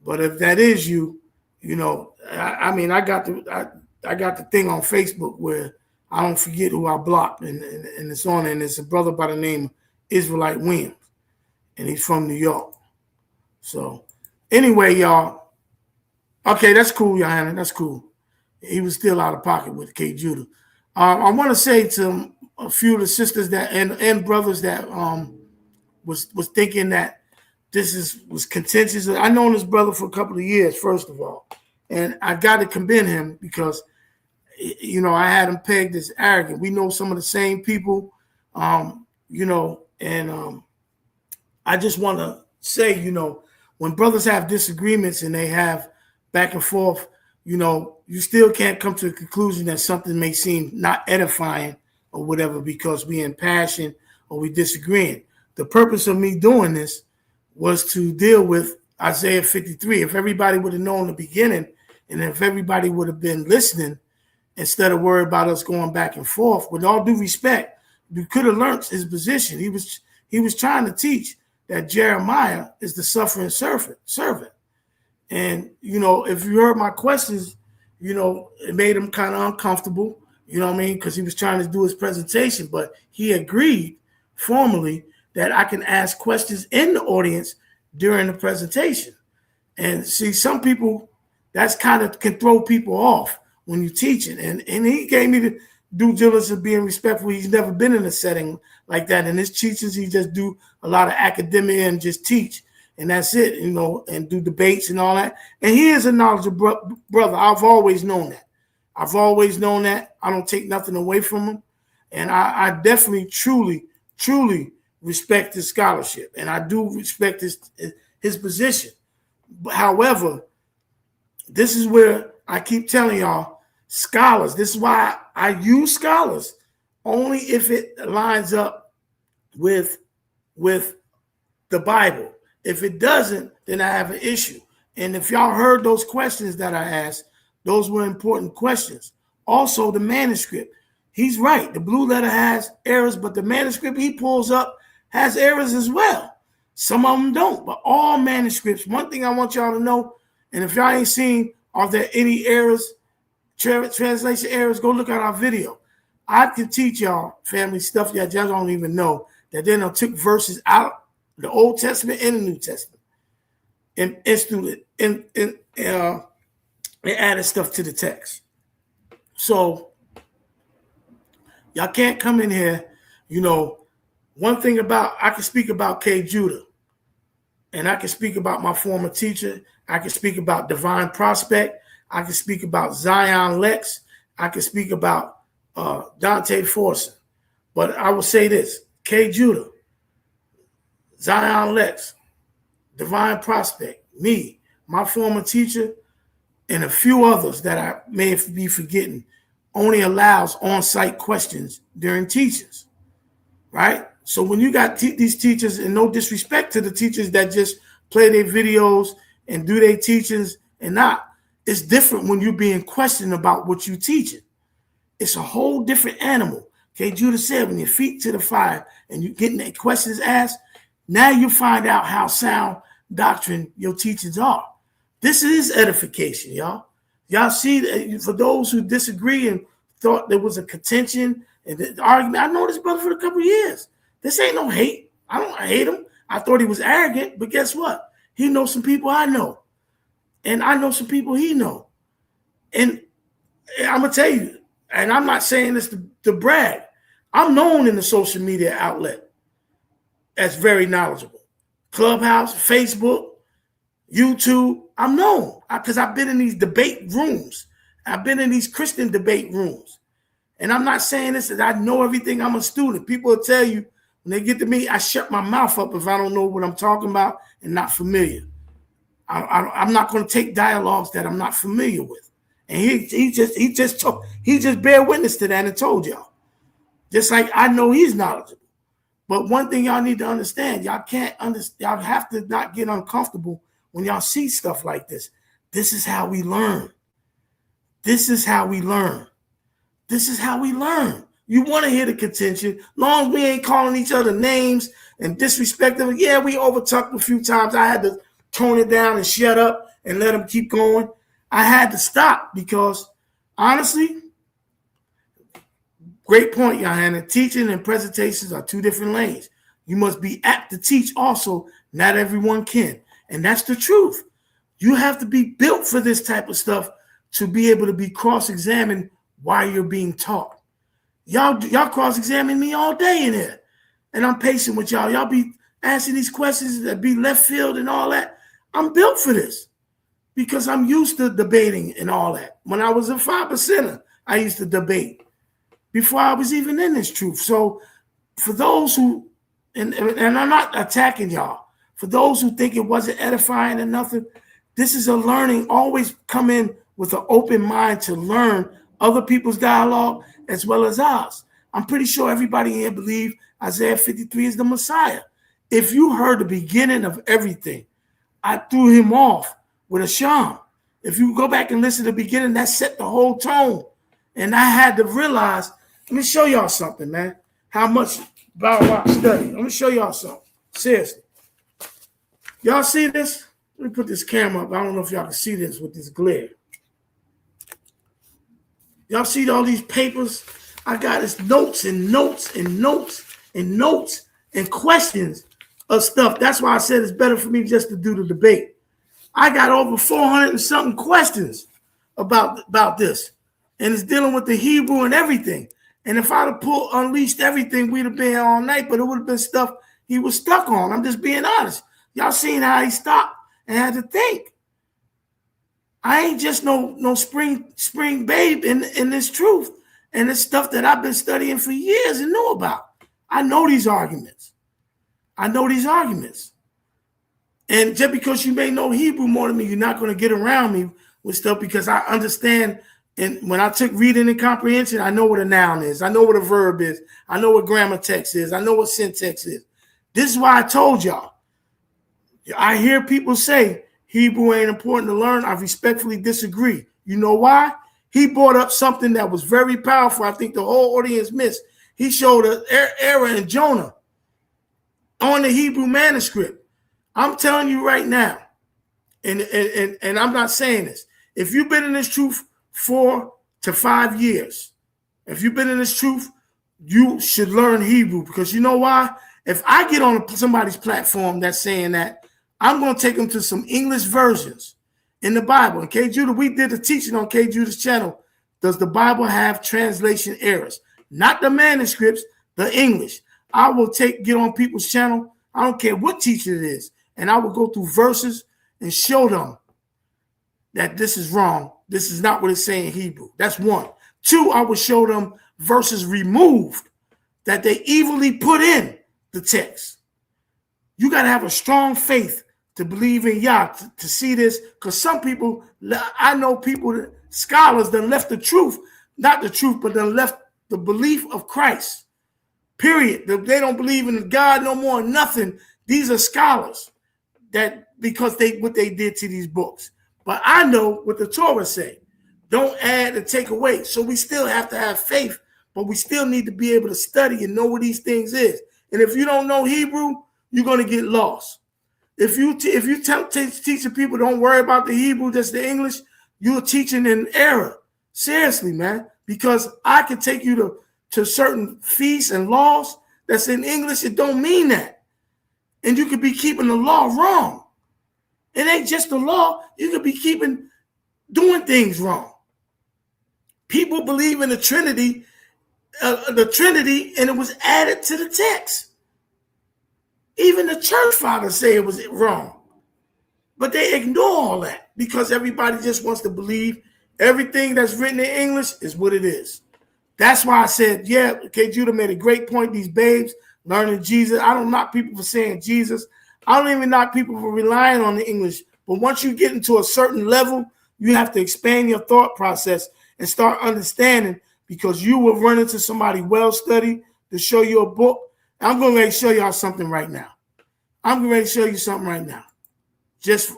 But if that is you, you know, I mean, I got the thing on Facebook where I don't forget who I blocked, and it's on, and it's a brother by the name of Israelite Williams, and he's from New York. So anyway, y'all, okay, that's cool, Johanna, that's cool. He was still out of pocket with K. Judah. I want to say to a few of the sisters that and brothers that was thinking that this was contentious. I known this brother for a couple of years, first of all, and I got to commend him because, you know, I had him pegged as arrogant. We know some of the same people, you know, and I just want to say, you know, when brothers have disagreements and they have back and forth, you know, you still can't come to a conclusion that something may seem not edifying or whatever because we in passion or we disagreeing. The purpose of me doing this was to deal with Isaiah 53. If everybody would have known the beginning, and if everybody would have been listening, instead of worried about us going back and forth, with all due respect, we could have learned his position. He was trying to teach that Jeremiah is the suffering servant. And, you know, if you heard my questions, you know, it made him kind of uncomfortable, you know what I mean? Because he was trying to do his presentation, but he agreed formally that I can ask questions in the audience during the presentation. And see, some people, that's kind of can throw people off when you're teaching. And he gave me the due diligence of being respectful. He's never been in a setting like that. And his teachings, he just do a lot of academia and just teach. And that's it, you know, and do debates and all that. And he is a knowledgeable brother. I've always known that. I don't take nothing away from him. And I definitely, truly respect his scholarship. And I do respect his position. But however, this is where I keep telling y'all, scholars, this is why I use scholars only if it lines up with the Bible. If it doesn't, then I have an issue. And if y'all heard those questions that I asked, those were important questions. Also, the manuscript. He's right. The blue letter has errors, but the manuscript he pulls up has errors as well. Some of them don't, but all manuscripts. One thing I want y'all to know, and if y'all ain't seen, are there any errors, translation errors, go look at our video. I can teach y'all, family, stuff that y'all don't even know, that then I took verses out the Old Testament and the New Testament and added stuff to the text. So y'all can't come in here, one thing about, I can speak about K. Judah, and I can speak about my former teacher. I can speak about Divine Prospect. I can speak about Zion Lex. I can speak about Dante Forson. But I will say this, K. Judah, Zion Lex, Divine Prospect, me, my former teacher, and a few others that I may be forgetting, only allows on-site questions during teachings, right? So when you got these teachers, and no disrespect to the teachers that just play their videos and do their teachings and not, it's different when you're being questioned about what you're teaching. It's a whole different animal. Okay, Judah said, when your feet to the fire and you're getting the questions asked, now you find out how sound doctrine your teachings are. This is edification, y'all. Y'all see, that for those who disagree and thought there was a contention and the argument, I know this brother for a couple of years. This ain't no hate. I don't hate him. I thought he was arrogant, but guess what? He knows some people I know. And I know some people he know. And I'm going to tell you, and I'm not saying this to brag, I'm known in the social media outlet as very knowledgeable. Clubhouse, Facebook, YouTube, I'm known because I've been in these debate rooms. I've been in these Christian debate rooms. And I'm not saying this that I know everything. I'm a student. People will tell you when they get to me, I shut my mouth up if I don't know what I'm talking about and not familiar. I'm not going to take dialogues that I'm not familiar with. And he just bear witness to that and told y'all. Just like I know he's knowledgeable. But one thing y'all need to understand, y'all have to not get uncomfortable when y'all see stuff like this. This is how we learn. This is how we learn. This is how we learn. You want to hear the contention, long as we ain't calling each other names and disrespecting. Yeah, we overtalked a few times. I had to tone it down and shut up and let them keep going. I had to stop because, honestly, great point, Johanna. Teaching and presentations are two different lanes. You must be apt to teach also. Not everyone can. And that's the truth. You have to be built for this type of stuff to be able to be cross-examined while you're being taught. Y'all cross-examine me all day in here. And I'm patient with y'all. Y'all be asking these questions that be left field and all that. I'm built for this because I'm used to debating and all that. When I was a 5%er, I used to debate before I was even in this truth. So for those who, and I'm not attacking y'all, for those who think it wasn't edifying or nothing, this is a learning. Always come in with an open mind to learn other people's dialogue as well as ours. I'm pretty sure everybody here believe Isaiah 53 is the Messiah. If you heard the beginning of everything, I threw him off with a sham. If you go back and listen to the beginning, that set the whole tone. And I had to realize, let me show y'all something, man. How much Bow Wow study. Let me show y'all something. Seriously. Y'all see this? Let me put this camera up. I don't know if y'all can see this with this glare. Y'all see all these papers? I got this notes and notes and notes and notes and questions of stuff. That's why I said it's better for me just to do the debate. I got over 400 and something questions about this. And it's dealing with the Hebrew and everything. And if I'd have unleashed everything, we'd have been here all night, but it would have been stuff he was stuck on. I'm just being honest. Y'all seen how he stopped and had to think. I ain't just no spring babe in this truth. And it's stuff that I've been studying for years and know about. I know these arguments. And just because you may know Hebrew more than me, you're not going to get around me with stuff because I understand. And when I took reading and comprehension, I know what a noun is. I know what a verb is. I know what grammar text is. I know what syntax is. This is why I told y'all. I hear people say Hebrew ain't important to learn. I respectfully disagree. You know why? He brought up something that was very powerful. I think the whole audience missed. He showed an error in Jonah on the Hebrew manuscript. I'm telling you right now, and I'm not saying this. If you've been in this truth 4 to 5 years, if you've been in this truth, you should learn Hebrew, because you know why? If I get on somebody's platform that's saying that, I'm going to take them to some English versions in the Bible. And K. Judah, we did a teaching on K. Judah's channel. Does the Bible have translation errors? Not the manuscripts, the English. I will get on people's channel. I don't care what teacher it is. And I will go through verses and show them that this is wrong. This is not what it's saying in Hebrew. That's one. Two, I will show them verses removed that they evilly put in the text. You got to have a strong faith to believe in Yah to see this, because some people, I know people, scholars that left the truth, not the truth, but then left the belief of Christ, period. They don't believe in God no more, nothing. These are scholars that, because what they did to these books. But I know what the Torah say. Don't add and take away. So we still have to have faith, but we still need to be able to study and know what these things is. And if you don't know Hebrew, you're going to get lost. If you teaching people don't worry about the Hebrew, just the English, you're teaching in error. Seriously, man, because I can take you to certain feasts and laws that's in English. It don't mean that. And you could be keeping the law wrong. It ain't just the law. You could be doing things wrong. People believe in the Trinity, and it was added to the text. Even the church fathers say it was wrong. But they ignore all that because everybody just wants to believe everything that's written in English is what it is. That's why I said, yeah, K. Judah made a great point. These babes learning Jesus. I don't knock people for saying Jesus. I don't even knock people for relying on the English. But once you get into a certain level, you have to expand your thought process and start understanding, because you will run into somebody well-studied to show you a book. I'm going to show y'all something right now. I'm going to show you something right now. Just for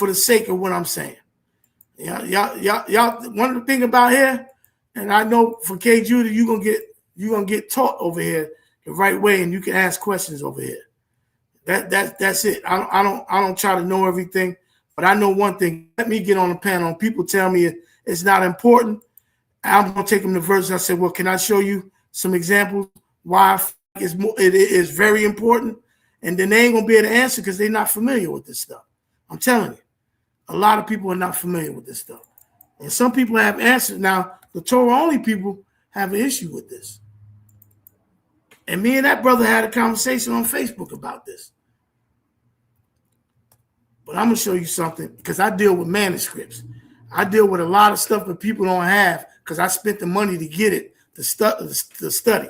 the sake of what I'm saying. Y'all. One of the thing about here, and I know for K. Judah, you're gonna get taught over here the right way, and you can ask questions over here. That's it. I don't try to know everything, but I know one thing. Let me get on the panel. And people tell me it's not important. I'm gonna take them to verses. I said, well, can I show you some examples why it is very important? And then they ain't gonna be able to answer because they're not familiar with this stuff. I'm telling you, a lot of people are not familiar with this stuff, and some people have answers. Now, the Torah only people have an issue with this. And me and that brother had a conversation on Facebook about this. But I'm gonna show you something, because I deal with manuscripts. I deal with a lot of stuff that people don't have because I spent the money to get it to study.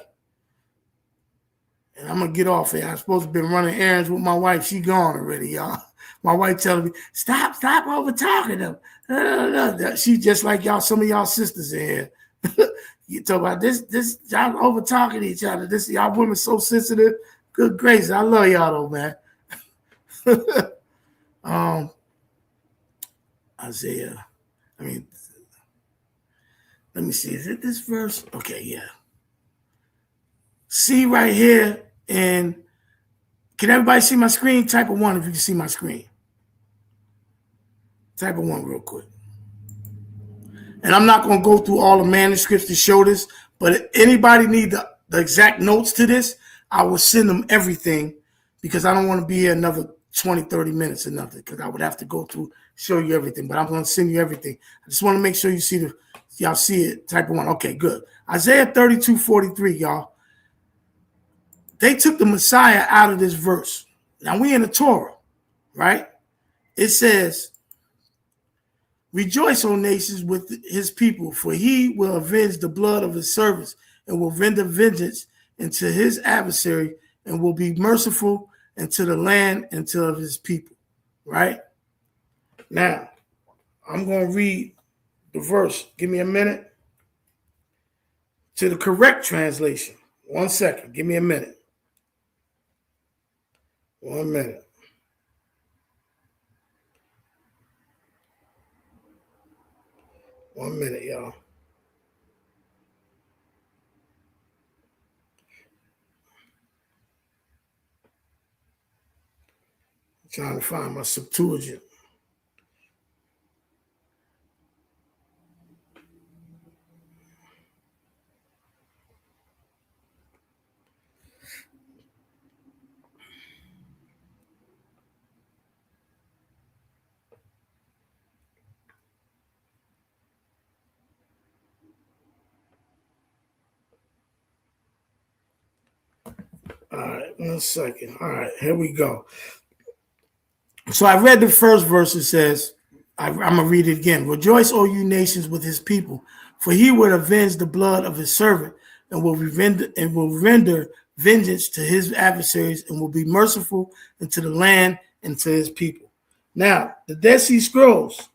And I'm gonna get off here. I'm supposed to be running errands with my wife. She gone already, y'all. My wife telling me, stop over talking to them. She just like y'all, some of y'all sisters in here. You talk about this, y'all over talking to each other. This, y'all women so sensitive. Good gracious, I love y'all though, man. Isaiah. Let me see. Is it this verse? Okay, yeah. See right here, and can everybody see my screen? Type of 1 if you can see my screen. Type of 1 real quick. And I'm not going to go through all the manuscripts to show this, but if anybody need the exact notes to this, I will send them everything, because I don't want to be here another 20, 30 minutes or nothing, because I would have to go through, show you everything, but I'm going to send you everything. I just want to make sure you see y'all see it. Type of 1. Okay, good. Isaiah 32:43, y'all. They took the Messiah out of this verse. Now we in the Torah, right? It says, rejoice, O nations, with his people, for he will avenge the blood of his servants and will render vengeance into his adversary and will be merciful into the land and to his people, right? Now, I'm going to read the verse. Give me a minute. To the correct translation. 1 second. Give me a minute. 1 minute. One minute, y'all. I'm trying to find my Septuagint. All right, 1 second. All right, here we go. So I read the first verse. It says, I'm going to read it again. Rejoice, O you nations, with his people, for he will avenge the blood of his servant and will render vengeance to his adversaries and will be merciful unto the land and to his people. Now, the Dead Sea Scrolls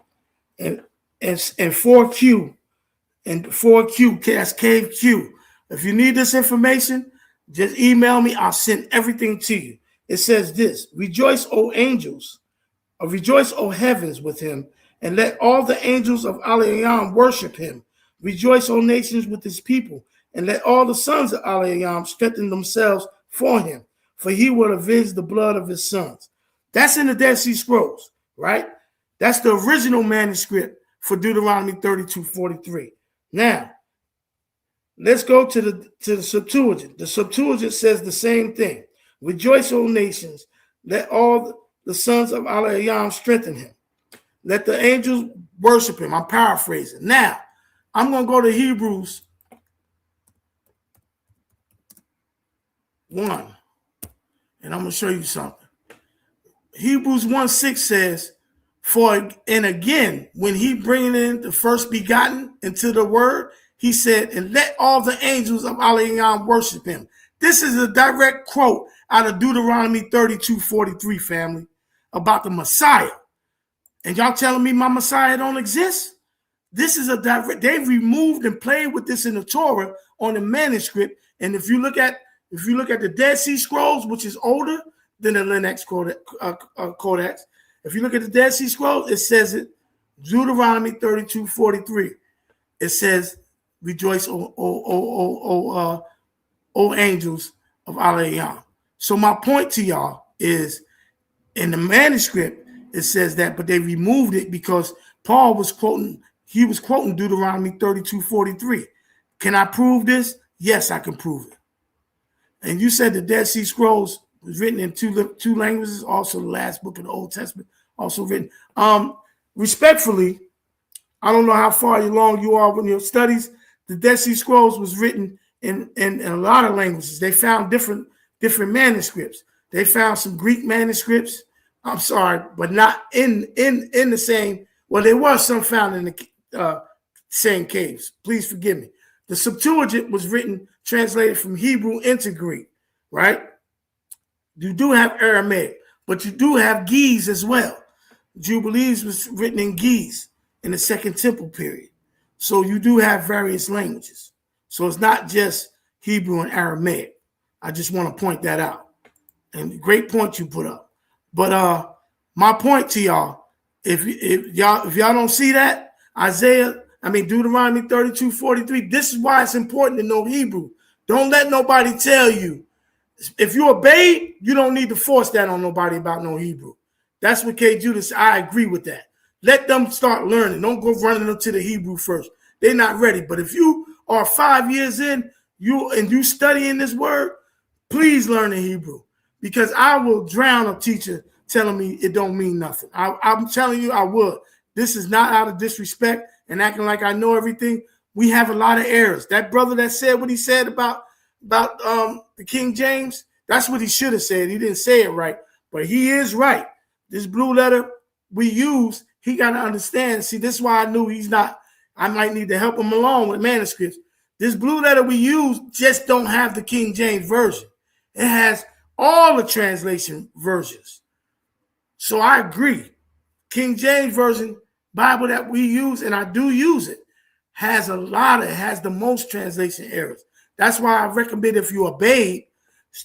and 4Q and 4Q, that's Cave Q. If you need this information, just email me. I'll send everything to you. It says this: rejoice, O angels, or rejoice, O heavens, with him, and let all the angels of Aliyam worship him. Rejoice, O nations, with his people, and let all the sons of Aliyam strengthen themselves for him, for he will avenge the blood of his sons. That's in the Dead Sea Scrolls, right? That's the original manuscript for Deuteronomy 32:43. Now, let's go to the Septuagint. The Septuagint says the same thing. Rejoice, O nations, let all the sons of Aliyam strengthen him. Let the angels worship him. I'm paraphrasing. Now, I'm going to go to Hebrews 1, and I'm going to show you something. Hebrews 1:6 says, and again, when he bringing in the first begotten into the word, he said, and let all the angels of Aliyam worship him. This is a direct quote out of Deuteronomy 32:43, family, about the Messiah. And y'all telling me my Messiah don't exist? This is a direct, they removed and played with this in the Torah on the manuscript. And if you look at the Dead Sea Scrolls, which is older than the Linux Codex, if you look at the Dead Sea Scrolls, it says it, Deuteronomy 32:43. It says, rejoice, O angels of Aliyam. So my point to y'all is, in the manuscript, it says that, but they removed it because Paul was quoting Deuteronomy 32:43. Can I prove this? Yes, I can prove it. And you said the Dead Sea Scrolls was written in two languages, also the last book of the Old Testament, also written. Respectfully, I don't know how far along you are in your studies. The Dead Sea Scrolls was written in a lot of languages. They found different manuscripts. They found some Greek manuscripts. I'm sorry, but not in the same. Well, there was some found in the same caves. Please forgive me. The Septuagint was translated from Hebrew into Greek, right? You do have Aramaic, but you do have Ge'ez as well. Jubilees was written in Ge'ez in the Second Temple period. So you do have various languages. So it's not just Hebrew and Aramaic. I just want to point that out. And great point you put up. But my point to y'all, if y'all don't see that, Deuteronomy 32:43, this is why it's important to know Hebrew. Don't let nobody tell you. If you're a babe, you don't need to force that on nobody about no Hebrew. That's what K. Judas, I agree with that. Let them start learning. Don't go running them to the Hebrew first. They're not ready. But if you are 5 years in, you studying this word, please learn the Hebrew. Because I will drown a teacher telling me it don't mean nothing. I'm telling you, I would. This is not out of disrespect and acting like I know everything. We have a lot of errors. That brother that said what he said about the King James, that's what he should have said. He didn't say it right, but he is right. This blue letter we use, he got to understand. See, this is why I knew he's not. I might need to help him along with manuscripts. This blue letter we use just don't have the King James version. It has all the translation versions. So I agree. King James version Bible that we use, and I do use it, has the most translation errors. That's why I recommend if you're a babe,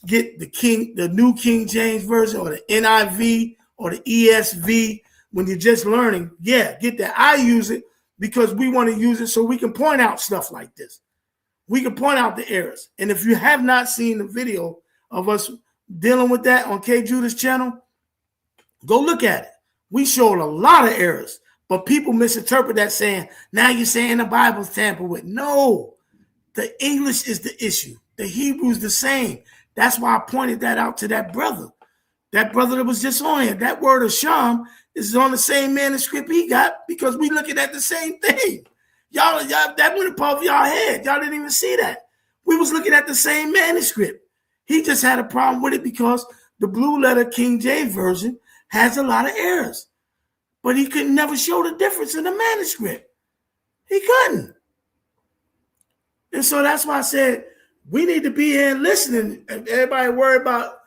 get the New King James Version or the NIV or the ESV when you're just learning. Yeah, get that. I use it because we want to use it so we can point out stuff like this. We can point out the errors. And if you have not seen the video of us dealing with that on K. Judah's channel, go look at it. We showed a lot of errors, but people misinterpret that saying, now you're saying the Bible's tampered with. No, the English is the issue. The Hebrew's the same. That's why I pointed that out to that brother. That brother that was just on here. That word of Sham is on the same manuscript he got because we looking at the same thing. Y'all, that went above y'all head. Y'all didn't even see that. We was looking at the same manuscript. He just had a problem with it because the blue letter King James Version has a lot of errors. But he could never show the difference in the manuscript. He couldn't. And so that's why I said we need to be here and listening. Everybody worry about,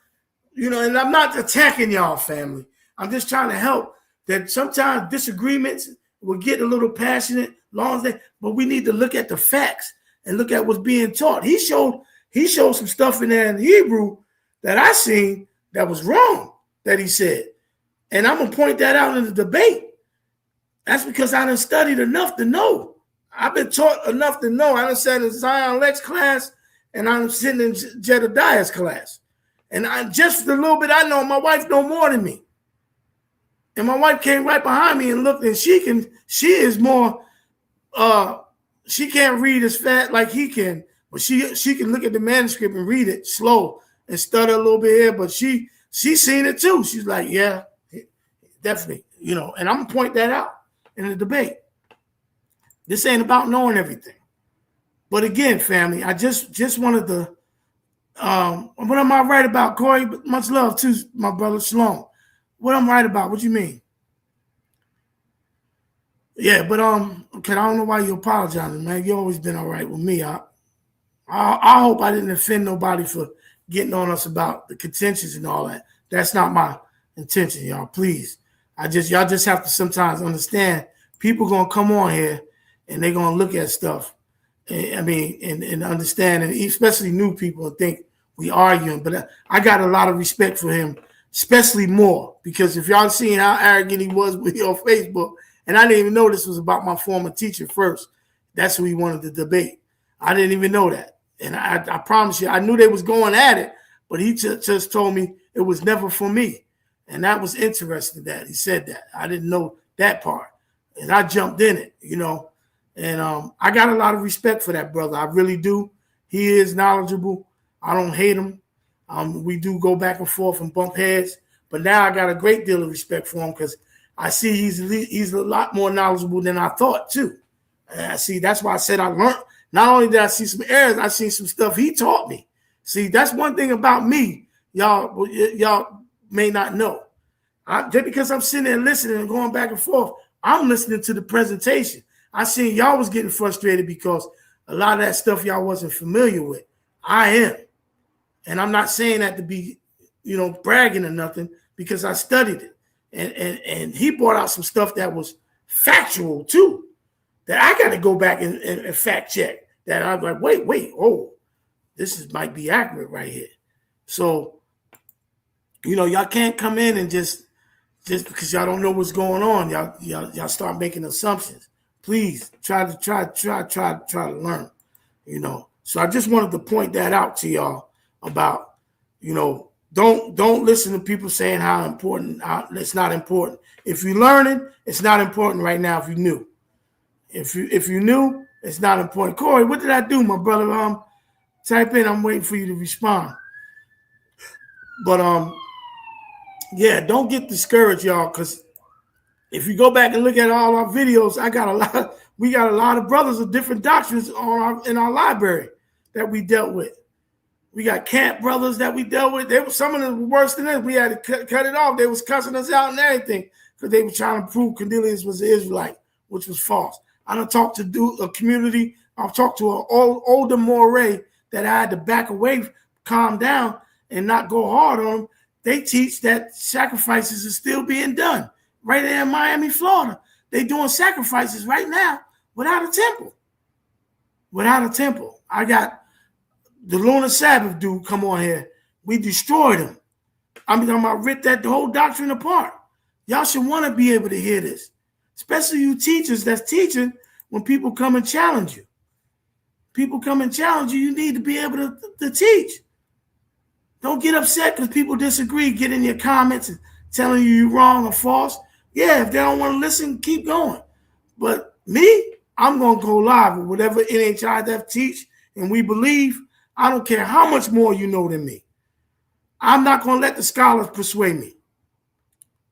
and I'm not attacking y'all, family. I'm just trying to help that sometimes disagreements will get a little passionate, but we need to look at the facts and look at what's being taught. He showed some stuff in there in Hebrew that I seen that was wrong that he said. And I'm going to point that out in the debate. That's because I done studied enough to know. I've been taught enough to know. I done sat in Zion Lex class and I'm sitting in Jedediah's class. And just the little bit I know, my wife know more than me. And my wife came right behind me and looked, and she is more, she can't read as fast like he can, but she can look at the manuscript and read it slow and stutter a little bit here, but she seen it too. She's like, yeah, definitely, and I'm gonna point that out in the debate. This ain't about knowing everything. But again, family, I just wanted to, what am I right about, Corey? Much love to my brother Shalom. What I'm right about? What you mean? Yeah, but okay, I don't know why you apologizing, man. You always been all right with me. I hope I didn't offend nobody for getting on us about the contentions and all that. That's not my intention, y'all. Please, y'all just have to sometimes understand. People gonna come on here and they're gonna look at stuff. And understand, and especially new people think we arguing. But I got a lot of respect for him. Especially more, because if y'all seen how arrogant he was with me on Facebook, and I didn't even know this was about my former teacher first. That's who he wanted to debate. I didn't even know that. And I promise you, I knew they was going at it, but he just told me it was never for me. And that was interesting that he said that. I didn't know that part. And I jumped in it, And I got a lot of respect for that brother. I really do. He is knowledgeable. I don't hate him. We do go back and forth and bump heads, but now I got a great deal of respect for him because I see he's a lot more knowledgeable than I thought too. And I see that's why I said I learned. Not only did I see some errors, I seen some stuff he taught me. See, that's one thing about me, y'all may not know. Just because I'm sitting there listening and going back and forth, I'm listening to the presentation. I seen y'all was getting frustrated because a lot of that stuff y'all wasn't familiar with. I am. And I'm not saying that to be, bragging or nothing, because I studied it. And he brought out some stuff that was factual too, that I got to go back and fact check. That I'm like, wait, this might be accurate right here. So, y'all can't come in and just because y'all don't know what's going on, y'all start making assumptions. Please try to learn, So I just wanted to point that out to y'all about, don't listen to people saying how important it's not important. If you're learning, it's not important right now. If you're new, if you knew, it's not important. Corey, what did I do, my brother? Type in. I'm waiting for you to respond. But yeah, don't get discouraged, y'all, because if you go back and look at all our videos, we got a lot of brothers of different doctrines in our library that we dealt with. We got camp brothers that we dealt with. Some of them were worse than us. We had to cut it off. They was cussing us out and everything because they were trying to prove Cornelius was an Israelite, which was false. I done talked to a community. I've talked to an older moray that I had to back away, calm down, and not go hard on them. They teach that sacrifices are still being done right there in Miami, Florida. They doing sacrifices right now without a temple. I got the Lunar Sabbath dude come on here. We destroyed them. I'm talking about rip that the whole doctrine apart. Y'all should want to be able to hear this, especially you teachers that's teaching. When people come and challenge you, you need to be able to teach. Don't get upset because people disagree. Get in your comments and telling you're wrong or false. Yeah, if they don't want to listen, keep going. But me, I'm going to go live with whatever NHIF teach and we believe. I don't care how much more you know than me. I'm not going to let the scholars persuade me.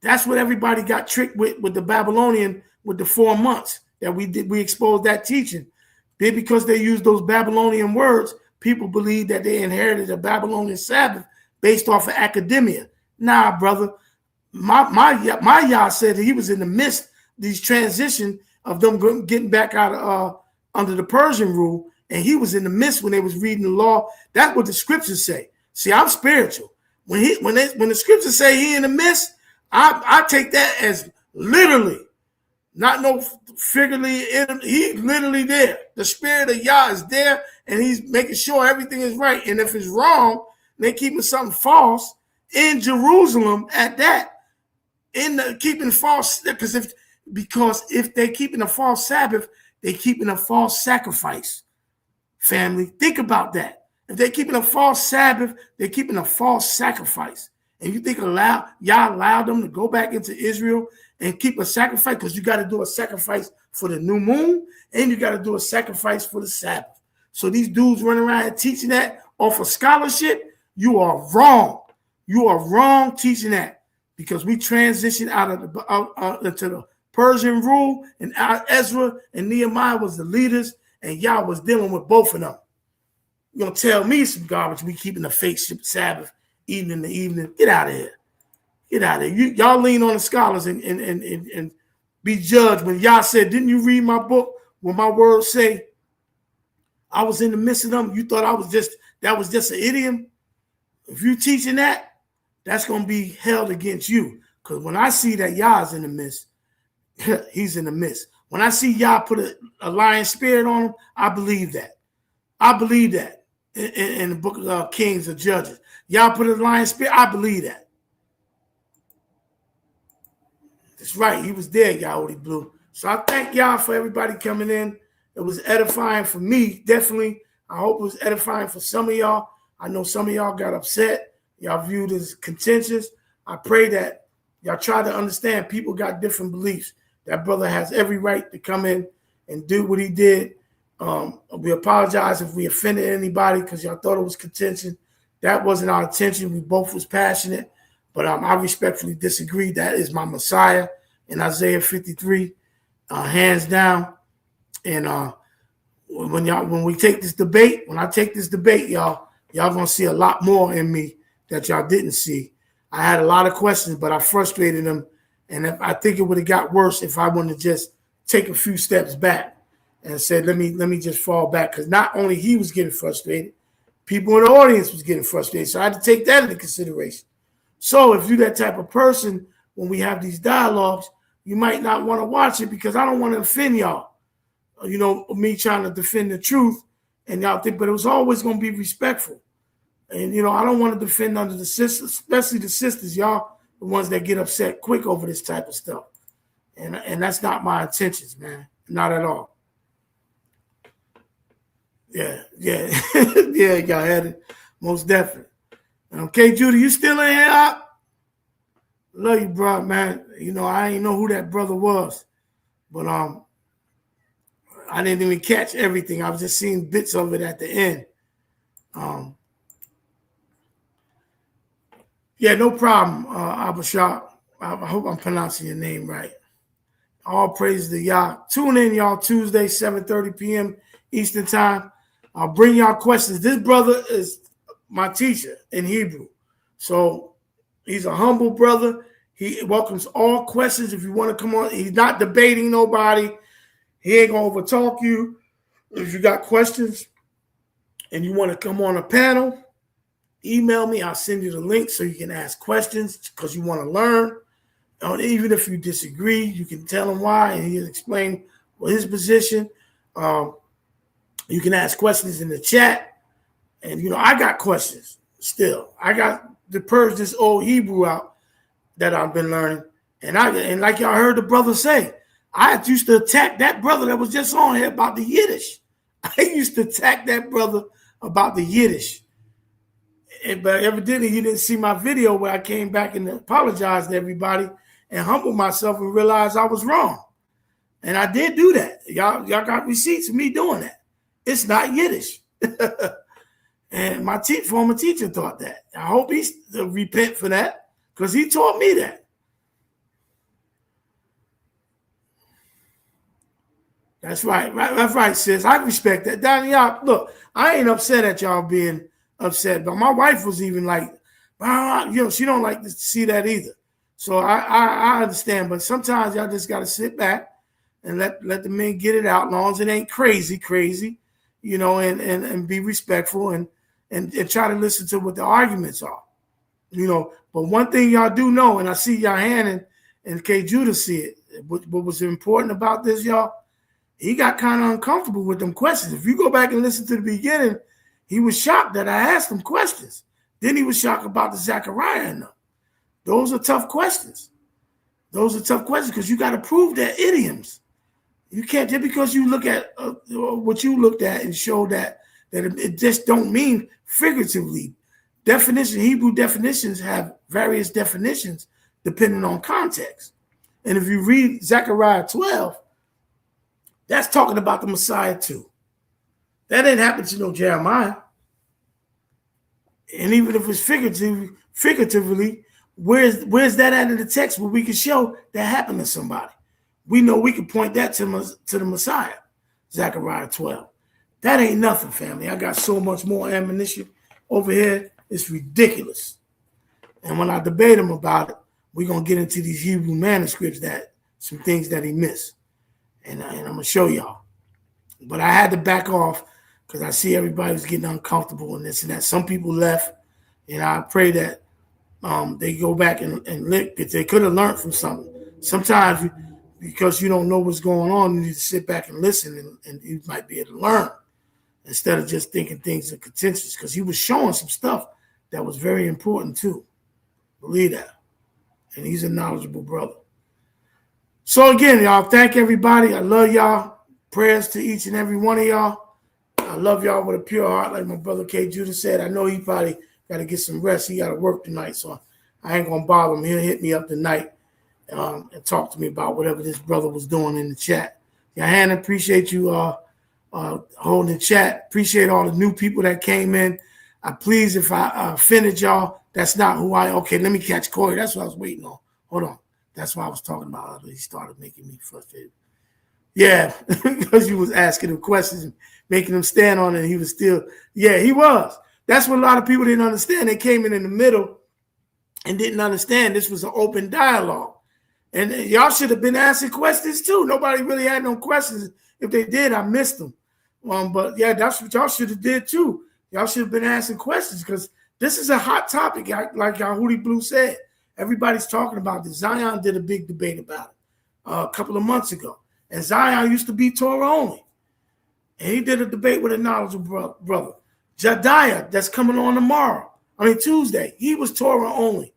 That's what everybody got tricked with the Babylonian, with the 4 months that we exposed that teaching. Because they used those Babylonian words, people believe that they inherited a Babylonian Sabbath based off of academia. Nah, brother. My Yah said that he was in the midst of these transition of them getting back out of under the Persian rule, and he was in the midst when they was reading the law. That's what the scriptures say. See, I'm spiritual. When the scriptures say he in the midst, I take that as literally, not no figuratively. He literally there. The spirit of Yah is there, and he's making sure everything is right. And if it's wrong, they keeping something false in Jerusalem at that. Keeping false, because if they keeping a false Sabbath, they keeping a false sacrifice. Family, think about that. If they're keeping a false Sabbath, they're keeping a false sacrifice. And you think Yah allowed them to go back into Israel and keep a sacrifice? Because you got to do a sacrifice for the new moon, and you got to do a sacrifice for the Sabbath. So these dudes running around and teaching that off of scholarship, you are wrong. You are wrong teaching that, because we transitioned out of into the Persian rule, and Ezra and Nehemiah was the leaders, and Yah was dealing with both of them. You're going to tell me some garbage, we keeping the fake Sabbath evening to evening. Get out of here. Get out of here. Y'all lean on the scholars and be judged. When Yah said, didn't you read my book where my words say I was in the midst of them? You thought that was just an idiom? If you teaching that, that's going to be held against you. Because when I see that Yah is in the midst, he's in the midst. When I see Yah put a lion spirit on him, I believe that. I believe that in the book of Kings or Judges. Yah put a lion spirit, I believe that. That's right. He was there, Yahweh Blue. So I thank y'all for everybody coming in. It was edifying for me, definitely. I hope it was edifying for some of y'all. I know some of y'all got upset. Y'all viewed it as contentious. I pray that y'all try to understand people got different beliefs. That brother has every right to come in and do what he did. We apologize if we offended anybody because y'all thought it was contention. That wasn't our intention. We both was passionate, but I respectfully disagree. That is my Messiah in Isaiah 53, hands down. And when we take this debate, when I take this debate, y'all gonna see a lot more in me that y'all didn't see. I had a lot of questions, but I frustrated them, and I think it would have got worse if I wouldn't have just take a few steps back and said, let me just fall back, because not only he was getting frustrated, people in the audience was getting frustrated. So I had to take that into consideration. So if you're that type of person, when we have these dialogues, you might not want to watch it because I don't want to offend y'all. You know, me trying to defend the truth, and y'all think, but it was always going to be respectful. And, you know, I don't want to defend under the sisters, especially the sisters, y'all, the ones that get upset quick over this type of stuff. And that's not my intentions, man. Not at all. Yeah. Yeah, y'all had it. Most definitely. Okay, Judy, you still in here? Love you, bro, man. You know, I ain't know who that brother was. But I didn't even catch everything. I was just seeing bits of it at the end. Yeah, no problem, Abashah. I hope I'm pronouncing your name right. All praise to Yah. Tune in, y'all, Tuesday, 7:30 p.m. Eastern Time. I'll bring y'all questions. This brother is my teacher in Hebrew. So he's a humble brother. He welcomes all questions. If you want to come on, he's not debating nobody. He ain't going to overtalk you. If you got questions and you want to come on a panel, email me. I'll send you the link so you can ask questions because you want to learn. Even if you disagree, you can tell him why, and he'll explain his position. You can ask questions in the chat. And, you know, I got questions. Still, I got to purge this old Hebrew out that I've been learning. And like y'all heard the brother say, I used to attack that brother that was just on here about the Yiddish. I used to attack that brother about the Yiddish. But evidently he didn't see my video where I came back and apologized to everybody and humbled myself and realized I was wrong. And I did do that. Y'all got receipts of me doing that. It's not Yiddish. And my former teacher taught that. I hope he repent for that because he taught me that. That's right. That's right, sis. I respect that. Donnie, y'all, look, I ain't upset at y'all being upset, but my wife was even like, she don't like to see that either. So I understand, but sometimes y'all just got to sit back and let the men get it out, as long as it ain't crazy, and be respectful and try to listen to what the arguments are, But one thing y'all do know, and I see y'all hand and K. Judah see it, what was important about this, y'all, he got kind of uncomfortable with them questions. If you go back and listen to the beginning, he was shocked that I asked him questions. Then he was shocked about the Zechariah and them. Those are tough questions. Because you got to prove their idioms. You can't, just because you look at what you looked at and show that it just don't mean figuratively. Hebrew definitions have various definitions depending on context. And if you read Zechariah 12, that's talking about the Messiah too. That ain't happened to no Jeremiah. And even if it's figuratively, where's that at in the text where we can show that happened to somebody? We know we can point that to the Messiah, Zechariah 12. That ain't nothing, family. I got so much more ammunition over here. It's ridiculous. And when I debate him about it, we're going to get into these Hebrew manuscripts, some things that he missed. And I'm going to show y'all. But I had to back off because I see everybody was getting uncomfortable and this and that. Some people left, and I pray that they go back and look, if they could have learned from something. Sometimes, because you don't know what's going on, you need to sit back and listen, and you might be able to learn instead of just thinking things are contentious, because he was showing some stuff that was very important too. Believe that. And he's a knowledgeable brother. So again, y'all, thank everybody. I love y'all. Prayers to each and every one of y'all. I love y'all with a pure heart, like my brother K. Judah said. I know he probably got to get some rest. He got to work tonight, so I ain't going to bother him. He'll hit me up tonight and talk to me about whatever this brother was doing in the chat. Hannah, appreciate you holding the chat. Appreciate all the new people that came in. Please, if I offended y'all, that's not who okay, let me catch Corey. That's what I was waiting on. Hold on. That's what I was talking about. He started making me frustrated. Yeah, because you was asking him questions and making him stand on it. And he was still, he was. That's what a lot of people didn't understand. They came in the middle and didn't understand this was an open dialogue. And y'all should have been asking questions too. Nobody really had no questions. If they did, I missed them. But yeah, that's what y'all should have did too. Y'all should have been asking questions because this is a hot topic, like Yahudi Blue said. Everybody's talking about this. Zion did a big debate about it a couple of months ago. And Zion used to be Torah only. And he did a debate with a knowledgeable brother. Jediah, that's coming on Tuesday, he was Torah only.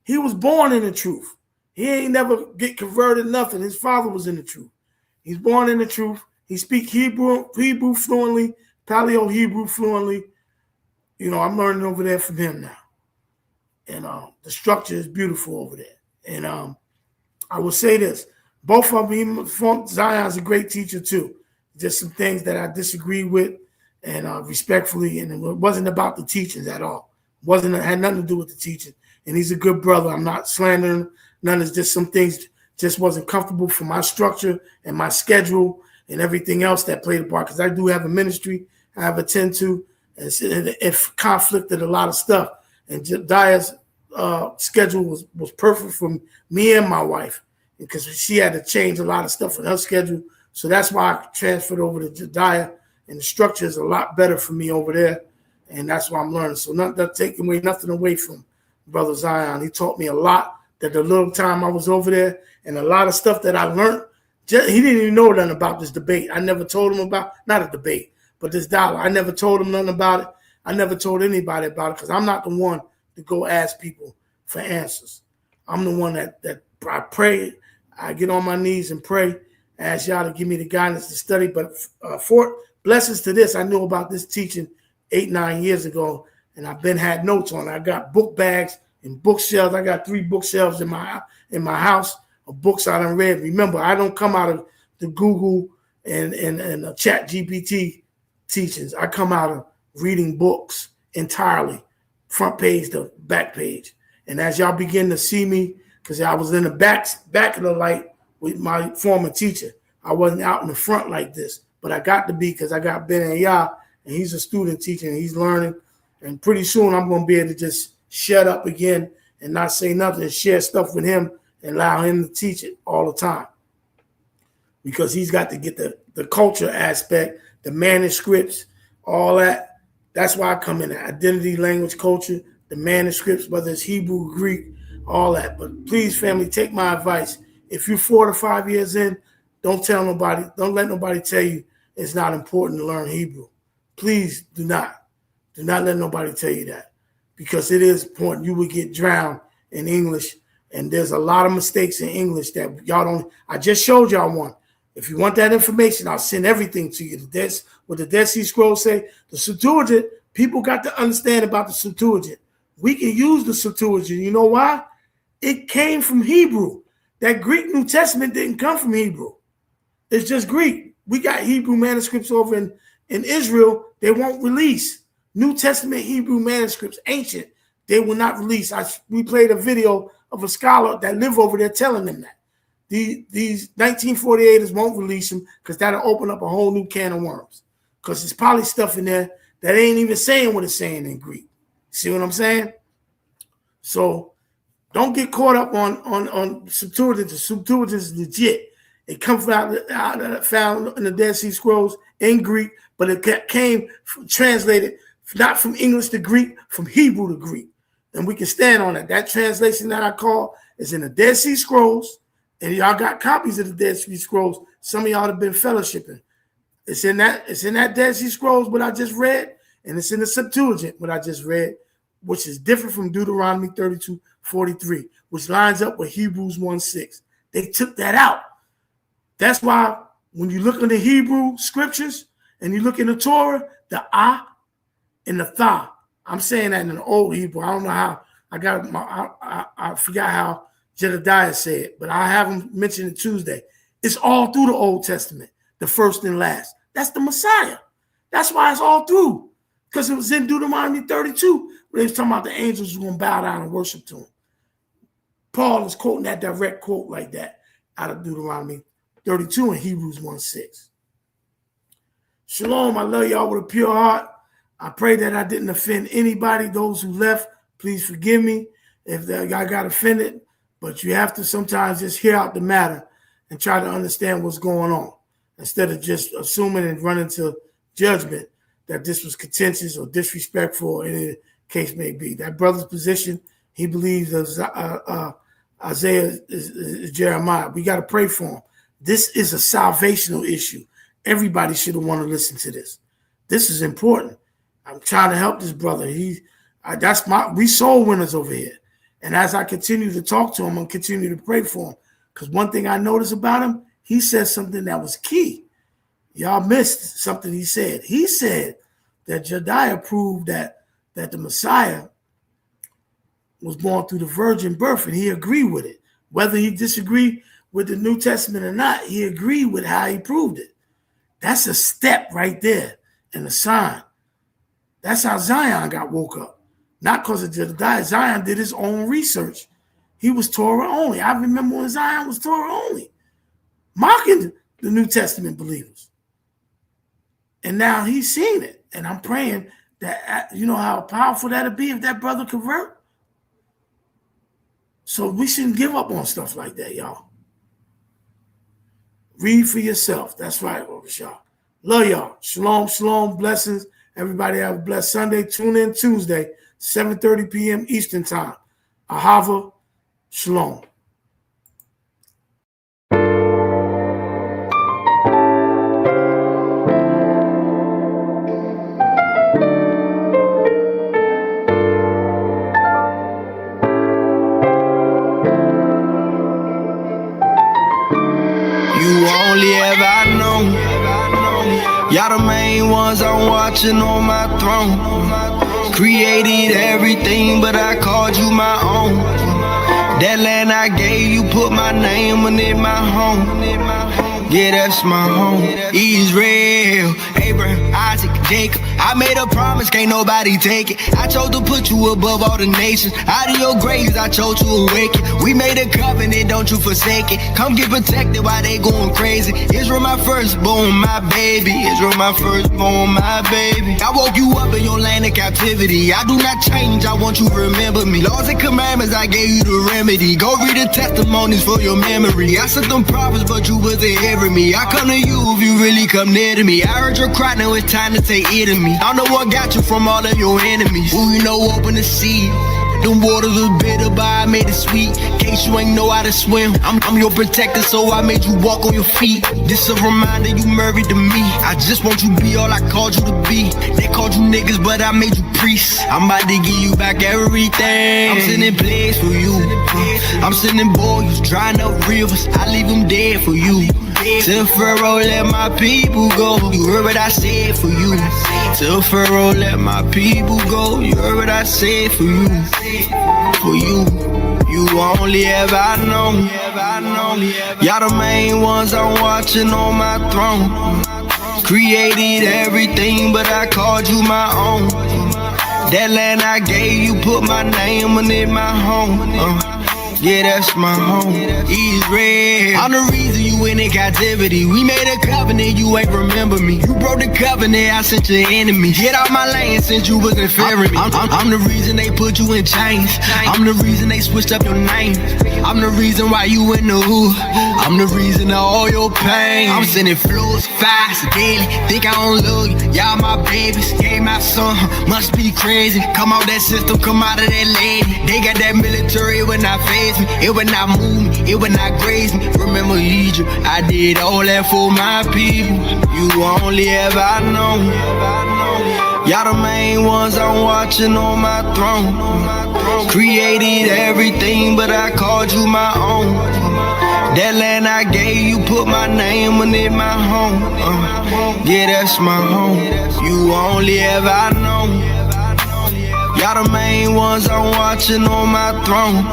He was born in the truth. He ain't never get converted, nothing. His father was in the truth. He's born in the truth. He speaks Hebrew fluently, Paleo Hebrew fluently. I'm learning over there from him now. And the structure is beautiful over there. And I will say this. Both of them, Zion's a great teacher too. Just some things that I disagree with and respectfully. And it wasn't about the teachings at all. Had nothing to do with the teaching. And he's a good brother. I'm not slandering him. None of just some things just wasn't comfortable for my structure and my schedule and everything else that played a part. Because I do have a ministry I have attend to. And it conflicted a lot of stuff. And Jediah's schedule was perfect for me and my wife because she had to change a lot of stuff in her schedule. So that's why I transferred over to Jediah, and the structure is a lot better for me over there. And that's why I'm learning. So not taking nothing away from Brother Zion. He taught me a lot that the little time I was over there, and a lot of stuff that I learned. He didn't even know nothing about this debate. I never told him about, not a debate, but this dialogue. I never told him nothing about it. I never told anybody about it because I'm not the one to go ask people for answers. I'm the one that I pray. I get on my knees and pray, ask y'all to give me the guidance to study. But for blessings to this, I knew about this teaching 8-9 years ago, and I've been had notes on it. I got book bags and bookshelves. I got 3 bookshelves in my house of books I done read. Remember, I don't come out of the Google and Chat GPT teachings. I come out of reading books entirely, front page to back page. And as y'all begin to see me, because I was in the back of the light with my former teacher, I wasn't out in the front like this, but I got to be because I got Beit Et Ariyah, and he's a student teacher and he's learning. And pretty soon I'm going to be able to just shut up again and not say nothing and share stuff with him and allow him to teach it all the time. Because he's got to get the culture aspect, the manuscripts, all that. That's why I come in, identity, language, culture, the manuscripts, whether it's Hebrew, Greek, all that. But please, family, take my advice. If you're 4 to 5 years in, don't tell nobody, don't let nobody tell you it's not important to learn Hebrew. Please do not. Do not let nobody tell you that, because it is important. You would get drowned in English, and there's a lot of mistakes in English that y'all don't. I just showed y'all one. If you want that information, I'll send everything to you. What the Dead Sea Scrolls say, the Septuagint, people got to understand about the Septuagint. We can use the Septuagint. You know why? It came from Hebrew. That Greek New Testament didn't come from Hebrew. It's just Greek. We got Hebrew manuscripts over in Israel. They won't release. New Testament Hebrew manuscripts, ancient, they will not release. We played a video of a scholar that lived over there telling them that. These 1948ers won't release them because that'll open up a whole new can of worms. Because there's probably stuff in there that ain't even saying what it's saying in Greek. See what I'm saying? So don't get caught up on Septuagint. The Septuagint is legit. It comes found in the Dead Sea Scrolls in Greek, but it came translated not from English to Greek, from Hebrew to Greek. And we can stand on it. That translation that I call is in the Dead Sea Scrolls. And y'all got copies of the Dead Sea Scrolls. Some of y'all have been fellowshipping. It's in that Dead Sea Scrolls what I just read, and it's in the Septuagint what I just read, which is different from Deuteronomy 32:43, which lines up with Hebrews 1:6. They took that out. That's why when you look in the Hebrew scriptures and you look in the Torah, the ah and the tha. I'm saying that in the old Hebrew. I don't know how I forgot how Jedediah said it, but I have him mention it Tuesday. It's all through the Old Testament, the first and last. That's the Messiah. That's why it's all through, because it was in Deuteronomy 32 where they was talking about the angels were going to bow down and worship to him. Paul is quoting that direct quote like that out of Deuteronomy 32 and Hebrews 1:6. Shalom, I love y'all with a pure heart. I pray that I didn't offend anybody. Those who left, please forgive me if I got offended. But you have to sometimes just hear out the matter and try to understand what's going on instead of just assuming and running to judgment that this was contentious or disrespectful or any case may be. That brother's position, he believes Isaiah is Jeremiah. We got to pray for him. This is a salvational issue. Everybody should have wanted to listen to this. This is important. I'm trying to help this brother. We soul winners over here. And as I continue to talk to him, I'm continue to pray for him. Because one thing I noticed about him, he said something that was key. Y'all missed something he said. He said that Jedediah proved that the Messiah was born through the virgin birth, and he agreed with it. Whether he disagreed with the New Testament or not, he agreed with how he proved it. That's a step right there and a sign. That's how Zion got woke up. Not because of Jedediah. Zion did his own research. He was Torah only. I remember when Zion was Torah only, mocking the New Testament believers. And now he's seen it. And I'm praying that, you know how powerful that'll be if that brother convert. So we shouldn't give up on stuff like that, y'all. Read for yourself. That's right, y'all. Love y'all. Shalom, shalom, blessings. Everybody have a blessed Sunday. Tune in Tuesday, 7:30 p.m. Eastern Time. Ahava, shalom. watching on my throne. Created everything, but I called you my own. That land I gave you, put my name on it, my home. Yeah, that's my home. Israel, Abraham, Isaac, Jacob. I made a promise, can't nobody take it. I chose to put you above all the nations. Out of your graves, I chose to awaken. We made a covenant, don't you forsake it. Come get protected while they going crazy. Israel, my firstborn, my baby. Israel, my firstborn, my baby. I woke you up in your land of captivity. I do not change, I want you to remember me. Laws and commandments, I gave you the remedy. Go read the testimonies for your memory. I sent them prophets, but you wasn't hearing me. I come to you if you really come near to me. I heard your cry, now it's time to take it to me. I know what got you from all of your enemies. Who you know open the sea. Them waters was bitter, but I made it sweet. In case you ain't know how to swim, I'm your protector, so I made you walk on your feet. This a reminder you married to me. I just want you to be all I called you to be. They called you niggas, but I made you priests. I'm about to give you back everything. I'm sending plagues for you. I'm sending boys, drying up rivers. I leave them dead for you. Tell Pharaoh, let my people go. You heard what I said for you. Tell Pharaoh, let my people go. You heard what I said for you. For you, you only ever known. Y'all the main ones I'm watching on my throne. Created everything, but I called you my own. That land I gave you, put my name on it, my home. Yeah, that's my home. Israel, I'm the reason you in captivity. We made a covenant, you ain't remember me. You broke the covenant, I sent your enemies. Get out my lane since you wasn't fearing me. I'm the reason they put you in chains. I'm the reason they switched up your name. I'm the reason why you in the hood. I'm the reason of all your pain. I'm sending flows fast, daily. Think I don't love you. Y'all my babies, gave my son. Must be crazy. Come out that system, come out of that lady. They got that military when I face me. It would not move me, it would not graze me. Remember Egypt, I did all that for my people. You only ever known. Y'all the main ones I'm watching on my throne. Created everything, but I called you my own. That land I gave you, put my name on it, my home. Yeah, that's my home. You only ever known. Y'all the main ones I'm watching on my throne.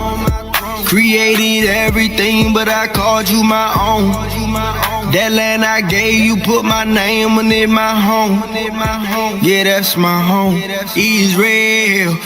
Created everything, but I called you my own. That land I gave you, put my name on it, my home. Yeah, that's my home. Israel.